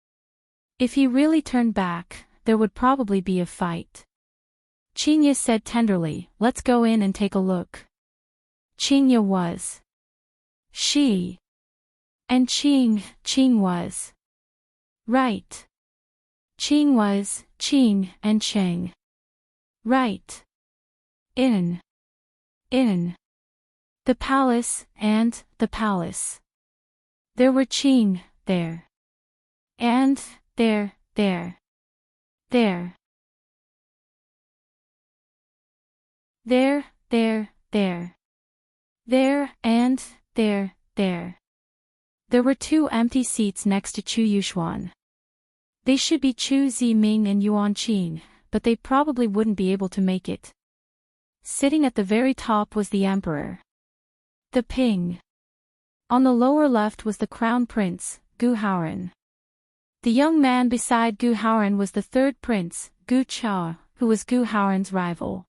If he really turned back, there would probably be a fight. Qingye said tenderly, "Let's go in and take a look." Qingye was. She. And Qing was. Right. Qing was, Qing and Cheng. Right. In. The palace, and the palace. There were Qing, there. And, there. There, and, there. There were 2 empty seats next to Chu Yuxuan. They should be Chu Ziming and Yuan Qing, but they probably wouldn't be able to make it. Sitting at the very top was the emperor. The Ping. On the lower left was the crown prince, Gu Haoran. The young man beside Gu Haoran was the 3rd prince, Gu Cha, who was Gu Haoran's rival.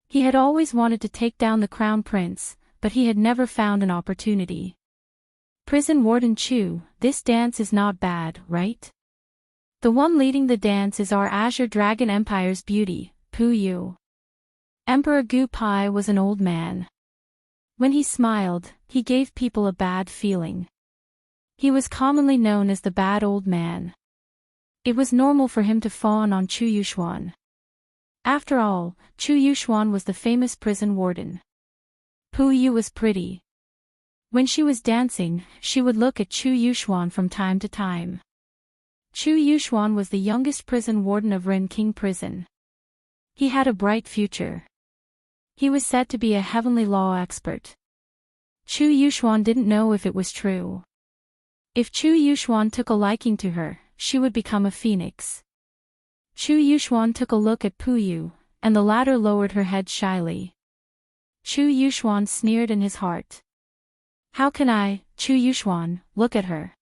He had always wanted to take down the crown prince, but he had never found an opportunity. Prison Warden Chu, this dance is not bad, right? The one leading the dance is our Azure Dragon Empire's beauty, Pu Yu. Emperor Gu Pai was an old man. When he smiled, he gave people a bad feeling. He was commonly known as the bad old man. It was normal for him to fawn on Chu Yuxuan. After all, Chu Yuxuan was the famous prison warden. Pu Yu was pretty. When she was dancing, she would look at Chu Yuxuan from time to time. Chu Yuxuan was the youngest prison warden of Ren King Prison. He had a bright future. He was said to be a heavenly law expert. Chu Yuxuan didn't know if it was true. If Chu Yuxuan took a liking to her, she would become a phoenix. Chu Yuxuan took a look at Pu Yu, and the latter lowered her head shyly. Chu Yuxuan sneered in his heart. How can I, Chu Yuxuan, look at her?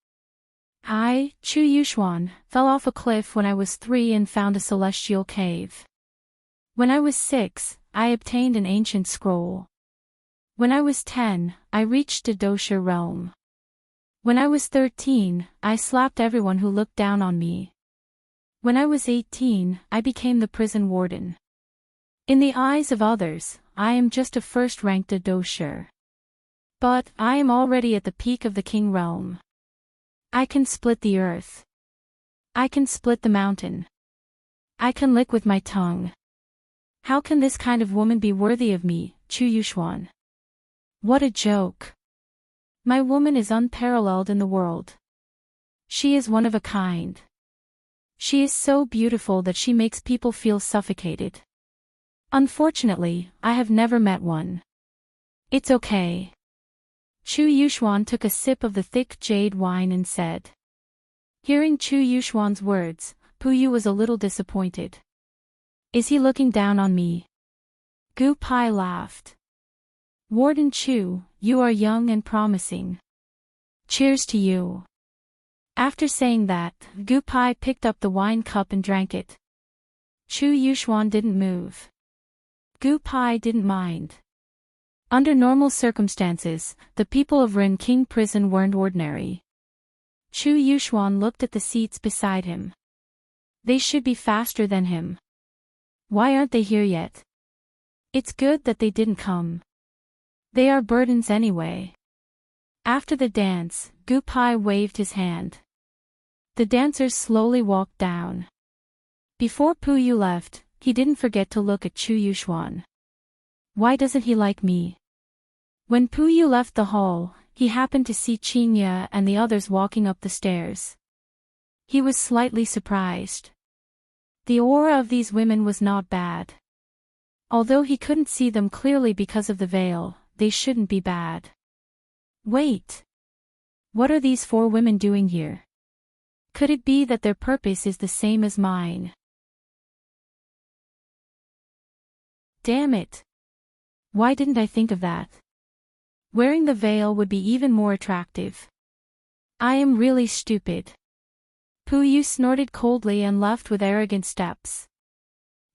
I, Chu Yuxuan, fell off a cliff when I was 3 and found a celestial cave. When I was 6, I obtained an ancient scroll. When I was 10, I reached a dosha realm. When I was 13, I slapped everyone who looked down on me. When I was 18, I became the prison warden. In the eyes of others, I am just a first-ranked dosha. But I am already at the peak of the king realm. I can split the earth. I can split the mountain. I can lick with my tongue. How can this kind of woman be worthy of me, Chu Yuxuan? What a joke. My woman is unparalleled in the world. She is one of a kind. She is so beautiful that she makes people feel suffocated. Unfortunately, I have never met one. It's okay. Chu Yuxuan took a sip of the thick jade wine and said. Hearing Chu Yuxuan's words, Pu Yu was a little disappointed. Is he looking down on me? Gu Pai laughed. Warden Chu, you are young and promising. Cheers to you. After saying that, Gu Pai picked up the wine cup and drank it. Chu Yuxuan didn't move. Gu Pai didn't mind. Under normal circumstances, the people of Ren King Prison weren't ordinary. Chu Yuxuan looked at the seats beside him. They should be faster than him. Why aren't they here yet? It's good that they didn't come. They are burdens anyway. After the dance, Gu Pai waved his hand. The dancers slowly walked down. Before Pu Yu left, he didn't forget to look at Chu Yuxuan. Why doesn't he like me? When Pu Yu left the hall, he happened to see Qinya and the others walking up the stairs. He was slightly surprised. The aura of these women was not bad. Although he couldn't see them clearly because of the veil, they shouldn't be bad. Wait. What are these 4 women doing here? Could it be that their purpose is the same as mine? Damn it. Why didn't I think of that? Wearing the veil would be even more attractive. I am really stupid. Puyu snorted coldly and left with arrogant steps.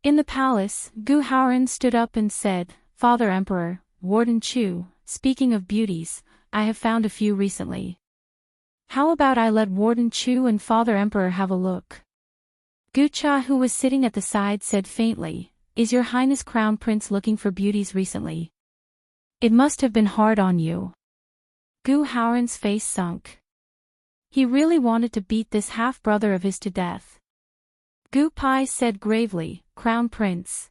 In the palace, Gu Haoran stood up and said, Father Emperor, Warden Chu, speaking of beauties, I have found a few recently. How about I let Warden Chu and Father Emperor have a look? Gu Cha, who was sitting at the side, said faintly, Is Your Highness Crown Prince looking for beauties recently? It must have been hard on you. Gu Haoran's face sunk. He really wanted to beat this half-brother of his to death. Gu Pai said gravely, Crown Prince.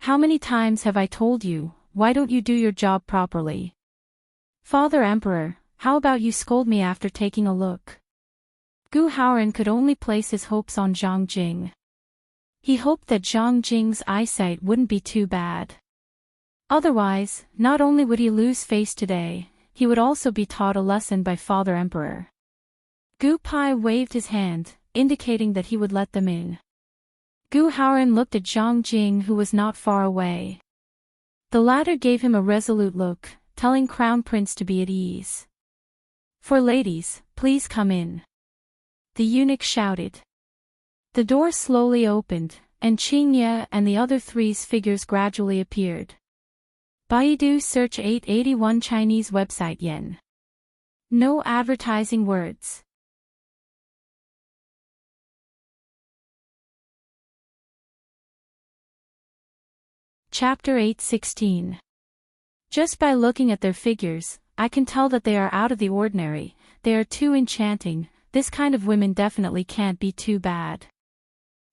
How many times have I told you, why don't you do your job properly? Father Emperor, how about you scold me after taking a look? Gu Haoran could only place his hopes on Zhang Jing. He hoped that Zhang Jing's eyesight wouldn't be too bad. Otherwise, not only would he lose face today, he would also be taught a lesson by Father Emperor. Gu Pai waved his hand, indicating that he would let them in. Gu Haoran looked at Zhang Jing, who was not far away. The latter gave him a resolute look, telling Crown Prince to be at ease. For ladies, please come in. The eunuch shouted. The door slowly opened, and Qinya and the other 3's figures gradually appeared. Baidu search 881 Chinese website yen. No advertising words. Chapter 8:16. Just by looking at their figures, I can tell that they are out of the ordinary, they are too enchanting, this kind of women definitely can't be too bad.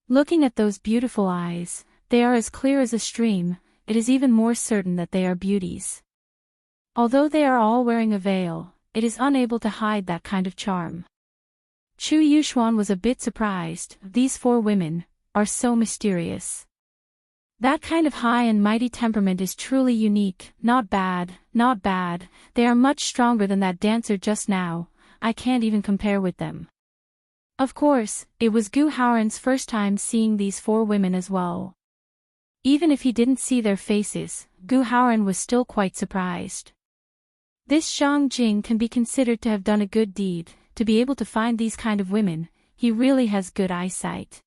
Looking at those beautiful eyes, they are as clear as a stream, it is even more certain that they are beauties. Although they are all wearing a veil, it is unable to hide that kind of charm. Chu Yuxuan was a bit surprised, these 4 women are so mysterious. That kind of high and mighty temperament is truly unique, not bad, they are much stronger than that dancer just now, I can't even compare with them. Of course, it was Gu Haoran's first time seeing these 4 women as well. Even if he didn't see their faces, Gu Haoran was still quite surprised. This Zhang Jing can be considered to have done a good deed, to be able to find these kind of women, he really has good eyesight.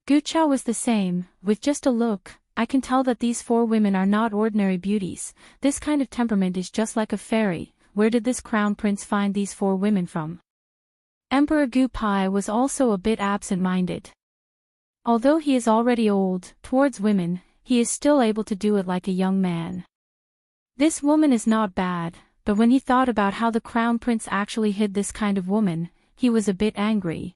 Gu Chao was the same, with just a look, I can tell that these 4 women are not ordinary beauties, this kind of temperament is just like a fairy, where did this crown prince find these 4 women from? Emperor Gu Pai was also a bit absent-minded. Although he is already old, towards women, he is still able to do it like a young man. This woman is not bad, but when he thought about how the crown prince actually hid this kind of woman, he was a bit angry.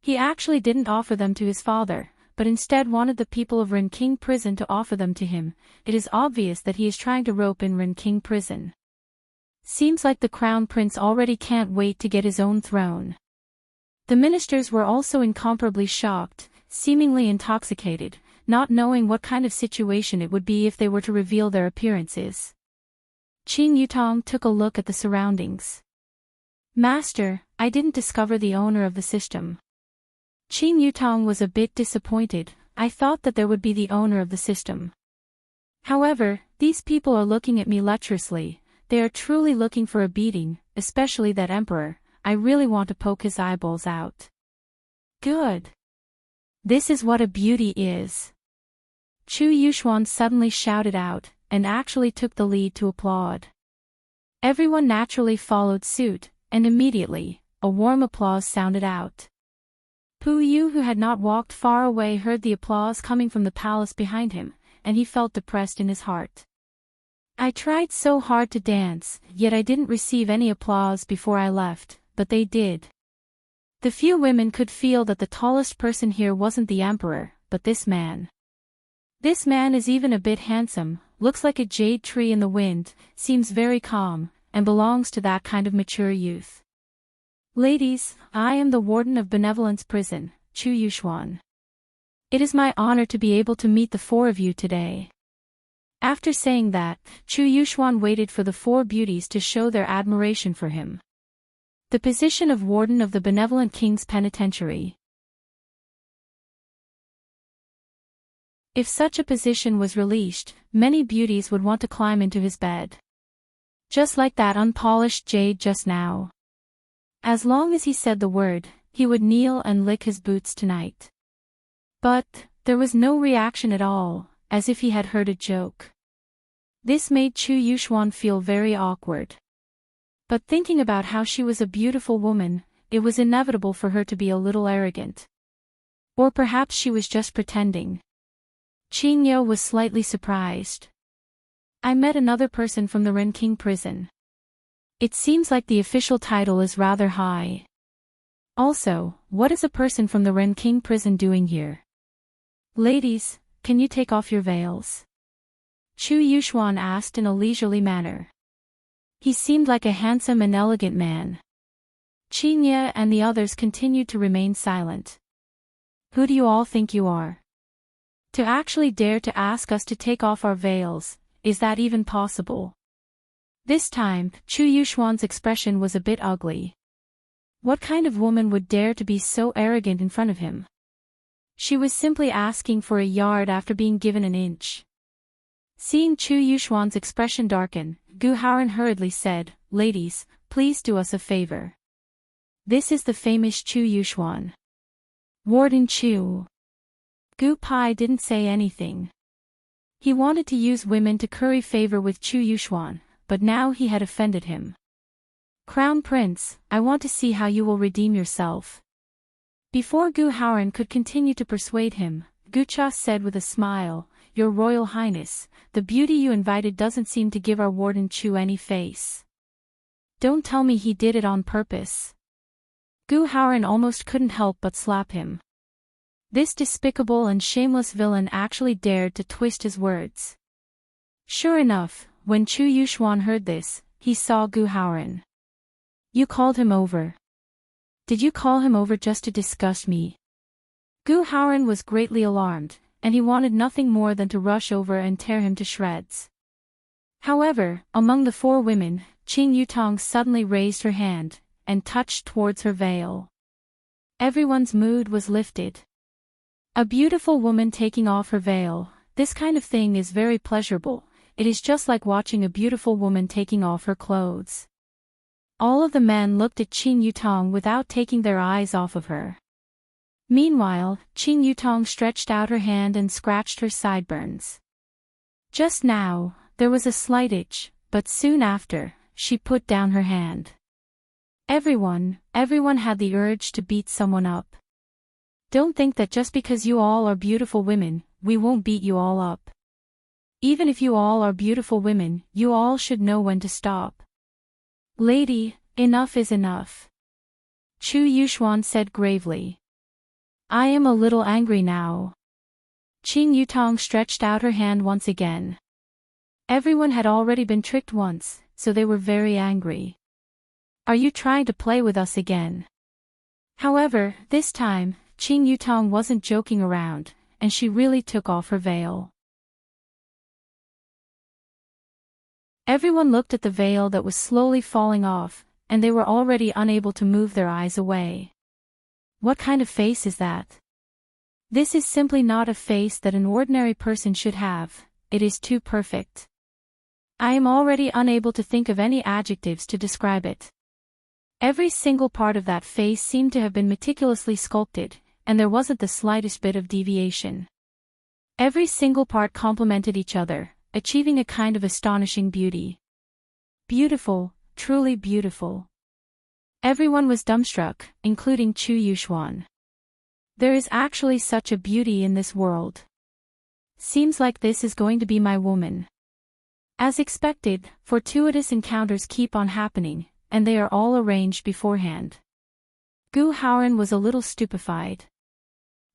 He actually didn't offer them to his father, but instead wanted the people of Ren King Prison to offer them to him. It is obvious that he is trying to rope in Ren King Prison. Seems like the crown prince already can't wait to get his own throne. The ministers were also incomparably shocked, seemingly intoxicated, not knowing what kind of situation it would be if they were to reveal their appearances. Qin Yutong took a look at the surroundings. Master, I didn't discover the owner of the system. Qin Yutong was a bit disappointed, I thought that there would be the owner of the system. However, these people are looking at me lecherously, they are truly looking for a beating, especially that emperor, I really want to poke his eyeballs out. Good. This is what a beauty is. Chu Yuxuan suddenly shouted out, and actually took the lead to applaud. Everyone naturally followed suit, and immediately, a warm applause sounded out. Puyu, who had not walked far away, heard the applause coming from the palace behind him, and he felt depressed in his heart. I tried so hard to dance, yet I didn't receive any applause before I left, but they did. The few women could feel that the tallest person here wasn't the emperor, but this man. This man is even a bit handsome, looks like a jade tree in the wind, seems very calm, and belongs to that kind of mature youth. Ladies, I am the warden of Benevolence Prison, Chu Yuxuan. It is my honor to be able to meet the four of you today. After saying that, Chu Yuxuan waited for the four beauties to show their admiration for him. The position of warden of the Benevolent King's Penitentiary. If such a position was released, many beauties would want to climb into his bed. Just like that unpolished jade just now. As long as he said the word, he would kneel and lick his boots tonight. But there was no reaction at all, as if he had heard a joke. This made Chu Yuxuan feel very awkward. But thinking about how she was a beautiful woman, it was inevitable for her to be a little arrogant. Or perhaps she was just pretending. Qingyo was slightly surprised. I met another person from the Ren King prison. It seems like the official title is rather high. Also, what is a person from the Ren King prison doing here? Ladies, can you take off your veils? Chu Yuxuan asked in a leisurely manner. He seemed like a handsome and elegant man. Qingye and the others continued to remain silent. Who do you all think you are? To actually dare to ask us to take off our veils, is that even possible? This time, Chu Yuxuan's expression was a bit ugly. What kind of woman would dare to be so arrogant in front of him? She was simply asking for a yard after being given an inch. Seeing Chu Yuxuan's expression darken, Gu Haoran hurriedly said, "Ladies, please do us a favor. This is the famous Chu Yuxuan. Warden Chu." Gu Pai didn't say anything. He wanted to use women to curry favor with Chu Yuxuan, but now he had offended him. "Crown Prince, I want to see how you will redeem yourself." Before Gu Haoran could continue to persuade him, Gu Cha said with a smile, "Your Royal Highness, the beauty you invited doesn't seem to give our Warden Chu any face. Don't tell me he did it on purpose." Gu Haoran almost couldn't help but slap him. This despicable and shameless villain actually dared to twist his words. Sure enough, when Chu Yuxuan heard this, he saw Gu Haoran. "You called him over. Did you call him over just to disgust me?" Gu Haoran was greatly alarmed, and he wanted nothing more than to rush over and tear him to shreds. However, among the four women, Qing Yutong suddenly raised her hand, and touched towards her veil. Everyone's mood was lifted. A beautiful woman taking off her veil, this kind of thing is very pleasurable. It is just like watching a beautiful woman taking off her clothes. All of the men looked at Qing Yutong without taking their eyes off of her. Meanwhile, Qing Yutong stretched out her hand and scratched her sideburns. Just now, there was a slight itch, but soon after, she put down her hand. Everyone had the urge to beat someone up. Don't think that just because you all are beautiful women, we won't beat you all up. Even if you all are beautiful women, you all should know when to stop. Lady, enough is enough. Chu Yuxuan said gravely. I am a little angry now. Qing Yutong stretched out her hand once again. Everyone had already been tricked once, so they were very angry. Are you trying to play with us again? However, this time, Qing Yutong wasn't joking around, and she really took off her veil. Everyone looked at the veil that was slowly falling off, and they were already unable to move their eyes away. What kind of face is that? This is simply not a face that an ordinary person should have, it is too perfect. I am already unable to think of any adjectives to describe it. Every single part of that face seemed to have been meticulously sculpted, and there wasn't the slightest bit of deviation. Every single part complemented each other, achieving a kind of astonishing beauty. Beautiful, truly beautiful. Everyone was dumbstruck, including Chu Yuxuan. There is actually such a beauty in this world. Seems like this is going to be my woman. As expected, fortuitous encounters keep on happening, and they are all arranged beforehand. Gu Haoran was a little stupefied.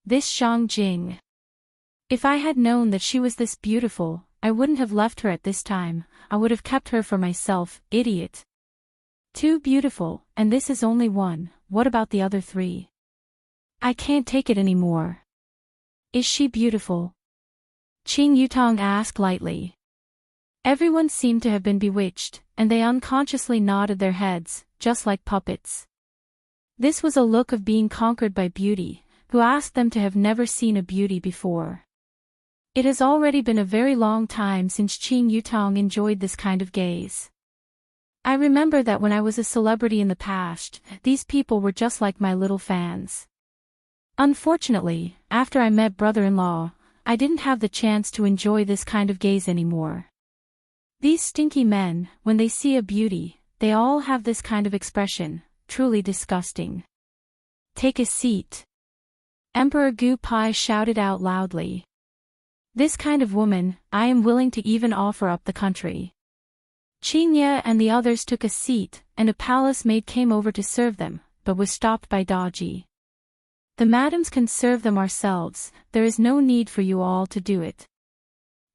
This Shang Jing. If I had known that she was this beautiful, I wouldn't have left her at this time, I would have kept her for myself, idiot. Too beautiful, and this is only one, what about the other three? I can't take it anymore. Is she beautiful? Qing Yutong asked lightly. Everyone seemed to have been bewitched, and they unconsciously nodded their heads, just like puppets. This was a look of being conquered by beauty, who asked them to have never seen a beauty before. It has already been a very long time since Qing Yutong enjoyed this kind of gaze. I remember that when I was a celebrity in the past, these people were just like my little fans. Unfortunately, after I met brother-in-law, I didn't have the chance to enjoy this kind of gaze anymore. These stinky men, when they see a beauty, they all have this kind of expression, truly disgusting. Take a seat. Emperor Gu Pai shouted out loudly. This kind of woman, I am willing to even offer up the country. Qing Ye and the others took a seat, and a palace maid came over to serve them, but was stopped by Daji. The madams can serve them ourselves, there is no need for you all to do it.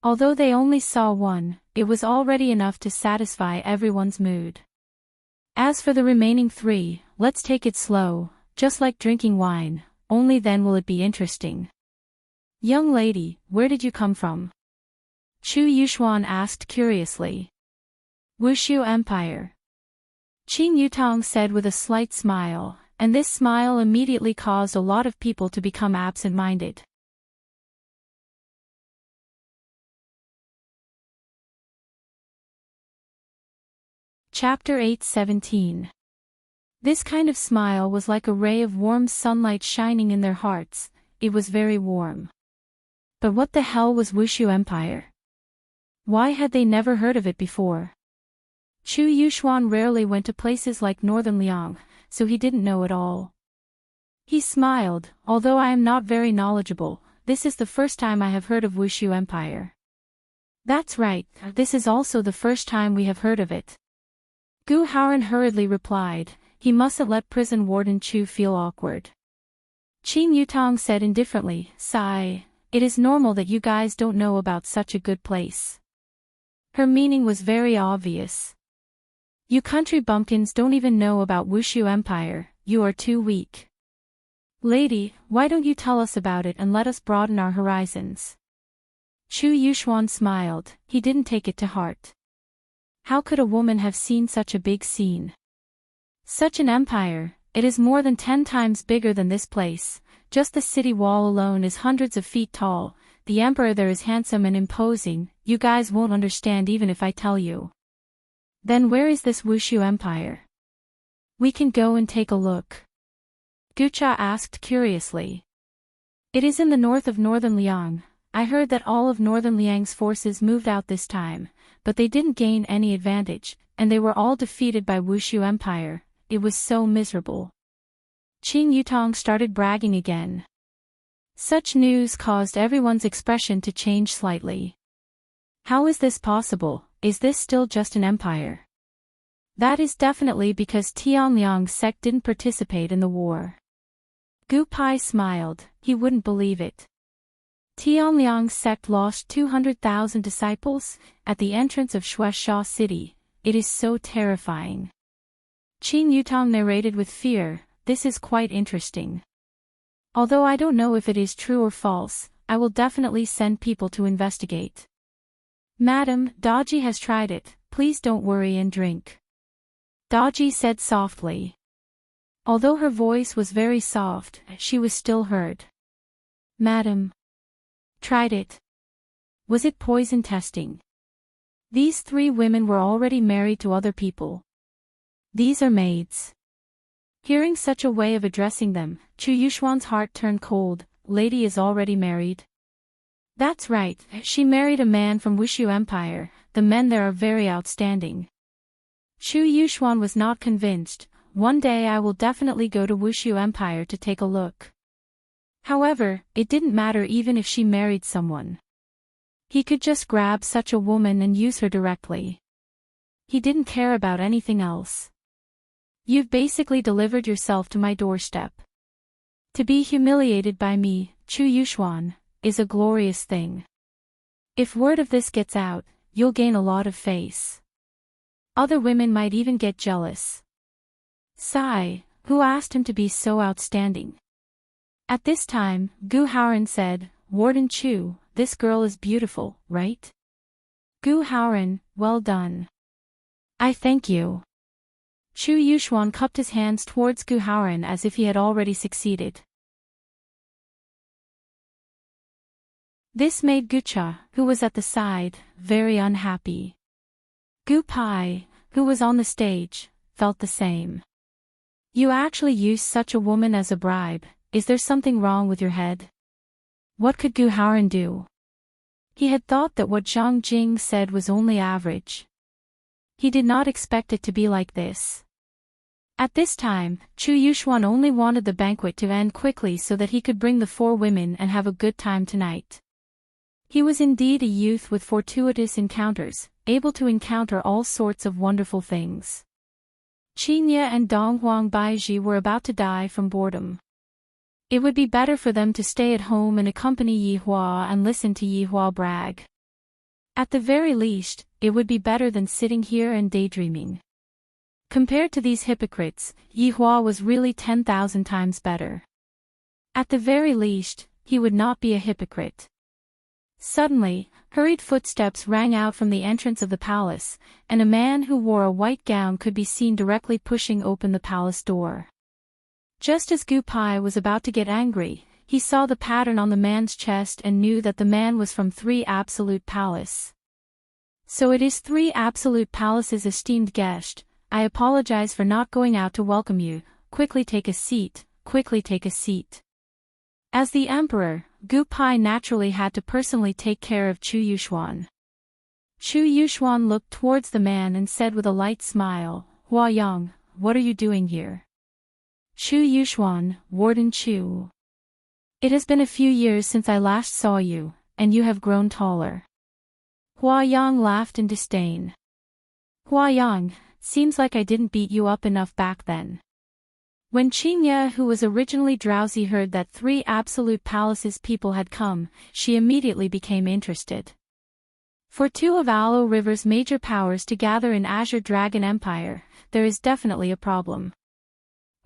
Although they only saw one, it was already enough to satisfy everyone's mood. As for the remaining three, let's take it slow, just like drinking wine, only then will it be interesting. Young lady, where did you come from? Chu Yuxuan asked curiously. Wushu Empire. Qing Yutong said with a slight smile, and this smile immediately caused a lot of people to become absent-minded. Chapter 8:17. This kind of smile was like a ray of warm sunlight shining in their hearts, it was very warm. But what the hell was Wushu Empire? Why had they never heard of it before? Chu Yuxuan rarely went to places like Northern Liang, so he didn't know at all. He smiled, although I am not very knowledgeable, this is the first time I have heard of Wushu Empire. That's right, this is also the first time we have heard of it. Gu Haoran hurriedly replied, he mustn't let prison warden Chu feel awkward. Qing Yutong said indifferently, sigh, it is normal that you guys don't know about such a good place. Her meaning was very obvious. You country bumpkins don't even know about Wushu Empire, you are too weak. Lady, why don't you tell us about it and let us broaden our horizons? Chu Yuxuan smiled, he didn't take it to heart. How could a woman have seen such a big scene? Such an empire, it is more than 10 times bigger than this place, just the city wall alone is hundreds of feet tall, the emperor there is handsome and imposing, you guys won't understand even if I tell you. Then where is this Wushu Empire? We can go and take a look. Gucha asked curiously. It is in the north of Northern Liang. I heard that all of Northern Liang's forces moved out this time, but they didn't gain any advantage, and they were all defeated by Wushu Empire, it was so miserable. Qing Yutong started bragging again. Such news caused everyone's expression to change slightly. How is this possible? Is this still just an empire? That is definitely because Tianliang's sect didn't participate in the war. Gu Pai smiled, he wouldn't believe it. Tianliang's sect lost 200,000 disciples at the entrance of Shuaisha city, it is so terrifying. Qing Yutong narrated with fear, this is quite interesting. Although I don't know if it is true or false, I will definitely send people to investigate. Madam, Daji has tried it, please don't worry and drink. Daji said softly. Although her voice was very soft, she was still heard. Madam. Tried it. Was it poison testing? These 3 women were already married to other people. These are maids. Hearing such a way of addressing them, Chu Yuxuan's heart turned cold, lady is already married. That's right, she married a man from Wushu Empire, the men there are very outstanding. Chu Yuxuan was not convinced, one day I will definitely go to Wushu Empire to take a look. However, it didn't matter even if she married someone. He could just grab such a woman and use her directly. He didn't care about anything else. You've basically delivered yourself to my doorstep. To be humiliated by me, Chu Yuxuan, is a glorious thing. If word of this gets out, you'll gain a lot of face. Other women might even get jealous. Sigh, who asked him to be so outstanding? At this time, Gu Haoran said, Warden Chu, this girl is beautiful, right? Gu Haoran, well done. I thank you. Chu Yuxuan cupped his hands towards Gu Haoran as if he had already succeeded. This made Gucha, who was at the side, very unhappy. Gu Pai, who was on the stage, felt the same. You actually used such a woman as a bribe. Is there something wrong with your head? What could Gu Haoran do? He had thought that what Zhang Jing said was only average. He did not expect it to be like this. At this time, Chu Yuxuan only wanted the banquet to end quickly so that he could bring the 4 women and have a good time tonight. He was indeed a youth with fortuitous encounters, able to encounter all sorts of wonderful things. Qingye and Donghuang Baizhi were about to die from boredom. It would be better for them to stay at home and accompany Yihua and listen to Yihua brag. At the very least, it would be better than sitting here and daydreaming. Compared to these hypocrites, Yihua was really 10,000 times better. At the very least, he would not be a hypocrite. Suddenly, hurried footsteps rang out from the entrance of the palace, and a man who wore a white gown could be seen directly pushing open the palace door. Just as Gu Pai was about to get angry, he saw the pattern on the man's chest and knew that the man was from 3 Absolute Palace. So it is 3 Absolute Palace's esteemed guest. I apologize for not going out to welcome you. Quickly take a seat, quickly take a seat. As the emperor, Gu Pai naturally had to personally take care of Chu Yuxuan. Chu Yuxuan looked towards the man and said with a light smile, Hua Yang, what are you doing here? Chu Yuxuan, Warden Chu. It has been a few years since I last saw you, and you have grown taller. Hua Yang laughed in disdain. Hua Yang, seems like I didn't beat you up enough back then. When Qingye, who was originally drowsy, heard that 3 Absolute Palaces people had come, she immediately became interested. For 2 of Alo River's major powers to gather in Azure Dragon Empire, there is definitely a problem.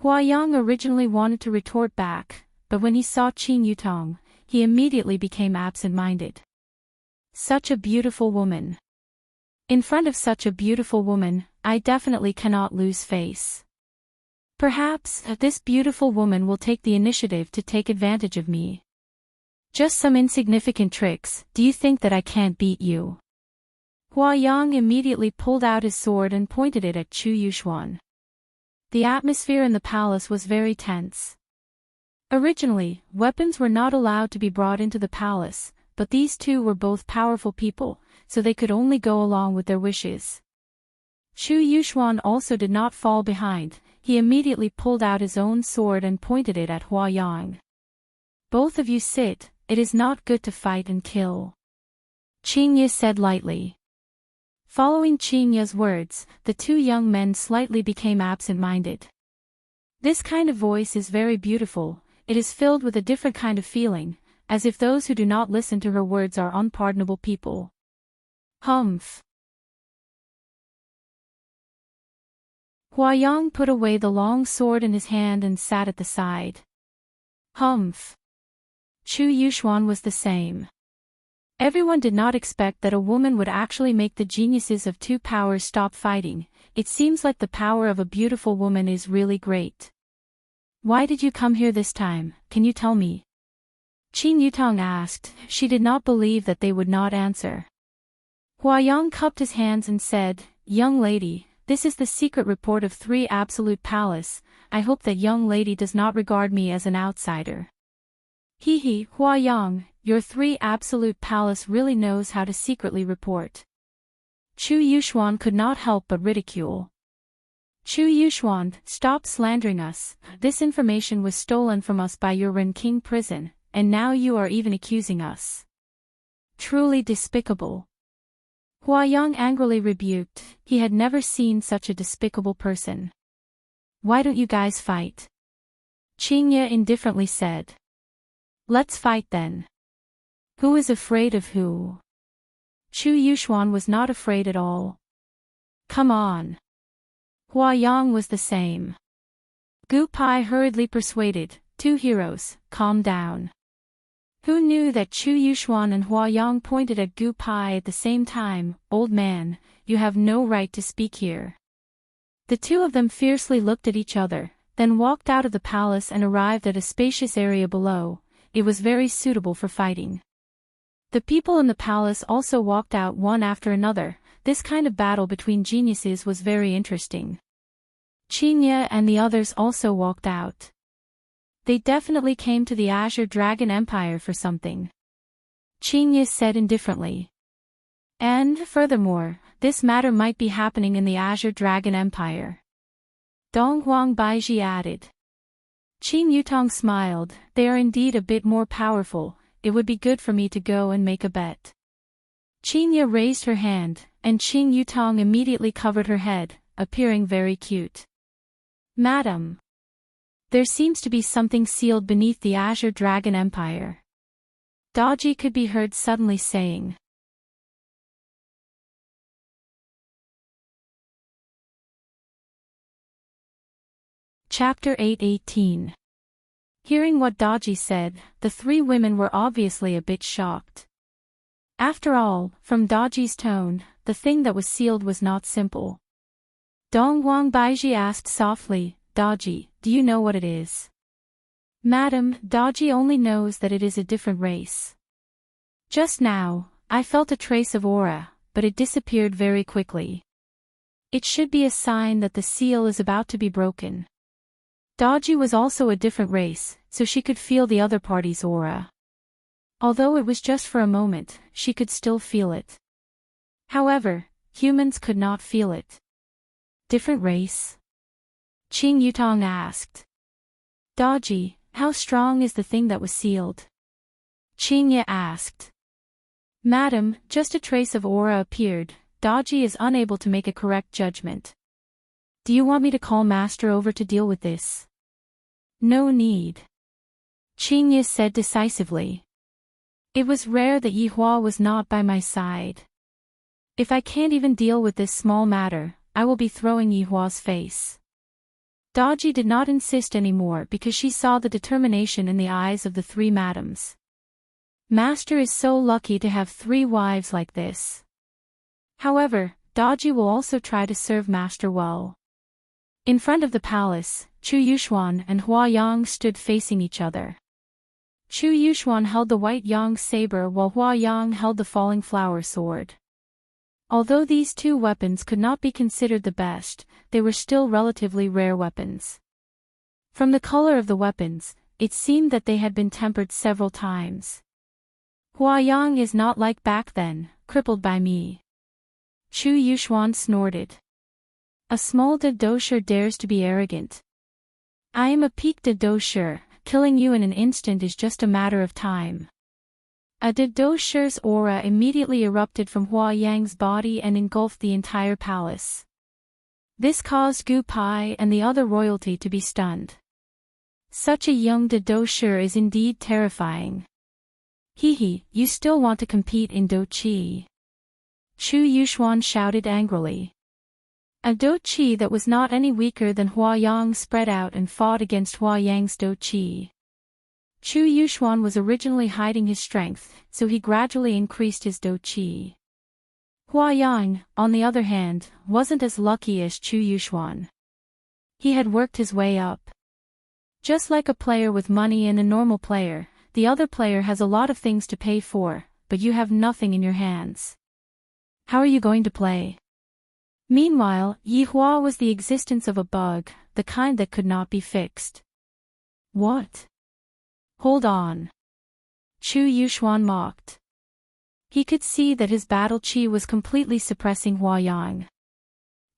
Hua Yang originally wanted to retort back, but when he saw Qin Yutong, he immediately became absent-minded. Such a beautiful woman. In front of such a beautiful woman, I definitely cannot lose face. Perhaps, this beautiful woman will take the initiative to take advantage of me. Just some insignificant tricks, do you think that I can't beat you? Hua Yang immediately pulled out his sword and pointed it at Chu Yuxuan. The atmosphere in the palace was very tense. Originally, weapons were not allowed to be brought into the palace, but these 2 were both powerful people, so they could only go along with their wishes. Chu Yuxuan also did not fall behind. He immediately pulled out his own sword and pointed it at Hua Yang. Both of you sit, it is not good to fight and kill. Qingye said lightly. Following Qingye's words, the 2 young men slightly became absent-minded. This kind of voice is very beautiful, it is filled with a different kind of feeling, as if those who do not listen to her words are unpardonable people. Humph. Hua Yang put away the long sword in his hand and sat at the side. Humph. Chu Yuxuan was the same. Everyone did not expect that a woman would actually make the geniuses of 2 powers stop fighting. It seems like the power of a beautiful woman is really great. Why did you come here this time, can you tell me? Qin Yutong asked. She did not believe that they would not answer. Hua Yang cupped his hands and said, Young lady, this is the secret report of 3 Absolute Palace. I hope that young lady does not regard me as an outsider. Hee, Hua Yang, your 3 Absolute Palace really knows how to secretly report. Chu Yuxuan could not help but ridicule. Chu Yuxuan, stop slandering us. This information was stolen from us by your Ren King prison, and now you are even accusing us. Truly despicable. Hua Yang angrily rebuked. He had never seen such a despicable person. Why don't you guys fight? Qingye indifferently said. Let's fight then. Who is afraid of who? Chu Yuxuan was not afraid at all. Come on. Hua Yang was the same. Gu Pai hurriedly persuaded, "Two heroes, calm down." Who knew that Chu Yuxuan and Hua Yang pointed at Gu Pai at the same time? "Old man, you have no right to speak here." The two of them fiercely looked at each other, then walked out of the palace and arrived at a spacious area below. It was very suitable for fighting. The people in the palace also walked out one after another. This kind of battle between geniuses was very interesting. Qinya and the others also walked out. They definitely came to the Azure Dragon Empire for something, Qinya said indifferently. And, furthermore, this matter might be happening in the Azure Dragon Empire, Donghuang Baiji added. Qin Yutong smiled. "They are indeed a bit more powerful. It would be good for me to go and make a bet." Qinya raised her hand, and Qin Yutong immediately covered her head, appearing very cute. "Madam, there seems to be something sealed beneath the Azure Dragon Empire," Daji could be heard suddenly saying. Chapter 8:18. Hearing what Daji said, the three women were obviously a bit shocked. After all, from Daji's tone, the thing that was sealed was not simple. Donghuang Baiji asked softly, "Daji, do you know what it is?" "Madam, Daji only knows that it is a different race. Just now, I felt a trace of aura, but it disappeared very quickly. It should be a sign that the seal is about to be broken." Daji was also a different race, so she could feel the other party's aura. Although it was just for a moment, she could still feel it. However, humans could not feel it. "Different race?" Qing Yutong asked. "Daji, how strong is the thing that was sealed?" Qingye asked. "Madam, just a trace of aura appeared. Daji is unable to make a correct judgment. Do you want me to call Master over to deal with this?" "No need," Qingye said decisively. "It was rare that Yihua was not by my side. If I can't even deal with this small matter, I will be throwing Yihua's face." Daji did not insist anymore because she saw the determination in the eyes of the three madams. Master is so lucky to have three wives like this. However, Daji will also try to serve Master well. In front of the palace, Chu Yuxuan and Hua Yang stood facing each other. Chu Yuxuan held the white Yang saber while Hua Yang held the falling flower sword. Although these two weapons could not be considered the best, they were still relatively rare weapons. From the color of the weapons, it seemed that they had been tempered several times. "Hua Yang is not like back then, crippled by me," Chu Yuxuan snorted. "A small de dosher dares to be arrogant. I am a peak de dosher, killing you in an instant is just a matter of time." A de dosher's aura immediately erupted from Hua Yang's body and engulfed the entire palace. This caused Gu Pai and the other royalty to be stunned. Such a young de dosher is indeed terrifying. "Hehe, you still want to compete in Do Chi?" Chu Yuxuan shouted angrily. A Do Chi that was not any weaker than Hua Yang spread out and fought against Hua Yang's Do Chi. Chu Yuxuan was originally hiding his strength, so he gradually increased his Do Chi. Hua Yang, on the other hand, wasn't as lucky as Chu Yuxuan. He had worked his way up. Just like a player with money and a normal player, the other player has a lot of things to pay for, but you have nothing in your hands. How are you going to play? Meanwhile, Yihua was the existence of a bug, the kind that could not be fixed. "What? Hold on," Chu Yuxuan mocked. He could see that his battle chi was completely suppressing Hua Yang.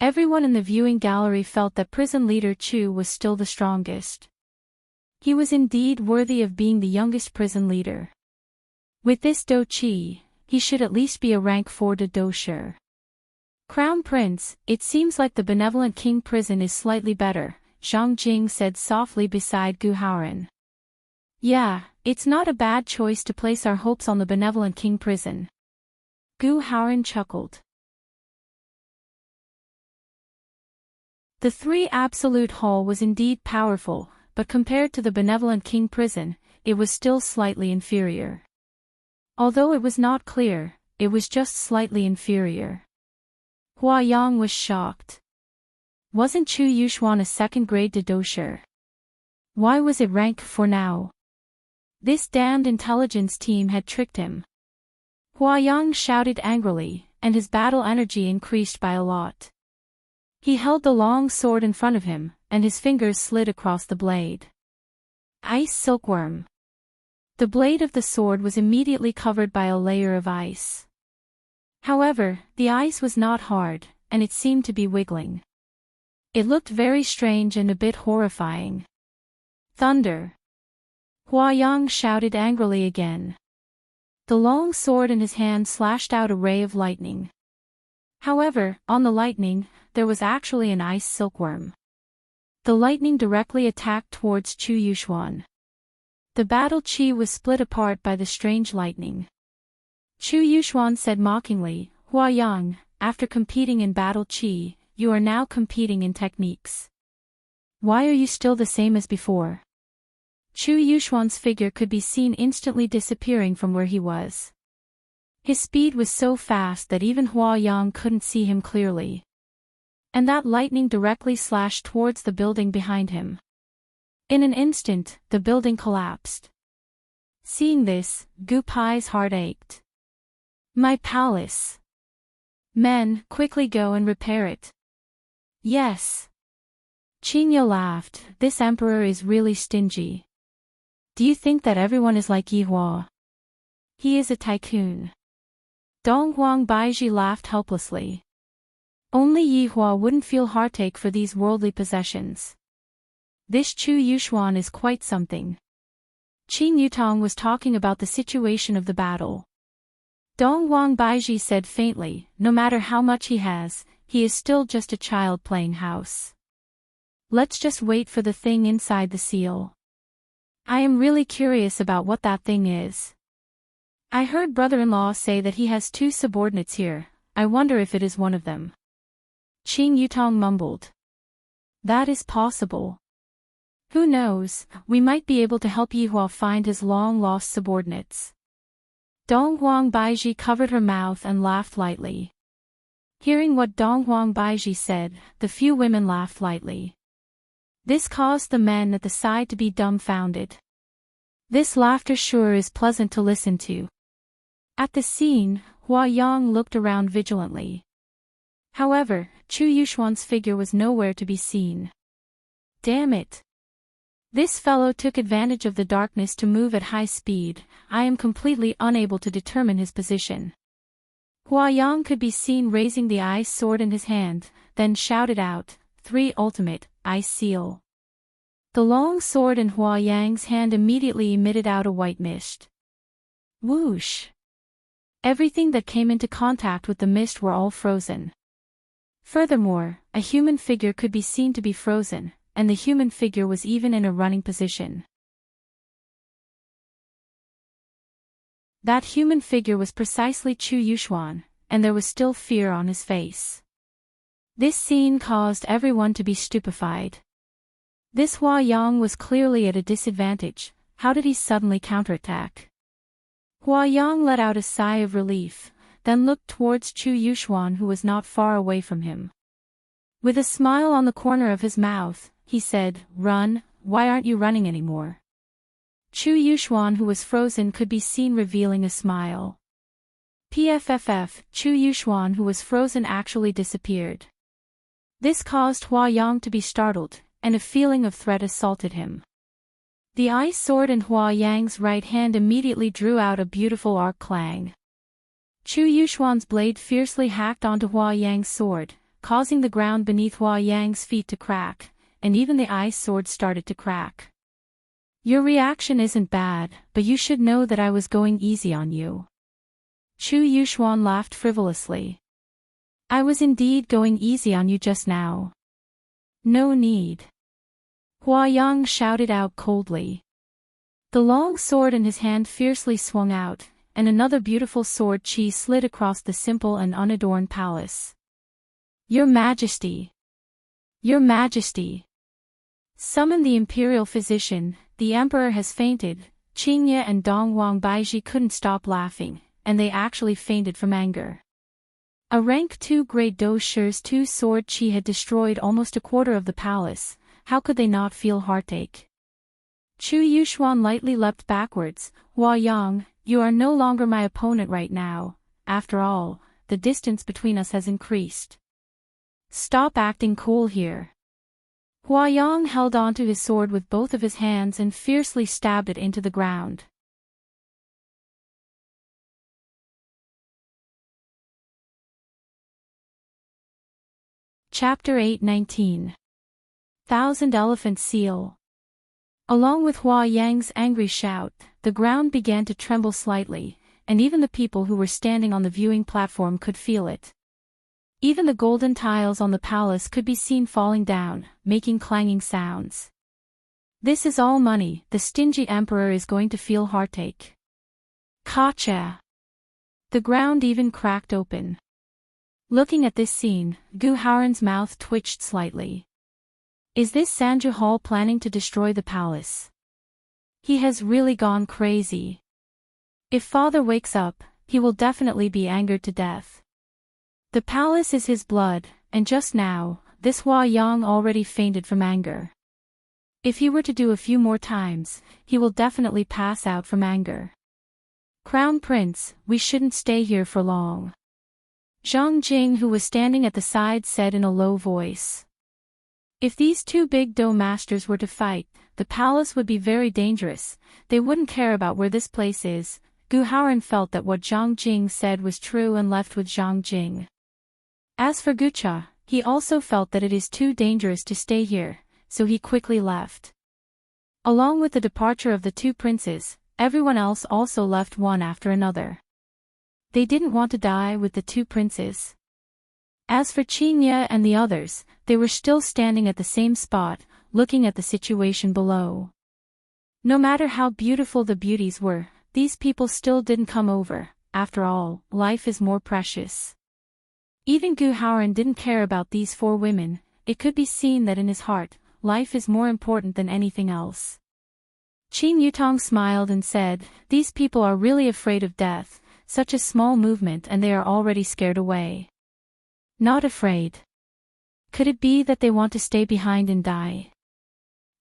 Everyone in the viewing gallery felt that prison leader Chu was still the strongest. He was indeed worthy of being the youngest prison leader. With this Do Chi, he should at least be a rank 4 de dosher. "Crown Prince, it seems like the benevolent king prison is slightly better," Zhang Jing said softly beside Gu Haoran. "Yeah, it's not a bad choice to place our hopes on the benevolent king prison." Gu Haoran chuckled. The three absolute hall was indeed powerful, but compared to the benevolent king prison, it was still slightly inferior. Although it was not clear, it was just slightly inferior. Hua Yang was shocked. Wasn't Chu Yuxuan a second-grade didosher? Why was it rank 4 now? This damned intelligence team had tricked him. Hua Yang shouted angrily, and his battle energy increased by a lot. He held the long sword in front of him, and his fingers slid across the blade. Ice silkworm. The blade of the sword was immediately covered by a layer of ice. However, the ice was not hard, and it seemed to be wiggling. It looked very strange and a bit horrifying. Thunder. Hua Yang shouted angrily again. The long sword in his hand slashed out a ray of lightning. However, on the lightning, there was actually an ice silkworm. The lightning directly attacked towards Chu Yuxuan. The battle chi was split apart by the strange lightning. Chu Yuxuan said mockingly, Hua Yang, after competing in battle chi, you are now competing in techniques. Why are you still the same as before? Chu Yuxuan's figure could be seen instantly disappearing from where he was. His speed was so fast that even Hua Yang couldn't see him clearly. And that lightning directly slashed towards the building behind him. In an instant, the building collapsed. Seeing this, Gu Pai's heart ached. My palace. Men, quickly go and repair it. Yes. Qingye laughed, this emperor is really stingy. Do you think that everyone is like Yihua? He is a tycoon. Donghuang Baizhi laughed helplessly. Only Yihua wouldn't feel heartache for these worldly possessions. This Chu Yuxuan is quite something. Qing Yutong was talking about the situation of the battle. Donghuang Baizhi said faintly, no matter how much he has, he is still just a child playing house. Let's just wait for the thing inside the seal. I am really curious about what that thing is. I heard brother-in-law say that he has 2 subordinates here, I wonder if it is one of them. Qing Yutong mumbled. That is possible. Who knows, we might be able to help Yihua find his long-lost subordinates. Donghuang Baizhi covered her mouth and laughed lightly. Hearing what Donghuang Baizhi said, the few women laughed lightly. This caused the men at the side to be dumbfounded. This laughter sure is pleasant to listen to. At the scene, Hua Yang looked around vigilantly. However, Chu Yuxuan's figure was nowhere to be seen. Damn it. This fellow took advantage of the darkness to move at high speed, I am completely unable to determine his position. Hua Yang could be seen raising the ice sword in his hand, then shouted out, 3 ultimate, ice seal. The long sword in Hua Yang's hand immediately emitted out a white mist. Whoosh! Everything that came into contact with the mist were all frozen. Furthermore, a human figure could be seen to be frozen, and the human figure was even in a running position. That human figure was precisely Chu Yuxuan, and there was still fear on his face. This scene caused everyone to be stupefied. This Hua Yang was clearly at a disadvantage, how did he suddenly counterattack? Hua Yang let out a sigh of relief, then looked towards Chu Yuxuan who was not far away from him. With a smile on the corner of his mouth, he said, Run, why aren't you running anymore? Chu Yuxuan who was frozen could be seen revealing a smile. PFFF, Chu Yuxuan who was frozen actually disappeared. This caused Hua Yang to be startled, and a feeling of threat assaulted him. The ice sword in Hua Yang's right hand immediately drew out a beautiful arc clang. Chu Yuxuan's blade fiercely hacked onto Hua Yang's sword, causing the ground beneath Hua Yang's feet to crack, and even the ice sword started to crack. Your reaction isn't bad, but you should know that I was going easy on you. Chu Yuxuan laughed frivolously. I was indeed going easy on you just now. No need. Hua Yang shouted out coldly. The long sword in his hand fiercely swung out, and another beautiful sword chi slid across the simple and unadorned palace. Your Majesty! Your Majesty. Summon the imperial physician, the emperor has fainted. Qingye and Dongwang Baiji couldn't stop laughing, and they actually fainted from anger. A rank 2 grade Do Shi's 2 sword chi had destroyed almost a quarter of the palace. How could they not feel heartache? Chu Yuxuan lightly leapt backwards. Hua Yang, you are no longer my opponent right now. After all, the distance between us has increased. Stop acting cool here. Hua Yang held onto his sword with both of his hands and fiercely stabbed it into the ground. Chapter 8:19. Thousand Elephant Seal. Along with Hua Yang's angry shout, the ground began to tremble slightly, and even the people who were standing on the viewing platform could feel it. Even the golden tiles on the palace could be seen falling down, making clanging sounds. This is all money. The stingy emperor is going to feel heartache. Kacha! The ground even cracked open. Looking at this scene, Gu Haoran's mouth twitched slightly. Is this Sanju Hall planning to destroy the palace? He has really gone crazy. If father wakes up, he will definitely be angered to death. The palace is his blood, and just now, this Hua Yang already fainted from anger. If he were to do a few more times, he will definitely pass out from anger. Crown Prince, we shouldn't stay here for long. Zhang Jing, who was standing at the side, said in a low voice. If these two big Do masters were to fight, the palace would be very dangerous. They wouldn't care about where this place is. Gu Haoran felt that what Zhang Jing said was true and left with Zhang Jing. As for Gucha, he also felt that it is too dangerous to stay here, so he quickly left. Along with the departure of the two princes, everyone else also left one after another. They didn't want to die with the two princes. As for Qingye and the others, they were still standing at the same spot, looking at the situation below. No matter how beautiful the beauties were, these people still didn't come over. After all, life is more precious. Even Gu Haoran didn't care about these four women. It could be seen that in his heart, life is more important than anything else. Qin Yutong smiled and said, these people are really afraid of death, such a small movement and they are already scared away. Not afraid. Could it be that they want to stay behind and die?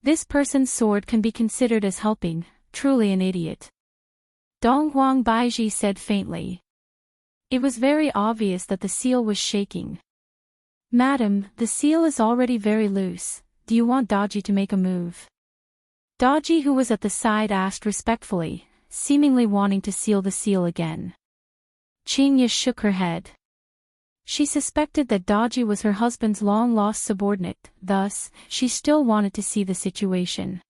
This person's sword can be considered as helping, truly an idiot. Donghuang Baiji said faintly. It was very obvious that the seal was shaking. Madam, the seal is already very loose. Do you want Daji to make a move? Daji, who was at the side, asked respectfully, seemingly wanting to seal the seal again. Qingye shook her head. She suspected that Daji was her husband's long-lost subordinate, thus, she still wanted to see the situation.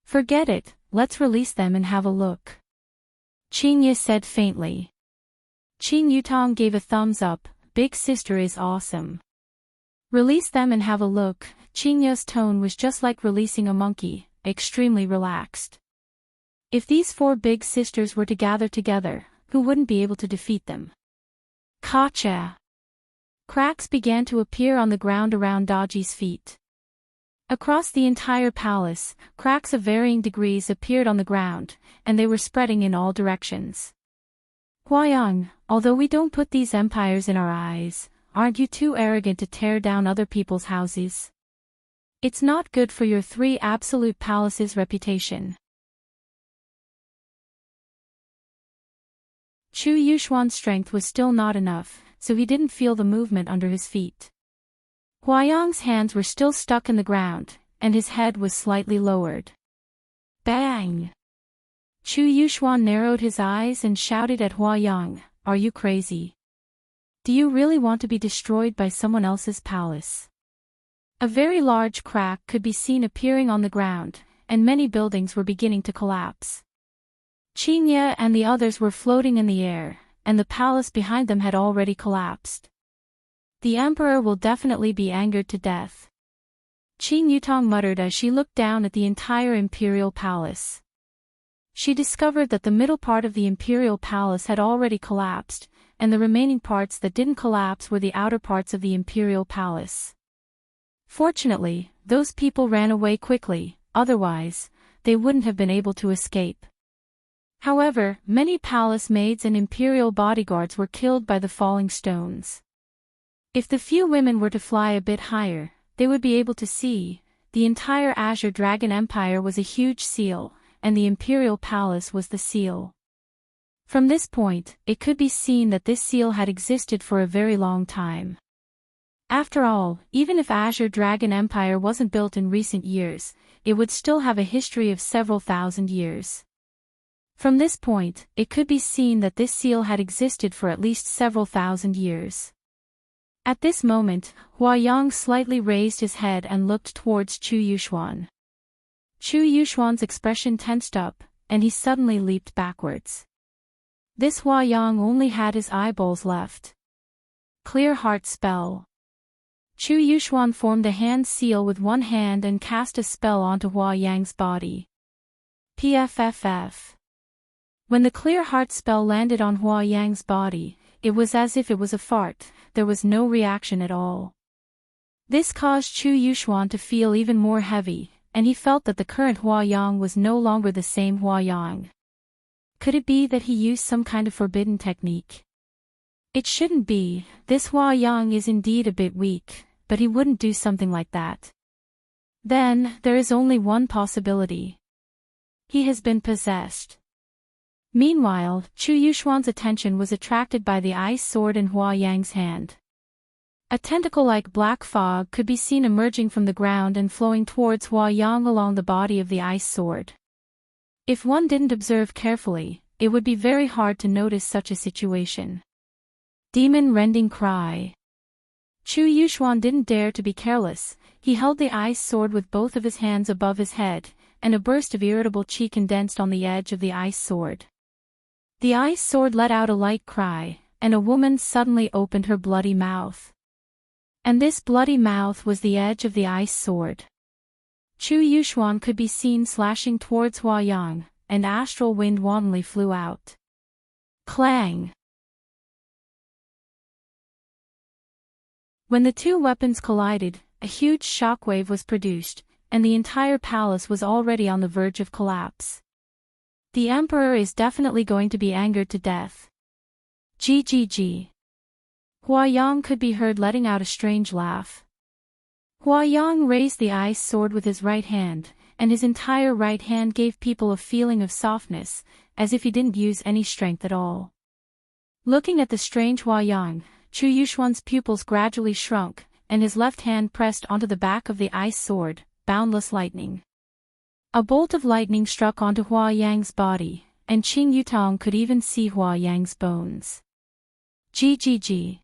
Forget it, let's release them and have a look. Qingye said faintly. Qin Yutong gave a thumbs up, big sister is awesome. Release them and have a look. Qingye's tone was just like releasing a monkey, extremely relaxed. If these four big sisters were to gather together, who wouldn't be able to defeat them? Kacha! Cracks began to appear on the ground around Daji's feet. Across the entire palace, cracks of varying degrees appeared on the ground, and they were spreading in all directions. Huayang, although we don't put these empires in our eyes, aren't you too arrogant to tear down other people's houses? It's not good for your three absolute palaces' reputation. Chu Yuxuan's strength was still not enough, so he didn't feel the movement under his feet. Huayang's hands were still stuck in the ground, and his head was slightly lowered. Bang! Chu Yuxuan narrowed his eyes and shouted at Huayang, are you crazy? Do you really want to be destroyed by someone else's palace? A very large crack could be seen appearing on the ground, and many buildings were beginning to collapse. Qingye and the others were floating in the air, and the palace behind them had already collapsed. The emperor will definitely be angered to death. Qin Yutong muttered as she looked down at the entire imperial palace. She discovered that the middle part of the imperial palace had already collapsed, and the remaining parts that didn't collapse were the outer parts of the imperial palace. Fortunately, those people ran away quickly, otherwise, they wouldn't have been able to escape. However, many palace maids and imperial bodyguards were killed by the falling stones. If the few women were to fly a bit higher, they would be able to see. The entire Azure Dragon Empire was a huge seal, and the imperial palace was the seal. From this point, it could be seen that this seal had existed for a very long time. After all, even if Azure Dragon Empire wasn't built in recent years, it would still have a history of several thousand years. From this point, it could be seen that this seal had existed for at least several thousand years. At this moment, Huayang slightly raised his head and looked towards Chu Yuxuan. Chu Yuxuan's expression tensed up, and he suddenly leaped backwards. This Huayang only had his eyeballs left. Clear Heart Spell. Chu Yuxuan formed a hand seal with one hand and cast a spell onto Huayang's body. PFFF. When the Clear Heart spell landed on Huayang's body, it was as if it was a fart, there was no reaction at all. This caused Chu Yuxuan to feel even more heavy, and he felt that the current Huayang was no longer the same Huayang. Could it be that he used some kind of forbidden technique? It shouldn't be, this Huayang is indeed a bit weak, but he wouldn't do something like that. Then, there is only one possibility. He has been possessed. Meanwhile, Chu Yuxuan's attention was attracted by the ice sword in Huayang's hand. A tentacle-like black fog could be seen emerging from the ground and flowing towards Huayang along the body of the ice sword. If one didn't observe carefully, it would be very hard to notice such a situation. Demon-rending cry. Chu Yuxuan didn't dare to be careless, he held the ice sword with both of his hands above his head, and a burst of irritable qi condensed on the edge of the ice sword. The ice sword let out a light cry, and a woman suddenly opened her bloody mouth. And this bloody mouth was the edge of the ice sword. Chu Yuxuan could be seen slashing towards Huayang, and astral wind wantonly flew out. Clang! When the two weapons collided, a huge shockwave was produced, and the entire palace was already on the verge of collapse. The emperor is definitely going to be angered to death. GGG. Huayang could be heard letting out a strange laugh. Huayang raised the ice sword with his right hand, and his entire right hand gave people a feeling of softness, as if he didn't use any strength at all. Looking at the strange Huayang, Chu Yuxuan's pupils gradually shrunk, and his left hand pressed onto the back of the ice sword, boundless lightning. A bolt of lightning struck onto Huayang's body, and Qing Yutong could even see Huayang's bones. GGG.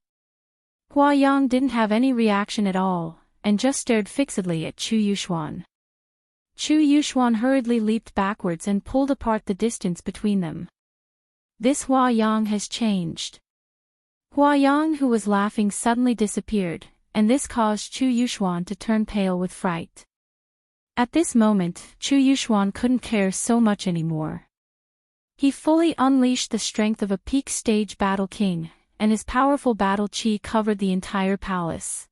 Huayang didn't have any reaction at all, and just stared fixedly at Chu Yuxuan. Chu Yuxuan hurriedly leaped backwards and pulled apart the distance between them. This Huayang has changed. Huayang, who was laughing, suddenly disappeared, and this caused Chu Yuxuan to turn pale with fright. At this moment, Chu Yuxuan couldn't care so much anymore. He fully unleashed the strength of a peak stage battle king, and his powerful battle chi covered the entire palace.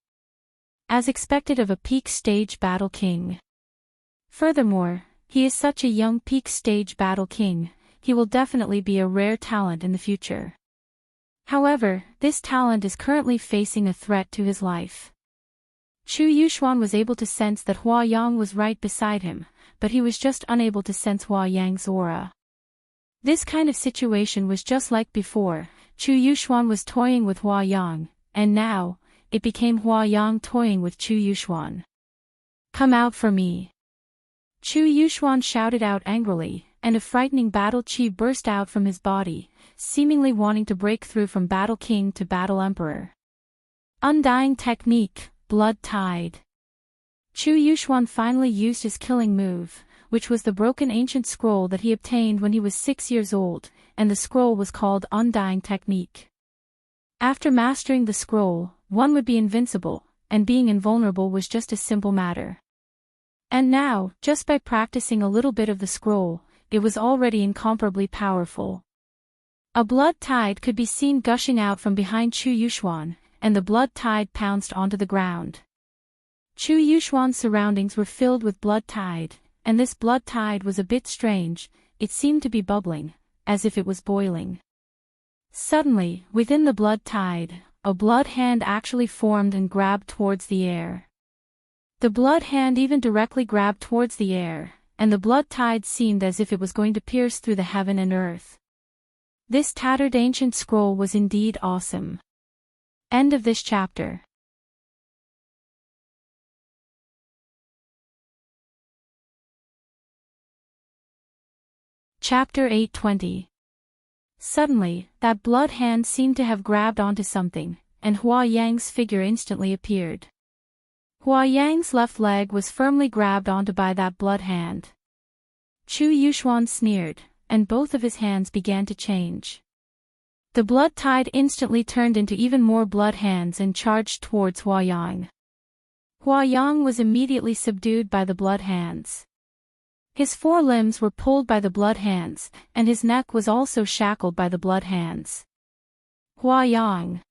As expected of a peak stage battle king. Furthermore, he is such a young peak stage battle king, he will definitely be a rare talent in the future. However, this talent is currently facing a threat to his life. Chu Yuxuan was able to sense that Huayang was right beside him, but he was just unable to sense Huayang's aura. This kind of situation was just like before. Chu Yuxuan was toying with Huayang, and now, it became Huayang toying with Chu Yuxuan. Come out for me! Chu Yuxuan shouted out angrily, and a frightening battle chi burst out from his body, seemingly wanting to break through from Battle King to Battle Emperor. Undying Technique, Blood Tide. Chu Yuxuan finally used his killing move, which was the broken ancient scroll that he obtained when he was 6 years old, and the scroll was called Undying Technique. After mastering the scroll, one would be invincible, and being invulnerable was just a simple matter. And now, just by practicing a little bit of the scroll, it was already incomparably powerful. A blood tide could be seen gushing out from behind Chu Yuxuan, and the blood tide pounced onto the ground. Chu Yuxuan's surroundings were filled with blood tide, and this blood tide was a bit strange. It seemed to be bubbling, as if it was boiling. Suddenly, within the blood tide, a blood hand actually formed and grabbed towards the air. The blood hand even directly grabbed towards the air, and the blood tide seemed as if it was going to pierce through the heaven and earth. This tattered ancient scroll was indeed awesome. End of this chapter. Chapter 820. Suddenly, that blood hand seemed to have grabbed onto something, and Hua Yang's figure instantly appeared. Hua Yang's left leg was firmly grabbed onto by that blood hand. Chu Yuxuan sneered, and both of his hands began to change. The blood tide instantly turned into even more blood hands and charged towards Hua Yang. Hua Yang was immediately subdued by the blood hands. His forelimbs were pulled by the blood hands, and his neck was also shackled by the blood hands. Hua Yang.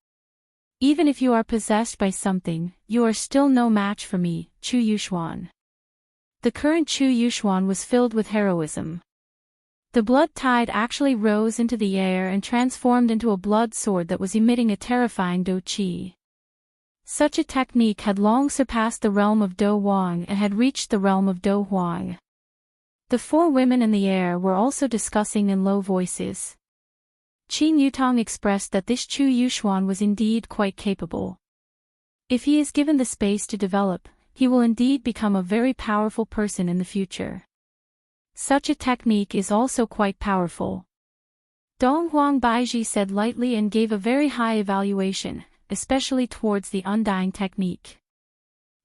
Even if you are possessed by something, you are still no match for me, Chu Yuxuan. The current Chu Yuxuan was filled with heroism. The blood tide actually rose into the air and transformed into a blood sword that was emitting a terrifying Do Qi. Such a technique had long surpassed the realm of Do Huang and had reached the realm of Do Huang. The four women in the air were also discussing in low voices. Qing Yutong expressed that this Chu Yuxuan was indeed quite capable. If he is given the space to develop, he will indeed become a very powerful person in the future. Such a technique is also quite powerful. Dong Huang Baiji said lightly and gave a very high evaluation, especially towards the undying technique.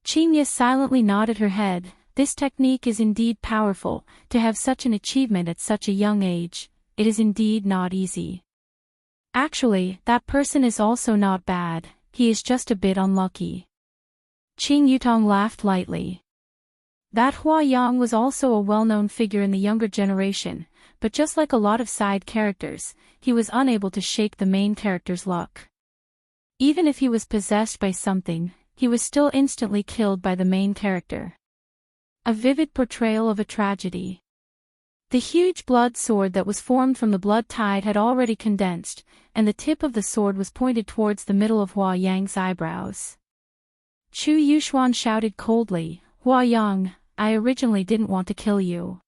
Qing Ye silently nodded her head. This technique is indeed powerful. To have such an achievement at such a young age, it is indeed not easy. Actually, that person is also not bad, he is just a bit unlucky. Qing Yutong laughed lightly. That Hua Yang was also a well-known figure in the younger generation, but just like a lot of side characters, he was unable to shake the main character's luck. Even if he was possessed by something, he was still instantly killed by the main character. A vivid portrayal of a tragedy. The huge blood sword that was formed from the blood tide had already condensed, and the tip of the sword was pointed towards the middle of Hua Yang's eyebrows. Chu Yuxuan shouted coldly, "Hua Yang, I originally didn't want to kill you.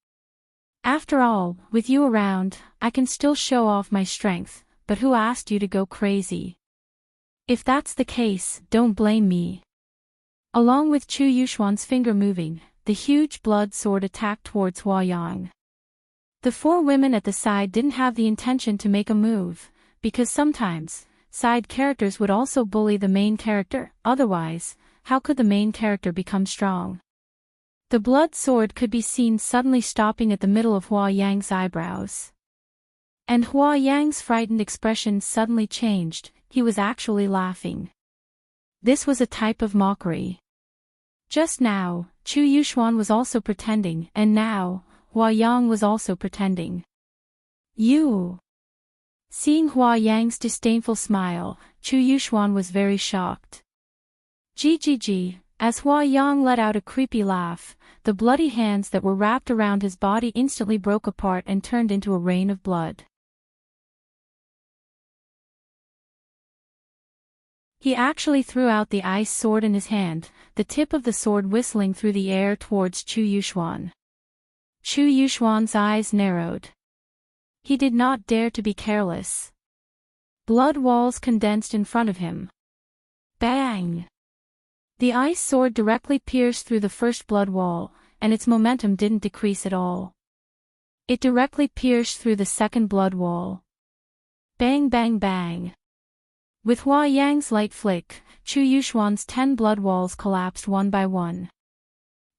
After all, with you around, I can still show off my strength, but who asked you to go crazy? If that's the case, don't blame me." Along with Chu Yuxuan's finger moving, the huge blood sword attacked towards Hua Yang. The four women at the side didn't have the intention to make a move, because sometimes, side characters would also bully the main character, otherwise, how could the main character become strong? The blood sword could be seen suddenly stopping at the middle of Hua Yang's eyebrows. And Hua Yang's frightened expression suddenly changed, he was actually laughing. This was a type of mockery. Just now, Chu Yuxuan was also pretending, and now, Hua Yang was also pretending. You. Seeing Hua Yang's disdainful smile, Chu Yuxuan was very shocked. GGG, as Hua Yang let out a creepy laugh, the bloody hands that were wrapped around his body instantly broke apart and turned into a rain of blood. He actually threw out the ice sword in his hand, the tip of the sword whistling through the air towards Chu Yuxuan. Chu Yuxuan's eyes narrowed. He did not dare to be careless. Blood walls condensed in front of him. Bang! The ice sword directly pierced through the first blood wall, and its momentum didn't decrease at all. It directly pierced through the second blood wall. Bang bang bang! With Hua Yang's light flick, Chu Yuxuan's 10 blood walls collapsed one by one.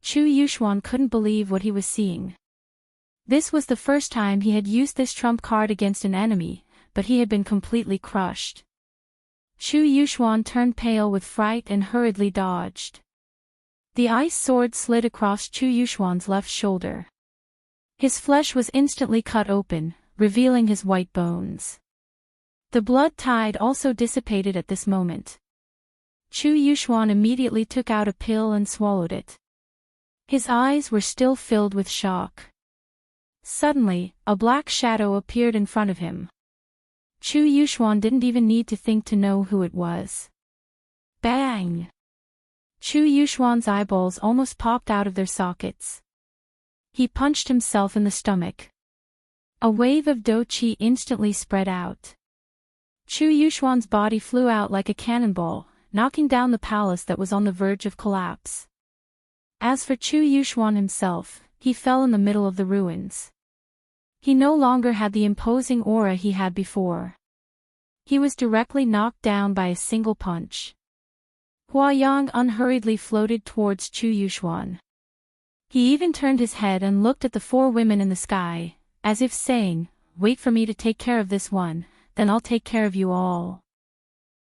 Chu Yuxuan couldn't believe what he was seeing. This was the first time he had used this trump card against an enemy, but he had been completely crushed. Chu Yuxuan turned pale with fright and hurriedly dodged. The ice sword slid across Chu Yuxuan's left shoulder. His flesh was instantly cut open, revealing his white bones. The blood tide also dissipated at this moment. Chu Yuxuan immediately took out a pill and swallowed it. His eyes were still filled with shock. Suddenly, a black shadow appeared in front of him. Chu Yuxuan didn't even need to think to know who it was. Bang! Chu Yuxuan's eyeballs almost popped out of their sockets. He punched himself in the stomach. A wave of dou qi instantly spread out. Chu Yuxuan's body flew out like a cannonball, knocking down the palace that was on the verge of collapse. As for Chu Yuxuan himself, he fell in the middle of the ruins. He no longer had the imposing aura he had before. He was directly knocked down by a single punch. Huayang unhurriedly floated towards Chu Yuxuan. He even turned his head and looked at the four women in the sky, as if saying, "Wait for me to take care of this one, then I'll take care of you all."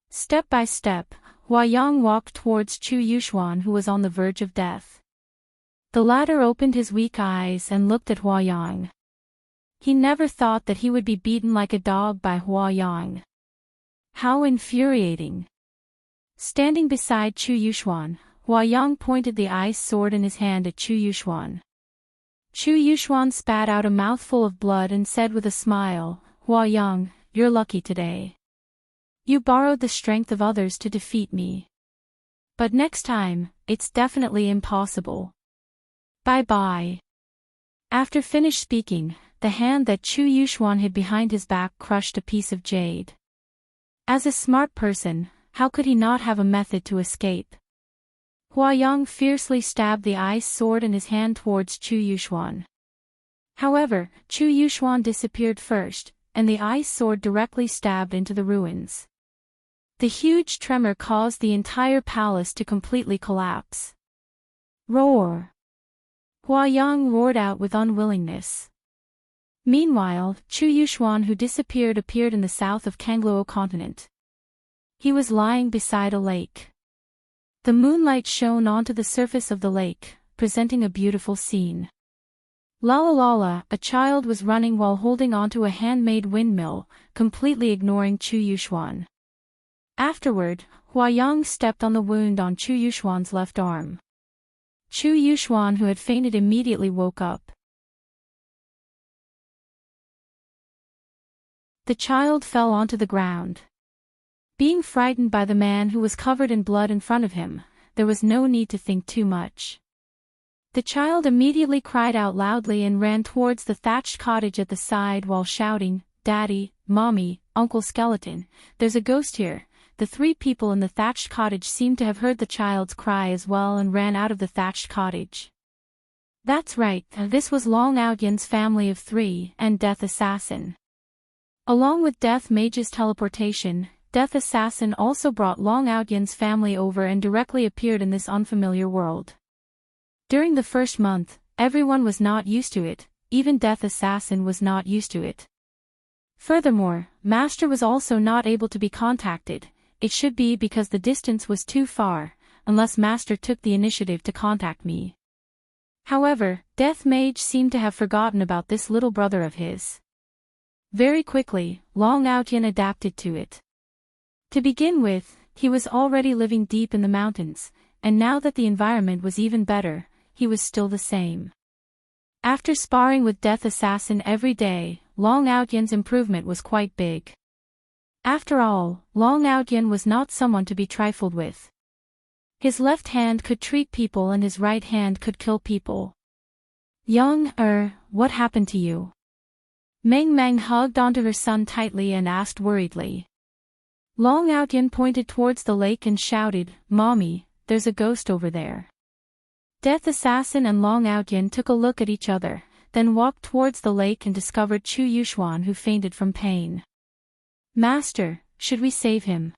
Step by step, Huayang walked towards Chu Yuxuan, who was on the verge of death. The latter opened his weak eyes and looked at Huayang. He never thought that he would be beaten like a dog by Huayang. How infuriating! Standing beside Chu Yuxuan, Huayang pointed the ice sword in his hand at Chu Yuxuan. Chu Yuxuan spat out a mouthful of blood and said with a smile, "Huayang, you're lucky today. You borrowed the strength of others to defeat me. But next time, it's definitely impossible. Bye-bye." After finished speaking, the hand that Chu Yuxuan hid behind his back crushed a piece of jade. As a smart person, how could he not have a method to escape? Huayang fiercely stabbed the ice sword in his hand towards Chu Yuxuan. However, Chu Yuxuan disappeared first, and the ice sword directly stabbed into the ruins. The huge tremor caused the entire palace to completely collapse. Roar! Huayang roared out with unwillingness. Meanwhile, Chu Yuxuan, who disappeared, appeared in the south of Kangluo continent. He was lying beside a lake. The moonlight shone onto the surface of the lake, presenting a beautiful scene. Lala, a child was running while holding onto a handmade windmill, completely ignoring Chu Yuxuan. Afterward, Huayang stepped on the wound on Chu Yuxuan's left arm. Chu Yuxuan, who had fainted, immediately woke up. The child fell onto the ground. Being frightened by the man who was covered in blood in front of him, there was no need to think too much. The child immediately cried out loudly and ran towards the thatched cottage at the side while shouting, "Daddy, Mommy, Uncle Skeleton, there's a ghost here." The three people in the thatched cottage seemed to have heard the child's cry as well and ran out of the thatched cottage. That's right, this was Long Outyan's family of three and Death Assassin. Along with Death Mage's teleportation, Death Assassin also brought Long Outyan's family over and directly appeared in this unfamiliar world. During the first month, everyone was not used to it, even Death Assassin was not used to it. Furthermore, Master was also not able to be contacted. It should be because the distance was too far, unless Master took the initiative to contact me. However, Death Mage seemed to have forgotten about this little brother of his. Very quickly, Long Outyan adapted to it. To begin with, he was already living deep in the mountains, and now that the environment was even better, he was still the same. After sparring with Death Assassin every day, Long Outyan's improvement was quite big. After all, Long Outyan was not someone to be trifled with. His left hand could treat people and his right hand could kill people. What happened to you? Meng Meng hugged onto her son tightly and asked worriedly. Long Outyan pointed towards the lake and shouted, "Mommy, there's a ghost over there." Death Assassin and Long Outyan took a look at each other, then walked towards the lake and discovered Chu Yuxuan, who fainted from pain. "Master, should we save him?"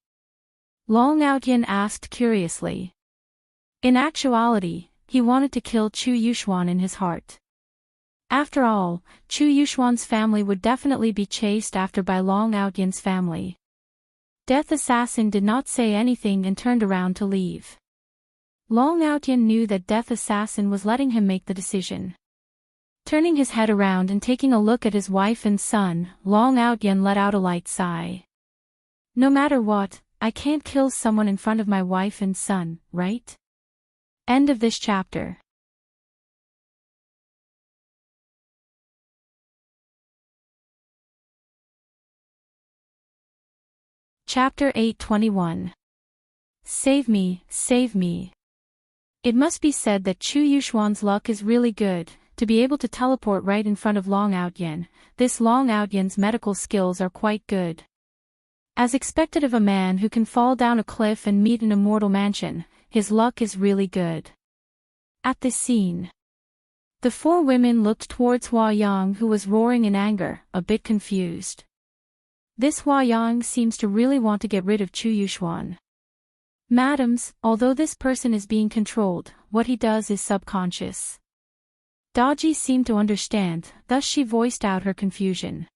Long Outyan asked curiously. In actuality, he wanted to kill Chu Yuxuan in his heart. After all, Chu Yuxuan's family would definitely be chased after by Long Outyan's family. Death Assassin did not say anything and turned around to leave. Long Outyan knew that Death Assassin was letting him make the decision. Turning his head around and taking a look at his wife and son, Long Outyan let out a light sigh. No matter what, I can't kill someone in front of my wife and son, right? End of this chapter. Chapter 821. Save me, save me. It must be said that Chu Yuxuan's luck is really good, to be able to teleport right in front of Long Outyan. This Long Outyan's medical skills are quite good. As expected of a man who can fall down a cliff and meet an immortal mansion, his luck is really good. At this scene, the four women looked towards Hua Yang, who was roaring in anger, a bit confused. This Hua Yang seems to really want to get rid of Chu Yuxuan. Madams, although this person is being controlled, what he does is subconscious. Daji seemed to understand, thus she voiced out her confusion.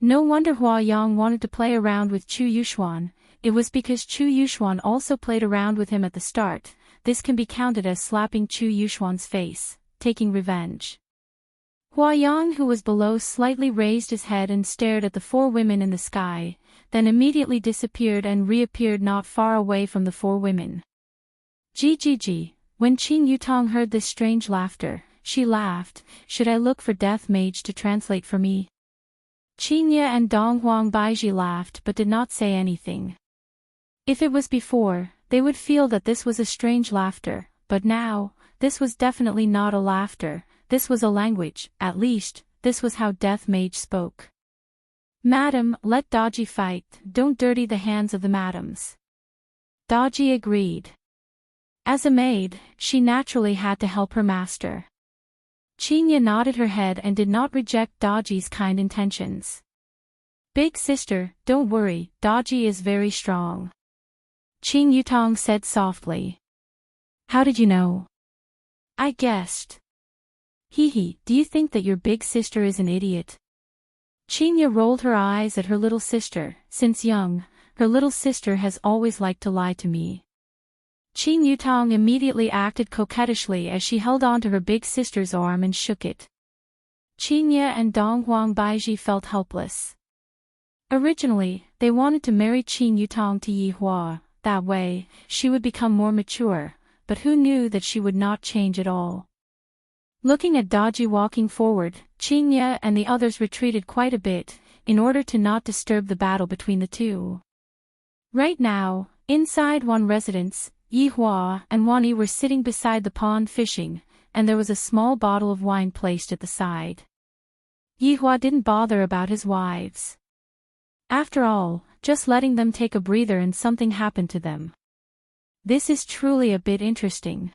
No wonder Hua Yang wanted to play around with Chu Yuxuan, it was because Chu Yuxuan also played around with him at the start. This can be counted as slapping Chu Yuxuan's face, taking revenge. Hua Yang, who was below, slightly raised his head and stared at the four women in the sky, then immediately disappeared and reappeared not far away from the four women. Gg. When Qing Yutong heard this strange laughter, she laughed. Should I look for Death Mage to translate for me? Qingye and Dong Huang Baiji laughed but did not say anything. If it was before, they would feel that this was a strange laughter, but now, this was definitely not a laughter, this was a language, at least, this was how Death Mage spoke. Madam, let Daji fight, don't dirty the hands of the madams. Daji agreed. As a maid, she naturally had to help her master. Qingye nodded her head and did not reject Daji's kind intentions. Big sister, don't worry, Daji is very strong. Qing Yutong said softly. How did you know? I guessed. Hee, do you think that your big sister is an idiot? Qingye rolled her eyes at her little sister. Since young, her little sister has always liked to lie to me. Qing Yutong immediately acted coquettishly as she held on to her big sister's arm and shook it. Qingye and Dong Huang Baiji felt helpless. Originally, they wanted to marry Qing Yutong to Yi Hua, that way, she would become more mature, but who knew that she would not change at all. Looking at Daji walking forward, Qingye and the others retreated quite a bit, in order to not disturb the battle between the two. Right now, inside one residence, Yi Hua and Wan Yi were sitting beside the pond fishing, and there was a small bottle of wine placed at the side. Yi Hua didn't bother about his wives. After all, just letting them take a breather and something happened to them. This is truly a bit interesting.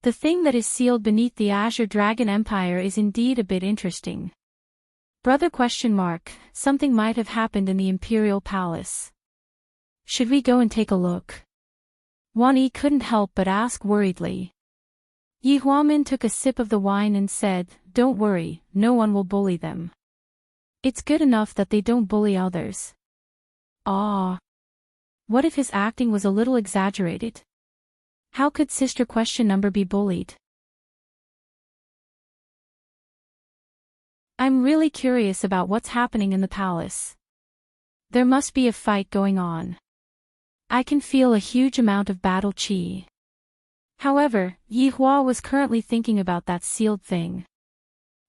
The thing that is sealed beneath the Azure Dragon Empire is indeed a bit interesting. Brother ? Something might have happened in the Imperial Palace. Should we go and take a look? Wan Yi couldn't help but ask worriedly. Yi Huamin took a sip of the wine and said, don't worry, no one will bully them. It's good enough that they don't bully others. Ah. What if his acting was a little exaggerated? How could Sister be bullied? I'm really curious about what's happening in the palace. There must be a fight going on. I can feel a huge amount of battle chi. However, Yi Hua was currently thinking about that sealed thing.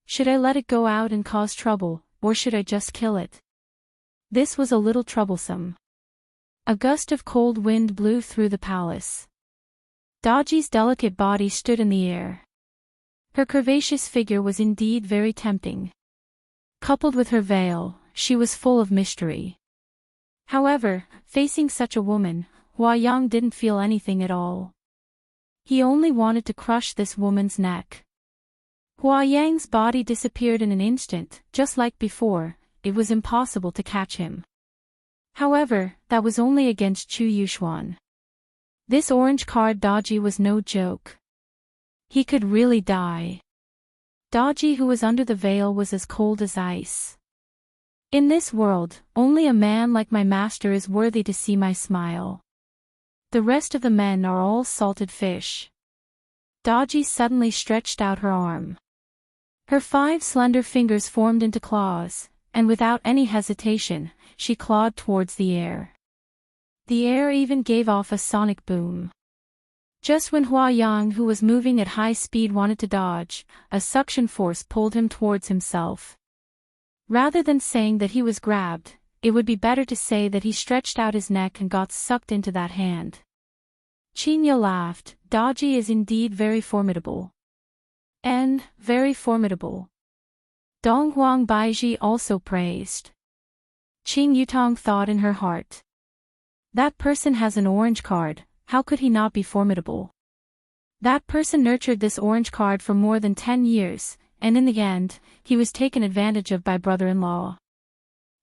Should I let it go out and cause trouble, or should I just kill it? This was a little troublesome. A gust of cold wind blew through the palace. Daji's delicate body stood in the air. Her curvaceous figure was indeed very tempting. Coupled with her veil, she was full of mystery. However, facing such a woman, Hua Yang didn't feel anything at all. He only wanted to crush this woman's neck. Hua Yang's body disappeared in an instant, just like before, it was impossible to catch him. However, that was only against Chu Yuxuan. This orange card Daji was no joke. He could really die. Daji, who was under the veil, was as cold as ice. In this world, only a man like my master is worthy to see my smile. The rest of the men are all salted fish. Daji suddenly stretched out her arm. Her 5 slender fingers formed into claws, and without any hesitation, she clawed towards the air. The air even gave off a sonic boom. Just when Hua Yang, who was moving at high speed, wanted to dodge, a suction force pulled him towards himself. Rather than saying that he was grabbed, it would be better to say that he stretched out his neck and got sucked into that hand. Qinya laughed. Dodgy is indeed very formidable. And, very formidable. Dong Huang Baiji also praised. Qing Yutong thought in her heart. That person has an orange card, how could he not be formidable? That person nurtured this orange card for more than 10 years, and in the end, he was taken advantage of by brother-in-law.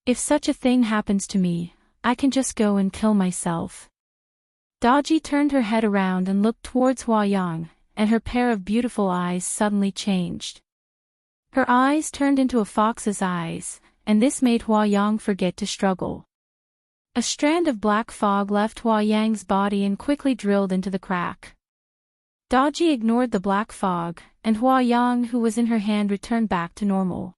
If such a thing happens to me, I can just go and kill myself. Dodgy turned her head around and looked towards Hua Yang, and her pair of beautiful eyes suddenly changed. Her eyes turned into a fox's eyes, and this made Hua Yang forget to struggle. A strand of black fog left Hua Yang's body and quickly drilled into the crack. Dodgy ignored the black fog, and Hua Yang, who was in her hand, returned back to normal.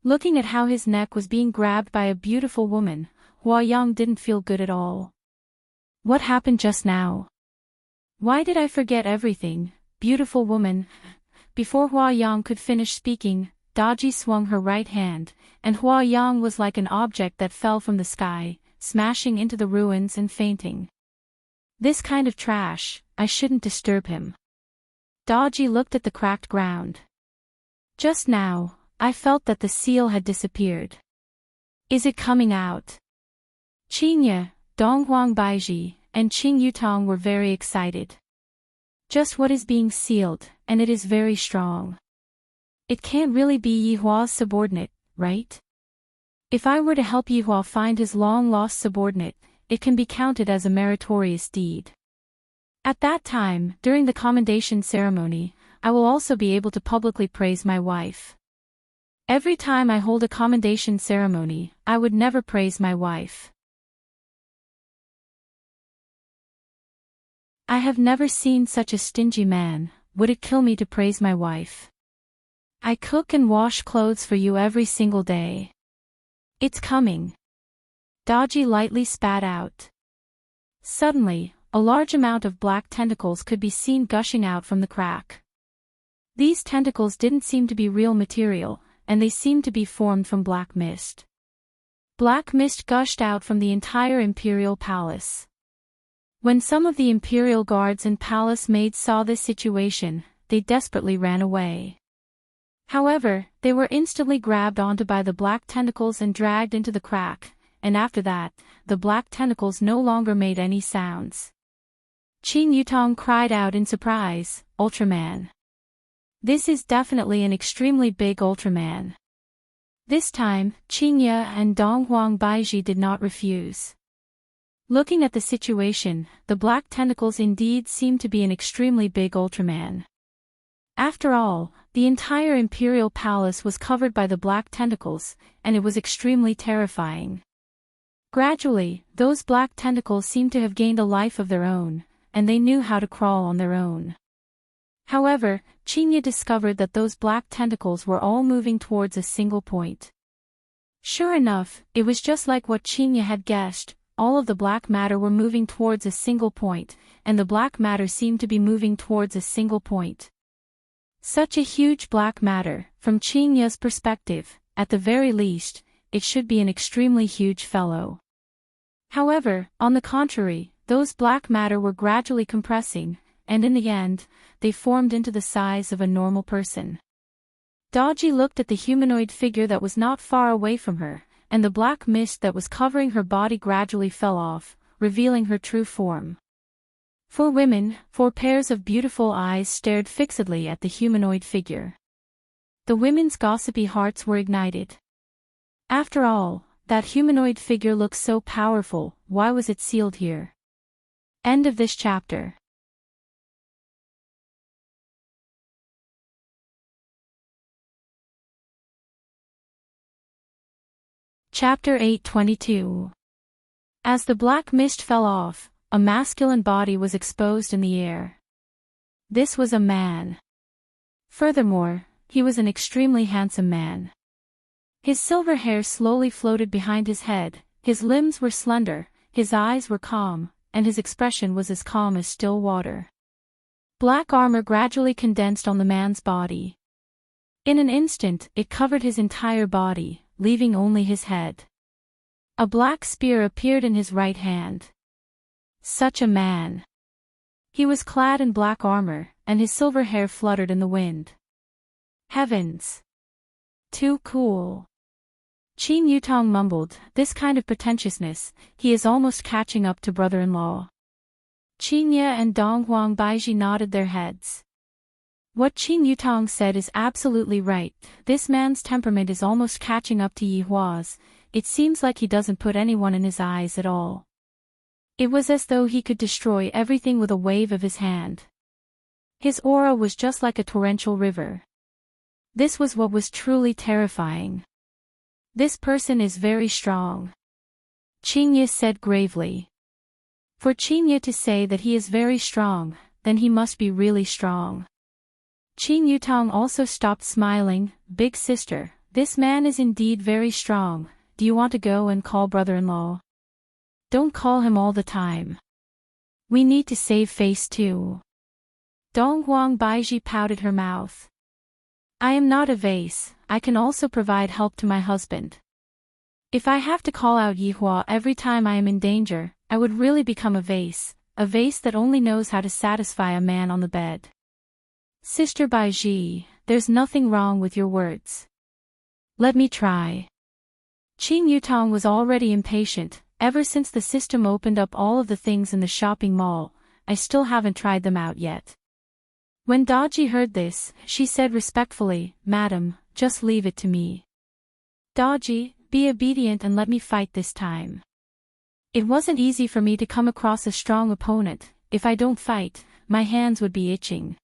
Looking at how his neck was being grabbed by a beautiful woman, Hua Yang didn't feel good at all. What happened just now? Why did I forget everything, beautiful woman? Before Hua Yang could finish speaking, Dodgy swung her right hand, and Hua Yang was like an object that fell from the sky, smashing into the ruins and fainting. This kind of trash, I shouldn't disturb him. Dodgy looked at the cracked ground. Just now, I felt that the seal had disappeared. Is it coming out? Qinya, Donghuang Baiji, and Qing Yutong were very excited. Just what is being sealed, and it is very strong. It can't really be Yihua's subordinate, right? If I were to help Yihua find his long-lost subordinate, it can be counted as a meritorious deed. At that time, during the commendation ceremony, I will also be able to publicly praise my wife. Every time I hold a commendation ceremony, I would never praise my wife. I have never seen such a stingy man. Would it kill me to praise my wife? I cook and wash clothes for you every single day. It's coming. Dodgy lightly spat out. Suddenly, a large amount of black tentacles could be seen gushing out from the crack. These tentacles didn't seem to be real material, and they seemed to be formed from black mist. Black mist gushed out from the entire imperial palace. When some of the imperial guards and palace maids saw this situation, they desperately ran away. However, they were instantly grabbed onto by the black tentacles and dragged into the crack, and after that, the black tentacles no longer made any sounds. Qing Yutong cried out in surprise, Ultraman. This is definitely an extremely big Ultraman. This time, Qingya and Donghuang Baiji did not refuse. Looking at the situation, the black tentacles indeed seemed to be an extremely big Ultraman. After all, the entire imperial palace was covered by the black tentacles, and it was extremely terrifying. Gradually, those black tentacles seemed to have gained a life of their own, and they knew how to crawl on their own. However, Qinya discovered that those black tentacles were all moving towards a single point. Sure enough, it was just like what Qinya had guessed. All of the black matter were moving towards a single point, and the black matter seemed to be moving towards a single point. Such a huge black matter, from Qingya's perspective, at the very least, it should be an extremely huge fellow. However, on the contrary, those black matter were gradually compressing, and in the end, they formed into the size of a normal person. Dodgy looked at the humanoid figure that was not far away from her, and the black mist that was covering her body gradually fell off, revealing her true form. 4 women, 4 pairs of beautiful eyes stared fixedly at the humanoid figure. The women's gossipy hearts were ignited. After all, that humanoid figure looks so powerful, why was it sealed here? End of this chapter. Chapter 8:22. As the black mist fell off, a masculine body was exposed in the air. This was a man. Furthermore, he was an extremely handsome man. His silver hair slowly floated behind his head, his limbs were slender, his eyes were calm, and his expression was as calm as still water. Black armor gradually condensed on the man's body. In an instant, it covered his entire body, leaving only his head. A black spear appeared in his right hand. Such a man! He was clad in black armor, and his silver hair fluttered in the wind. Heavens! Too cool. Qin Yutong mumbled, this kind of pretentiousness, he is almost catching up to brother-in-law. Qin Ye and Dong Huang Baiji nodded their heads. What Qin Yutong said is absolutely right, this man's temperament is almost catching up to Yi Hua's, it seems like he doesn't put anyone in his eyes at all. It was as though he could destroy everything with a wave of his hand. His aura was just like a torrential river. This was what was truly terrifying. This person is very strong. Qin Ye said gravely. For Qin Ye to say that he is very strong, then he must be really strong. Qin Yutong also stopped smiling, big sister, this man is indeed very strong, do you want to go and call brother-in-law? Don't call him all the time. We need to save face too. Dong Huang Baiji pouted her mouth. I am not a vase, I can also provide help to my husband. If I have to call out Yi Hua every time I am in danger, I would really become a vase that only knows how to satisfy a man on the bed. Sister Baiji, there's nothing wrong with your words. Let me try. Qin Yutong was already impatient, ever since the system opened up all of the things in the shopping mall, I still haven't tried them out yet. When Daji heard this, she said respectfully, Madam, just leave it to me. Daji, be obedient and let me fight this time. It wasn't easy for me to come across a strong opponent, if I don't fight, my hands would be itching.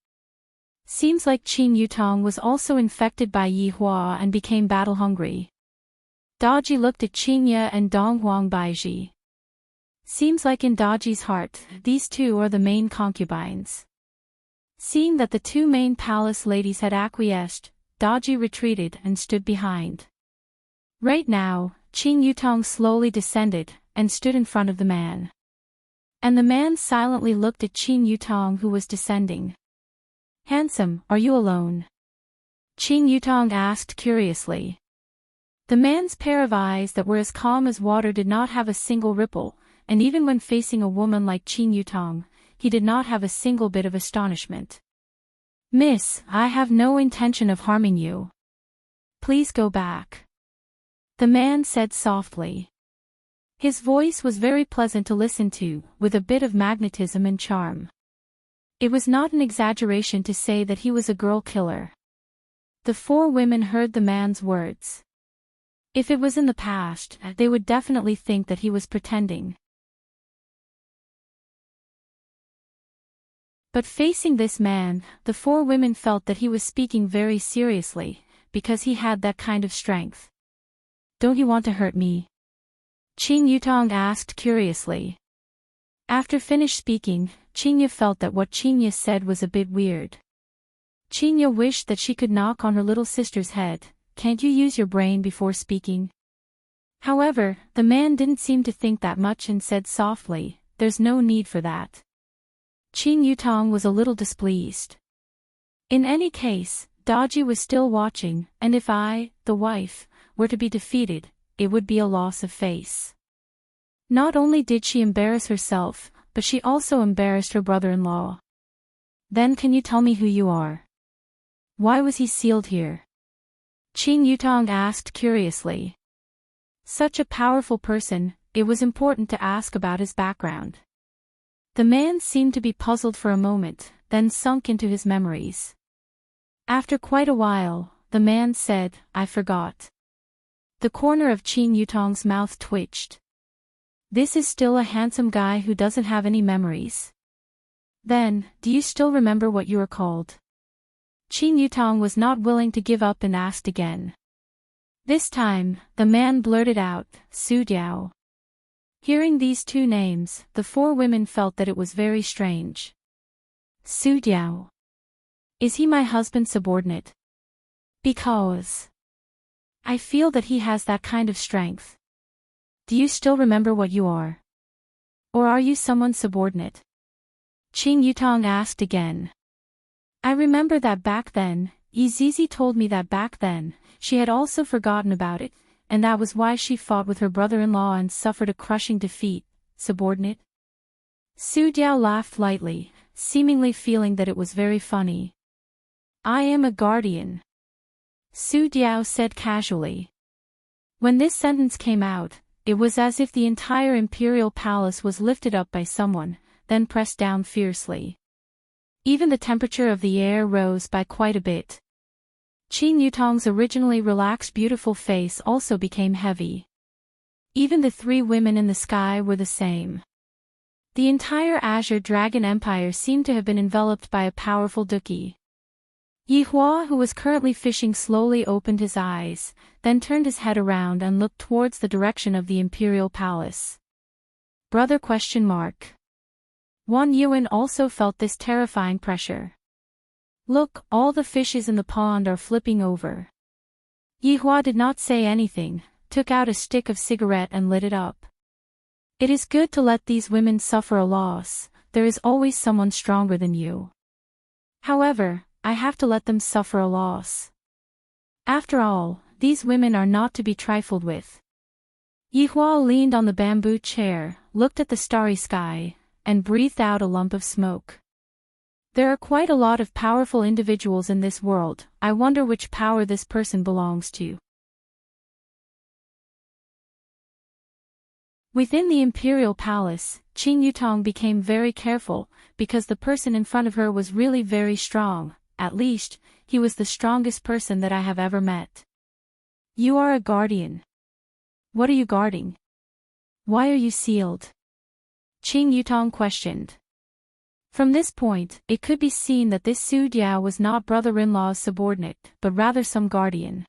Seems like Qin Yutong was also infected by Yi Hua and became battle-hungry. Daji looked at Qin Ye and Dong Huang Baiji. Seems like in Daji's heart, these two are the main concubines. Seeing that the two main palace ladies had acquiesced, Daji retreated and stood behind. Right now, Qin Yutong slowly descended, and stood in front of the man. And the man silently looked at Qin Yutong who was descending. Handsome, are you alone? Qin Yutong asked curiously. The man's pair of eyes that were as calm as water did not have a single ripple, and even when facing a woman like Qin Yutong, he did not have a single bit of astonishment. Miss, I have no intention of harming you. Please go back. The man said softly. His voice was very pleasant to listen to, with a bit of magnetism and charm. It was not an exaggeration to say that he was a girl killer. The four women heard the man's words. If it was in the past, they would definitely think that he was pretending. But facing this man, the four women felt that he was speaking very seriously, because he had that kind of strength. Don't you want to hurt me? Qin Yutong asked curiously. After finished speaking, Qin Ye felt that what Qin Ye said was a bit weird. Qin Ye wished that she could knock on her little sister's head, can't you use your brain before speaking? However, the man didn't seem to think that much and said softly, there's no need for that. Qin Yutong was a little displeased. In any case, Daji was still watching, and if I, the wife, were to be defeated, it would be a loss of face. Not only did she embarrass herself, but she also embarrassed her brother-in-law. Then can you tell me who you are? Why was he sealed here? Qin Yutong asked curiously. Such a powerful person, it was important to ask about his background. The man seemed to be puzzled for a moment, then sunk into his memories. After quite a while, the man said, I forgot. The corner of Qin Yutong's mouth twitched. This is still a handsome guy who doesn't have any memories. Then, do you still remember what you are called? Qin Yutong was not willing to give up and asked again. This time, the man blurted out, Su Diao. Hearing these two names, the four women felt that it was very strange. Su Diao. Is he my husband's subordinate? Because I feel that he has that kind of strength. Do you still remember what you are? Or are you someone subordinate? Qing Yutong asked again. I remember that back then, Yizizi told me that back then, she had also forgotten about it, and that was why she fought with her brother-in-law and suffered a crushing defeat. Subordinate? Su Diao laughed lightly, seemingly feeling that it was very funny. I am a guardian. Su Diao said casually. When this sentence came out, it was as if the entire imperial palace was lifted up by someone, then pressed down fiercely. Even the temperature of the air rose by quite a bit. Qing Yutong's originally relaxed beautiful face also became heavy. Even the three women in the sky were the same. The entire Azure Dragon Empire seemed to have been enveloped by a powerful Duki. Yi Hua, who was currently fishing, slowly opened his eyes, then turned his head around and looked towards the direction of the imperial palace. Brother ? Wan Yuan also felt this terrifying pressure. Look, all the fishes in the pond are flipping over. Yi Hua did not say anything, took out a stick of cigarette and lit it up. It is good to let these women suffer a loss, there is always someone stronger than you. However, I have to let them suffer a loss. After all, these women are not to be trifled with. Yi Hua leaned on the bamboo chair, looked at the starry sky, and breathed out a lump of smoke. There are quite a lot of powerful individuals in this world, I wonder which power this person belongs to. Within the imperial palace, Qing Yutong became very careful, because the person in front of her was really very strong, at least, he was the strongest person that I have ever met. You are a guardian. What are you guarding? Why are you sealed? Qing Yutong questioned. From this point, it could be seen that this Su Diao was not brother-in-law's subordinate, but rather some guardian.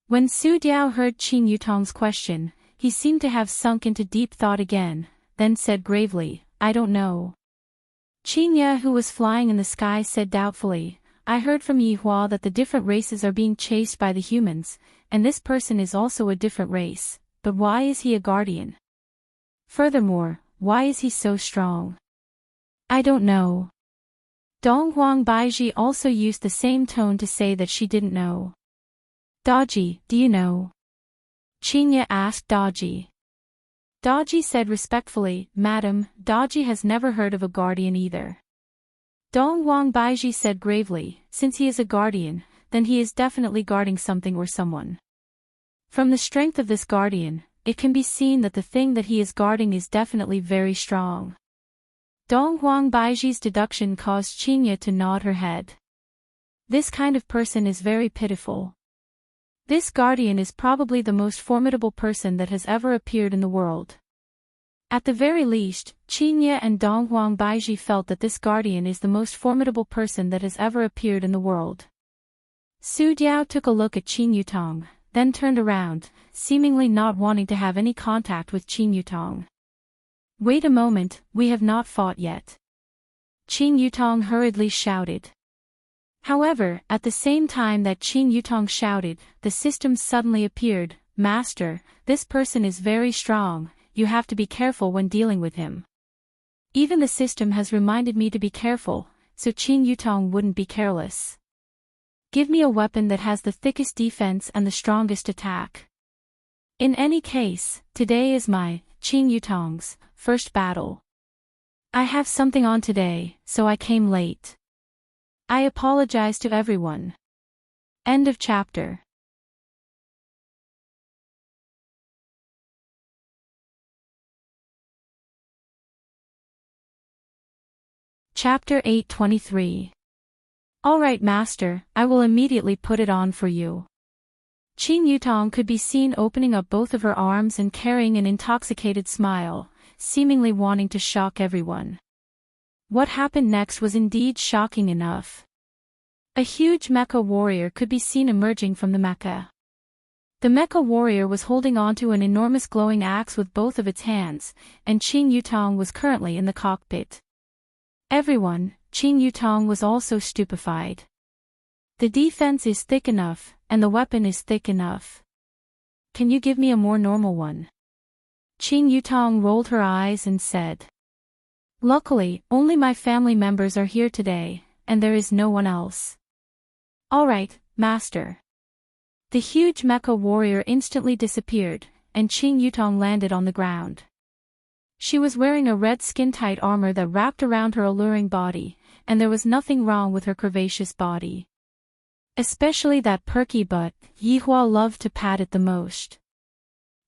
When Su Diao heard Qing Yutong's question, he seemed to have sunk into deep thought again, then said gravely, I don't know. Qing Ye, who was flying in the sky, said doubtfully, I heard from Yi Hua that the different races are being chased by the humans, and this person is also a different race, but why is he a guardian? Furthermore, why is he so strong? I don't know. Dong Huang Baiji also used the same tone to say that she didn't know. Daji, do you know? Qing Ye asked Daji. Daji said respectfully, Madam, Daji has never heard of a guardian either. Dong Huang Baiji said gravely, since he is a guardian, then he is definitely guarding something or someone. From the strength of this guardian, it can be seen that the thing that he is guarding is definitely very strong. Dong Huang Baiji's deduction caused Qing Ye to nod her head. This kind of person is very pitiful. This guardian is probably the most formidable person that has ever appeared in the world. At the very least, Qing Ye and Dong Huang Baiji felt that this guardian is the most formidable person that has ever appeared in the world. Su Diao took a look at Qing Yutong, then turned around, seemingly not wanting to have any contact with Qing Yutong. Wait a moment, we have not fought yet. Qing Yutong hurriedly shouted. However, at the same time that Qing Yutong shouted, the system suddenly appeared, Master, this person is very strong, you have to be careful when dealing with him. Even the system has reminded me to be careful, so Qing Yutong wouldn't be careless. Give me a weapon that has the thickest defense and the strongest attack. In any case, today is my, Qing Yutong's, first battle. I have something on today, so I came late. I apologize to everyone. End of chapter. Chapter 823. Alright Master, I will immediately put it on for you. Qing Yutong could be seen opening up both of her arms and carrying an intoxicated smile, seemingly wanting to shock everyone. What happened next was indeed shocking enough. A huge mecha warrior could be seen emerging from the mecha. The mecha warrior was holding onto an enormous glowing axe with both of its hands, and Qing Yutong was currently in the cockpit. Everyone, Qing Yutong was also stupefied. The defense is thick enough, and the weapon is thick enough. Can you give me a more normal one? Qing Yutong rolled her eyes and said. Luckily, only my family members are here today, and there is no one else. All right, master. The huge mecha warrior instantly disappeared, and Qing Yutong landed on the ground. She was wearing a red skin-tight armor that wrapped around her alluring body, and there was nothing wrong with her curvaceous body. Especially that perky butt, Yihua loved to pat it the most.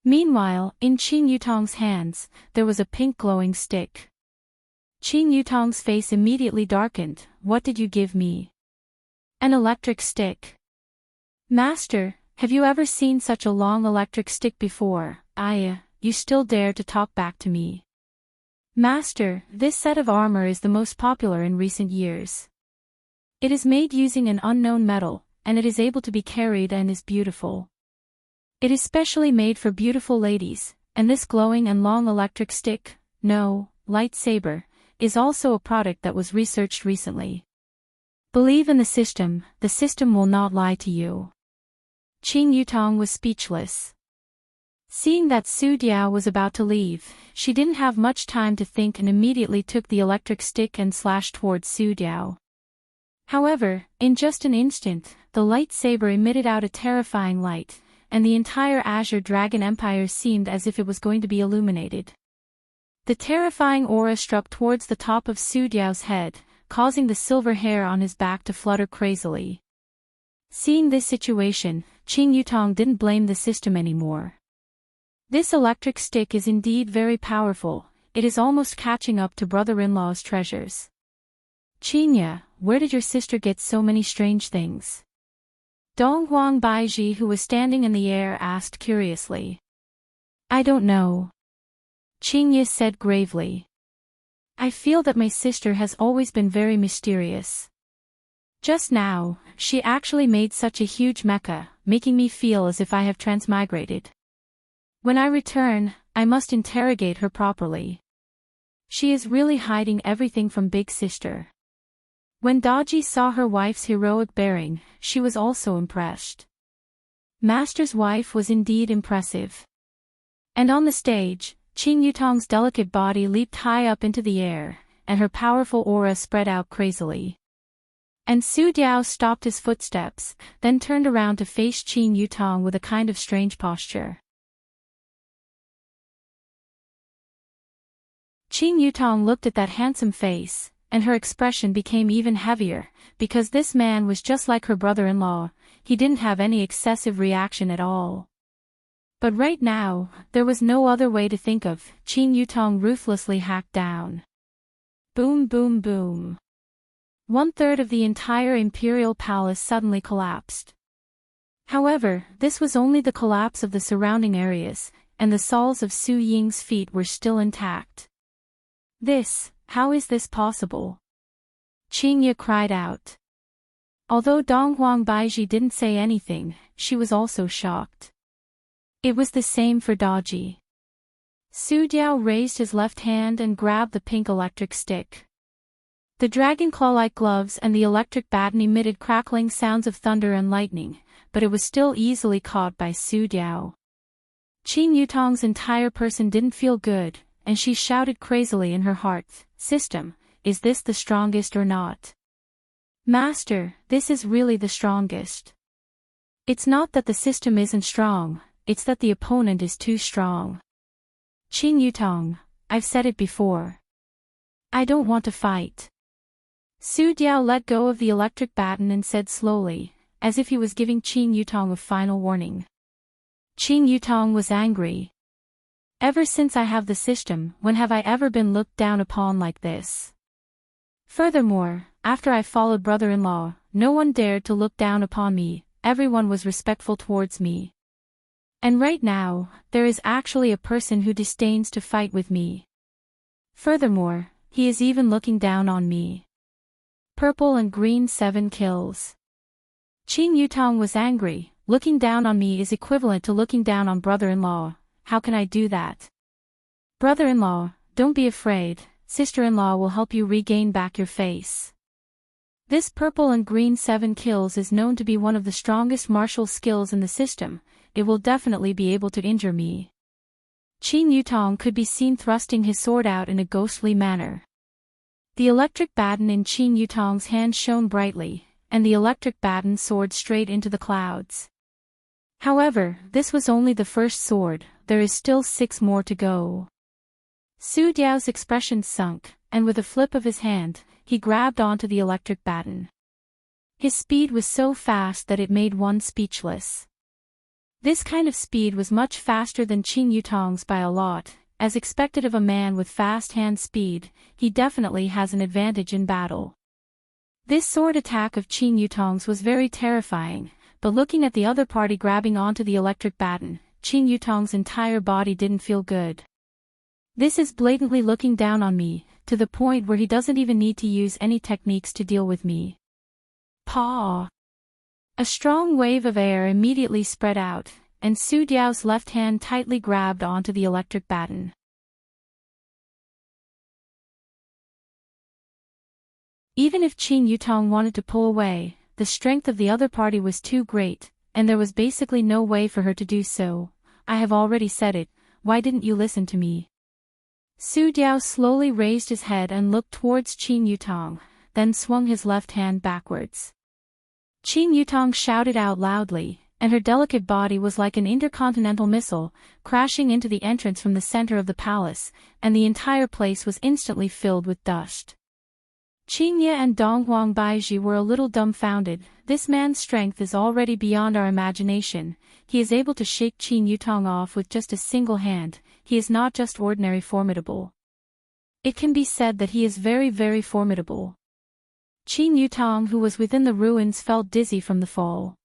Meanwhile, in Qing Yutong's hands, there was a pink glowing stick. Qing Yutong's face immediately darkened. What did you give me? An electric stick. Master, have you ever seen such a long electric stick before? You still dare to talk back to me. Master, this set of armor is the most popular in recent years. It is made using an unknown metal, and it is able to be carried and is beautiful. It is specially made for beautiful ladies, and this glowing and long electric stick, no, lightsaber, is also a product that was researched recently. Believe in the system will not lie to you. Qing Yutong was speechless. Seeing that Su Diao was about to leave, she didn't have much time to think and immediately took the electric stick and slashed towards Su Diao. However, in just an instant, the lightsaber emitted out a terrifying light, and the entire Azure Dragon Empire seemed as if it was going to be illuminated. The terrifying aura struck towards the top of Su Diao's head, causing the silver hair on his back to flutter crazily. Seeing this situation, Qing Yutong didn't blame the system anymore. This electric stick is indeed very powerful, it is almost catching up to brother-in-law's treasures. Qinya, where did your sister get so many strange things? Donghuang Baiji, who was standing in the air, asked curiously. I don't know. Qinya said gravely. I feel that my sister has always been very mysterious. Just now, she actually made such a huge mecha, making me feel as if I have transmigrated. When I return, I must interrogate her properly. She is really hiding everything from Big Sister. When Daji saw her wife's heroic bearing, she was also impressed. Master's wife was indeed impressive. And on the stage, Qing Yutong's delicate body leaped high up into the air, and her powerful aura spread out crazily. And Su Diao stopped his footsteps, then turned around to face Qing Yutong with a kind of strange posture. Qing Yutong looked at that handsome face, and her expression became even heavier, because this man was just like her brother-in-law, he didn't have any excessive reaction at all. But right now, there was no other way to think of. Qing Yutong ruthlessly hacked down. Boom boom boom. 1/3 of the entire imperial palace suddenly collapsed. However, this was only the collapse of the surrounding areas, and the soles of Su Ying's feet were still intact. How is this possible? Qingya cried out. Although Donghuang Baiji didn't say anything, she was also shocked. It was the same for Daji. Su Diao raised his left hand and grabbed the pink electric stick. The dragon claw-like gloves and the electric baton emitted crackling sounds of thunder and lightning, but it was still easily caught by Su Diao. Qing Yutong's entire person didn't feel good, and she shouted crazily in her heart, System, is this the strongest or not? Master, this is really the strongest. It's not that the system isn't strong, it's that the opponent is too strong. Qing Yutong, I've said it before. I don't want to fight. Su Diao let go of the electric baton and said slowly, as if he was giving Qing Yutong a final warning. Qing Yutong was angry. Ever since I have the system, when have I ever been looked down upon like this? Furthermore, after I followed brother-in-law, no one dared to look down upon me, everyone was respectful towards me. And right now, there is actually a person who disdains to fight with me. Furthermore, he is even looking down on me. Purple and green 7 kills. Qing Yutong was angry, looking down on me is equivalent to looking down on brother-in-law, how can I do that? Brother-in-law, don't be afraid, sister-in-law will help you regain back your face. This purple and green 7 kills is known to be one of the strongest martial skills in the system, it will definitely be able to injure me. Qin Yutong could be seen thrusting his sword out in a ghostly manner. The electric baton in Qin Yutong's hand shone brightly, and the electric baton soared straight into the clouds. However, this was only the first sword, there is still 6 more to go. Su Diao's expression sunk, and with a flip of his hand, he grabbed onto the electric baton. His speed was so fast that it made one speechless. This kind of speed was much faster than Qin Yutong's by a lot. As expected of a man with fast hand speed, he definitely has an advantage in battle. This sword attack of Qin Yutong's was very terrifying, but looking at the other party grabbing onto the electric baton, Qin Yutong's entire body didn't feel good. This is blatantly looking down on me, to the point where he doesn't even need to use any techniques to deal with me. Paw! A strong wave of air immediately spread out, and Su Diao's left hand tightly grabbed onto the electric baton. Even if Qin Yutong wanted to pull away, the strength of the other party was too great, and there was basically no way for her to do so. I have already said it, why didn't you listen to me? Su Diao slowly raised his head and looked towards Qin Yutong, then swung his left hand backwards. Qin Yutong shouted out loudly, and her delicate body was like an intercontinental missile, crashing into the entrance from the center of the palace, and the entire place was instantly filled with dust. Qingye and Donghuang Baizhi were a little dumbfounded. This man's strength is already beyond our imagination. He is able to shake Qin Yutong off with just a single hand. He is not just ordinary formidable. It can be said that he is very, very formidable. Qin Yutong, who was within the ruins, felt dizzy from the fall.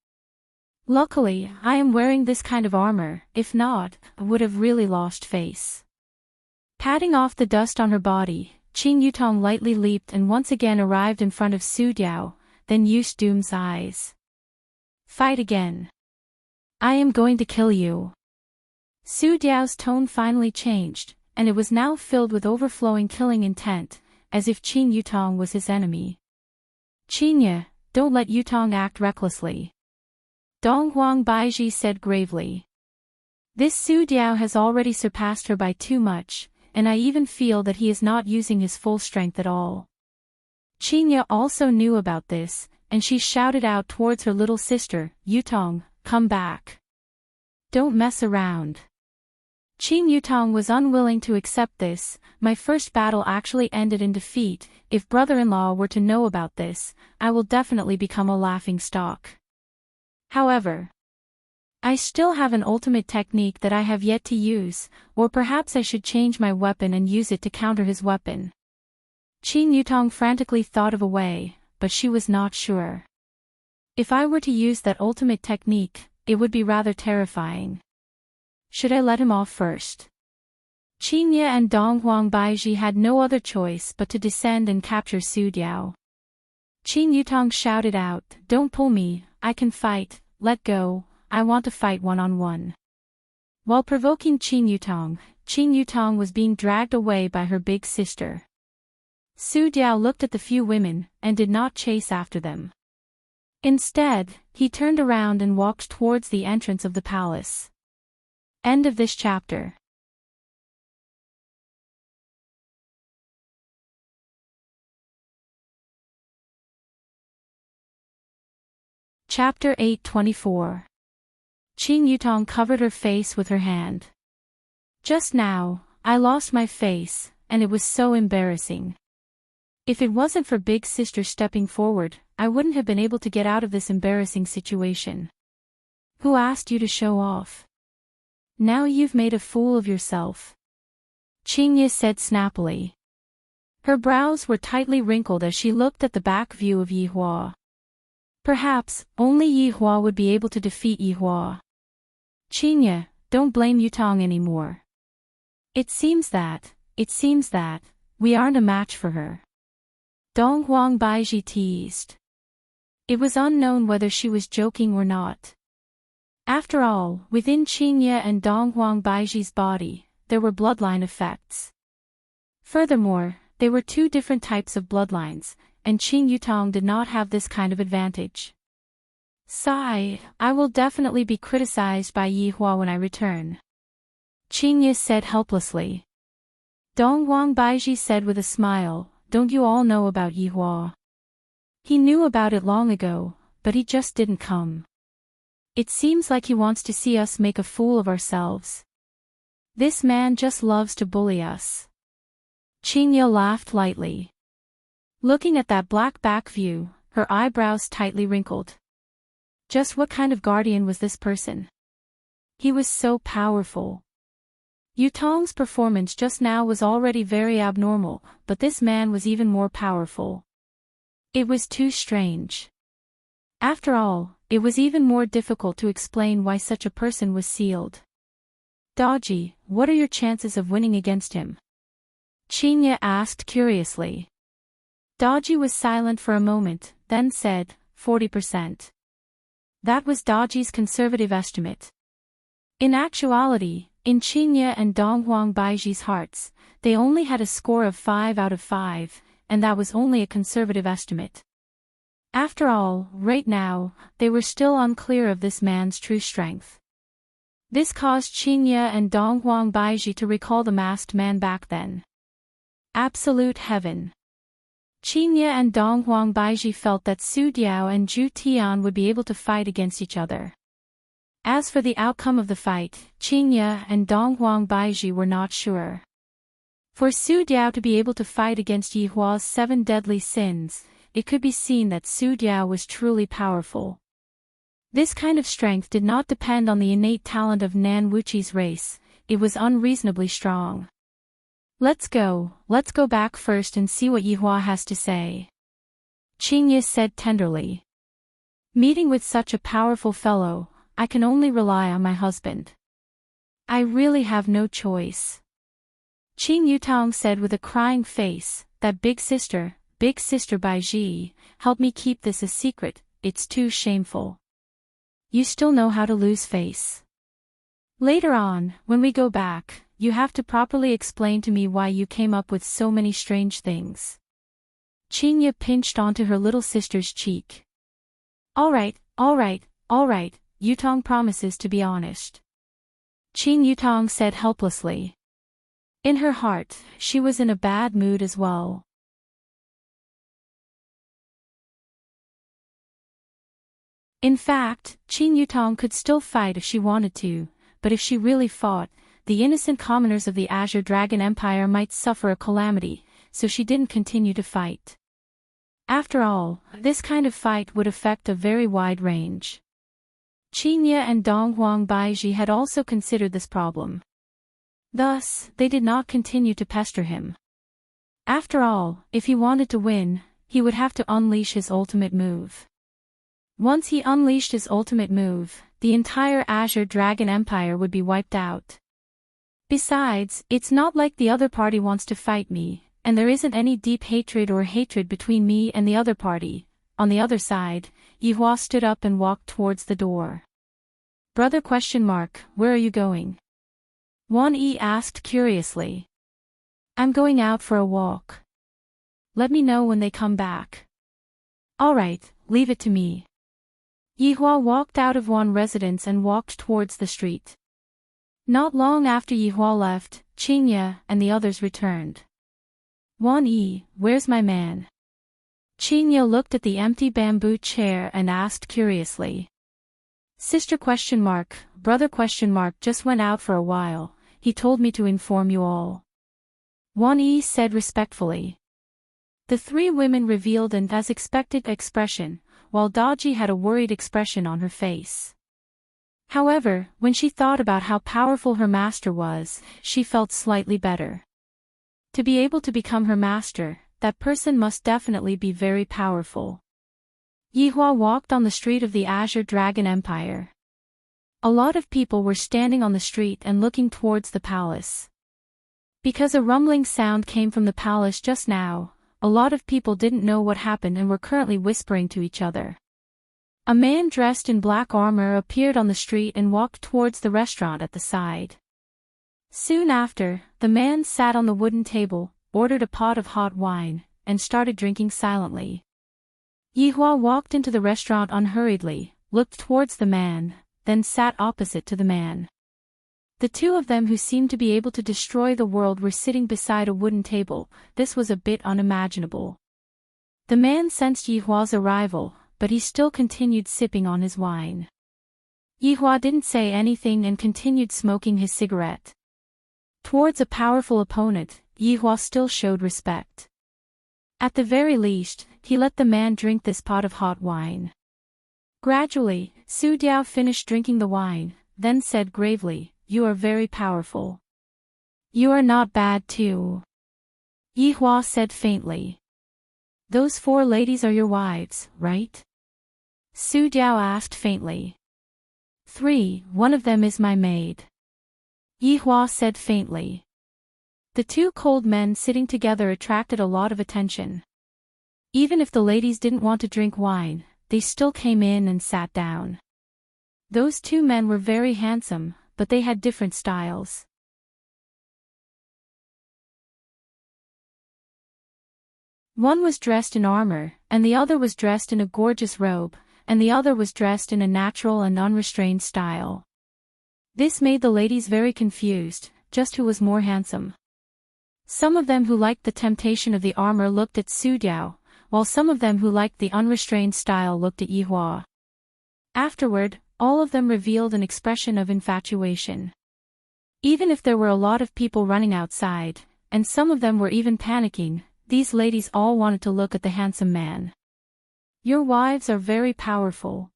Luckily, I am wearing this kind of armor, if not, I would have really lost face. Patting off the dust on her body, Qin Yutong lightly leaped and once again arrived in front of Su Diao, then used Doom's eyes. Fight again. I am going to kill you. Su Diao's tone finally changed, and it was now filled with overflowing killing intent, as if Qin Yutong was his enemy. Qingye, don't let Yutong act recklessly. Donghuang Baizhi said gravely. This Su Diao has already surpassed her by too much, and I even feel that he is not using his full strength at all. Qingye also knew about this, and she shouted out towards her little sister, Yutong, come back. Don't mess around. Qin Yutong was unwilling to accept this. My first battle actually ended in defeat. If brother-in-law were to know about this, I will definitely become a laughingstock. However, I still have an ultimate technique that I have yet to use, or perhaps I should change my weapon and use it to counter his weapon. Qin Yutong frantically thought of a way, but she was not sure. If I were to use that ultimate technique, it would be rather terrifying. Should I let him off first? Qingye and Donghuang Baizhi had no other choice but to descend and capture Su Diao. Qin Yutong shouted out, don't pull me, I can fight, let go, I want to fight one-on-one. While provoking Qin Yutong was being dragged away by her big sister. Su Diao looked at the few women, and did not chase after them. Instead, he turned around and walked towards the entrance of the palace. End of this chapter. Chapter 8:24. Qin Yutong covered her face with her hand. Just now, I lost my face, and it was so embarrassing. If it wasn't for Big Sister stepping forward, I wouldn't have been able to get out of this embarrassing situation. Who asked you to show off? Now you've made a fool of yourself. Qingye said snappily. Her brows were tightly wrinkled as she looked at the back view of Yihua. Perhaps, only Yihua would be able to defeat Yihua. Qingye, don't blame Yutong anymore. It seems that, we aren't a match for her. Donghuang Baizhi teased. It was unknown whether she was joking or not. After all, within Qingye and Donghuang Baizhi's body, there were bloodline effects. Furthermore, they were two different types of bloodlines, and Qin Yutong did not have this kind of advantage. Sigh, I will definitely be criticized by Yihua when I return. Qingye said helplessly. Donghuang Baiji said with a smile, don't you all know about Yihua? He knew about it long ago, but he just didn't come. It seems like he wants to see us make a fool of ourselves. This man just loves to bully us. Qingye laughed lightly. Looking at that black back view, her eyebrows tightly wrinkled. Just what kind of guardian was this person? He was so powerful. Yutong's performance just now was already very abnormal, but this man was even more powerful. It was too strange. After all, it was even more difficult to explain why such a person was sealed. Daji, what are your chances of winning against him? Qingye asked curiously. Daji was silent for a moment, then said, 40%. That was Daji's conservative estimate. In actuality, in Qingye and Donghuang Baiji's hearts, they only had a score of 5 out of 5, and that was only a conservative estimate. After all, right now, they were still unclear of this man's true strength. This caused Qingye and Donghuang Baiji to recall the masked man back then. Absolute heaven. Qingye and Donghuang Baiji felt that Su Diao and Zhu Tian would be able to fight against each other. As for the outcome of the fight, Qingye and Donghuang Baiji were not sure. For Su Diao to be able to fight against Yihua's 7 deadly sins, it could be seen that Su Diao was truly powerful. This kind of strength did not depend on the innate talent of Nan Wuqi's race, it was unreasonably strong. Let's go back first and see what Yihua has to say. Qingye said tenderly. Meeting with such a powerful fellow, I can only rely on my husband. I really have no choice. Qing Yutong said with a crying face, that big sister Baiji, help me keep this a secret, it's too shameful. You still know how to lose face. Later on, when we go back, you have to properly explain to me why you came up with so many strange things. Qingye pinched onto her little sister's cheek. All right, Yutong promises to be honest. Qing Yutong said helplessly. In her heart, she was in a bad mood as well. In fact, Qing Yutong could still fight if she wanted to, but if she really fought, the innocent commoners of the Azure Dragon Empire might suffer a calamity, so she didn't continue to fight. After all, this kind of fight would affect a very wide range. Qingye and Donghuang Baiji had also considered this problem. Thus, they did not continue to pester him. After all, if he wanted to win, he would have to unleash his ultimate move. Once he unleashed his ultimate move, the entire Azure Dragon Empire would be wiped out. Besides, it's not like the other party wants to fight me, and there isn't any deep hatred between me and the other party. On the other side, Yihua stood up and walked towards the door. Brother ? Where are you going? Wan Yi asked curiously. I'm going out for a walk. Let me know when they come back. Alright, leave it to me. Yihua walked out of Wan residence and walked towards the street. Not long after Yihua left, Qingye and the others returned. Wan Yi, where's my man? Qingye looked at the empty bamboo chair and asked curiously. Sister ? Brother ? Just went out for a while, he told me to inform you all. Wan Yi said respectfully. The 3 women revealed an as expected expression, while Daji had a worried expression on her face. However, when she thought about how powerful her master was, she felt slightly better. To be able to become her master, that person must definitely be very powerful. Yihua walked on the street of the Azure Dragon Empire. A lot of people were standing on the street and looking towards the palace. Because a rumbling sound came from the palace just now, a lot of people didn't know what happened and were currently whispering to each other. A man dressed in black armor appeared on the street and walked towards the restaurant at the side. Soon after, the man sat on the wooden table, ordered a pot of hot wine, and started drinking silently. Yihua walked into the restaurant unhurriedly, looked towards the man, then sat opposite to the man. The two of them who seemed to be able to destroy the world were sitting beside a wooden table. This was a bit unimaginable. The man sensed Yihua's arrival, but he still continued sipping on his wine. Yihua didn't say anything and continued smoking his cigarette. Towards a powerful opponent, Yihua still showed respect. At the very least, he let the man drink this pot of hot wine. Gradually, Su Diao finished drinking the wine, then said gravely, "You are very powerful. You are not bad too." Yihua said faintly. "Those 4 ladies are your wives, right?" Su Diao asked faintly. 3, one of them is my maid." Yihua said faintly. The 2 cold men sitting together attracted a lot of attention. Even if the ladies didn't want to drink wine, they still came in and sat down. Those 2 men were very handsome, but they had different styles. One was dressed in armor, and the other was dressed in a gorgeous robe, and the other was dressed in a natural and unrestrained style. This made the ladies very confused, just who was more handsome. Some of them who liked the temptation of the armor looked at Su Diao, while some of them who liked the unrestrained style looked at Yihua. Afterward, all of them revealed an expression of infatuation. Even if there were a lot of people running outside, and some of them were even panicking, these ladies all wanted to look at the handsome man. "Your wives are very powerful."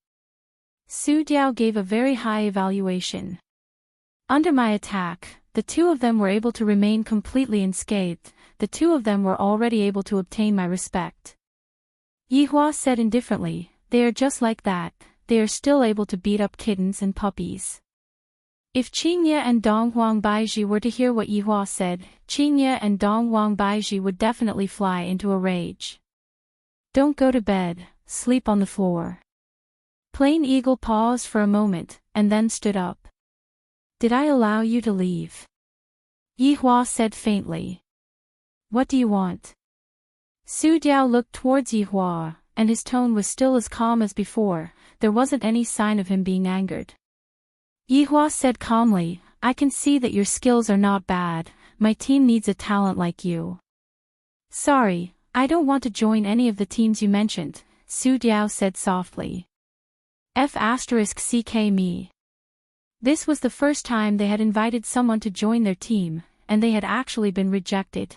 Su Diao gave a very high evaluation. Under my attack, the 2 of them were able to remain completely unscathed. The 2 of them were already able to obtain my respect. Yihua said indifferently, "They are just like that, they are still able to beat up kittens and puppies." If Qingye and Dong Huangbaiji were to hear what Yihua said, Qingye and Dong Huangbaiji would definitely fly into a rage. "Don't go to bed, sleep on the floor." Plain Eagle paused for a moment, and then stood up. "Did I allow you to leave?" Yihua said faintly. "What do you want?" Su Diao looked towards Yihua, and his tone was still as calm as before. There wasn't any sign of him being angered. Yihua said calmly, "I can see that your skills are not bad. My team needs a talent like you." "Sorry, I don't want to join any of the teams you mentioned," Su Diao said softly. F***ck me. This was the first time they had invited someone to join their team, and they had actually been rejected.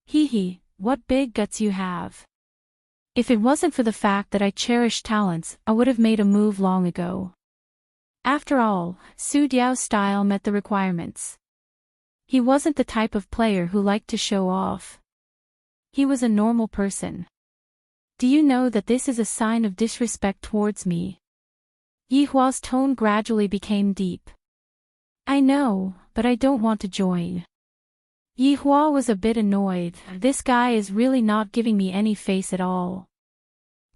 "Hee, what big guts you have. If it wasn't for the fact that I cherish talents, I would have made a move long ago." After all, Su Diao's style met the requirements. He wasn't the type of player who liked to show off. He was a normal person. "Do you know that this is a sign of disrespect towards me?" Yihua's tone gradually became deep. "I know, but I don't want to join." Yihua was a bit annoyed. This guy is really not giving me any face at all.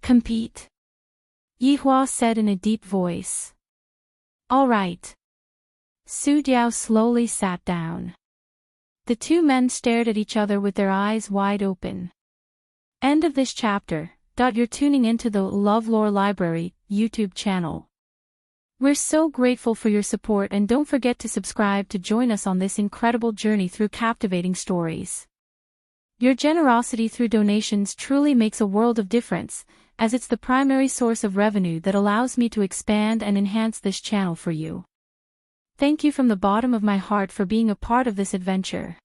"Compete?" Yihua said in a deep voice. "All right." Su Diao slowly sat down. The 2 men stared at each other with their eyes wide open. End of this chapter. You're tuning into the LoveLore Library YouTube channel. We're so grateful for your support, and don't forget to subscribe to join us on this incredible journey through captivating stories. Your generosity through donations truly makes a world of difference, as it's the primary source of revenue that allows me to expand and enhance this channel for you. Thank you from the bottom of my heart for being a part of this adventure.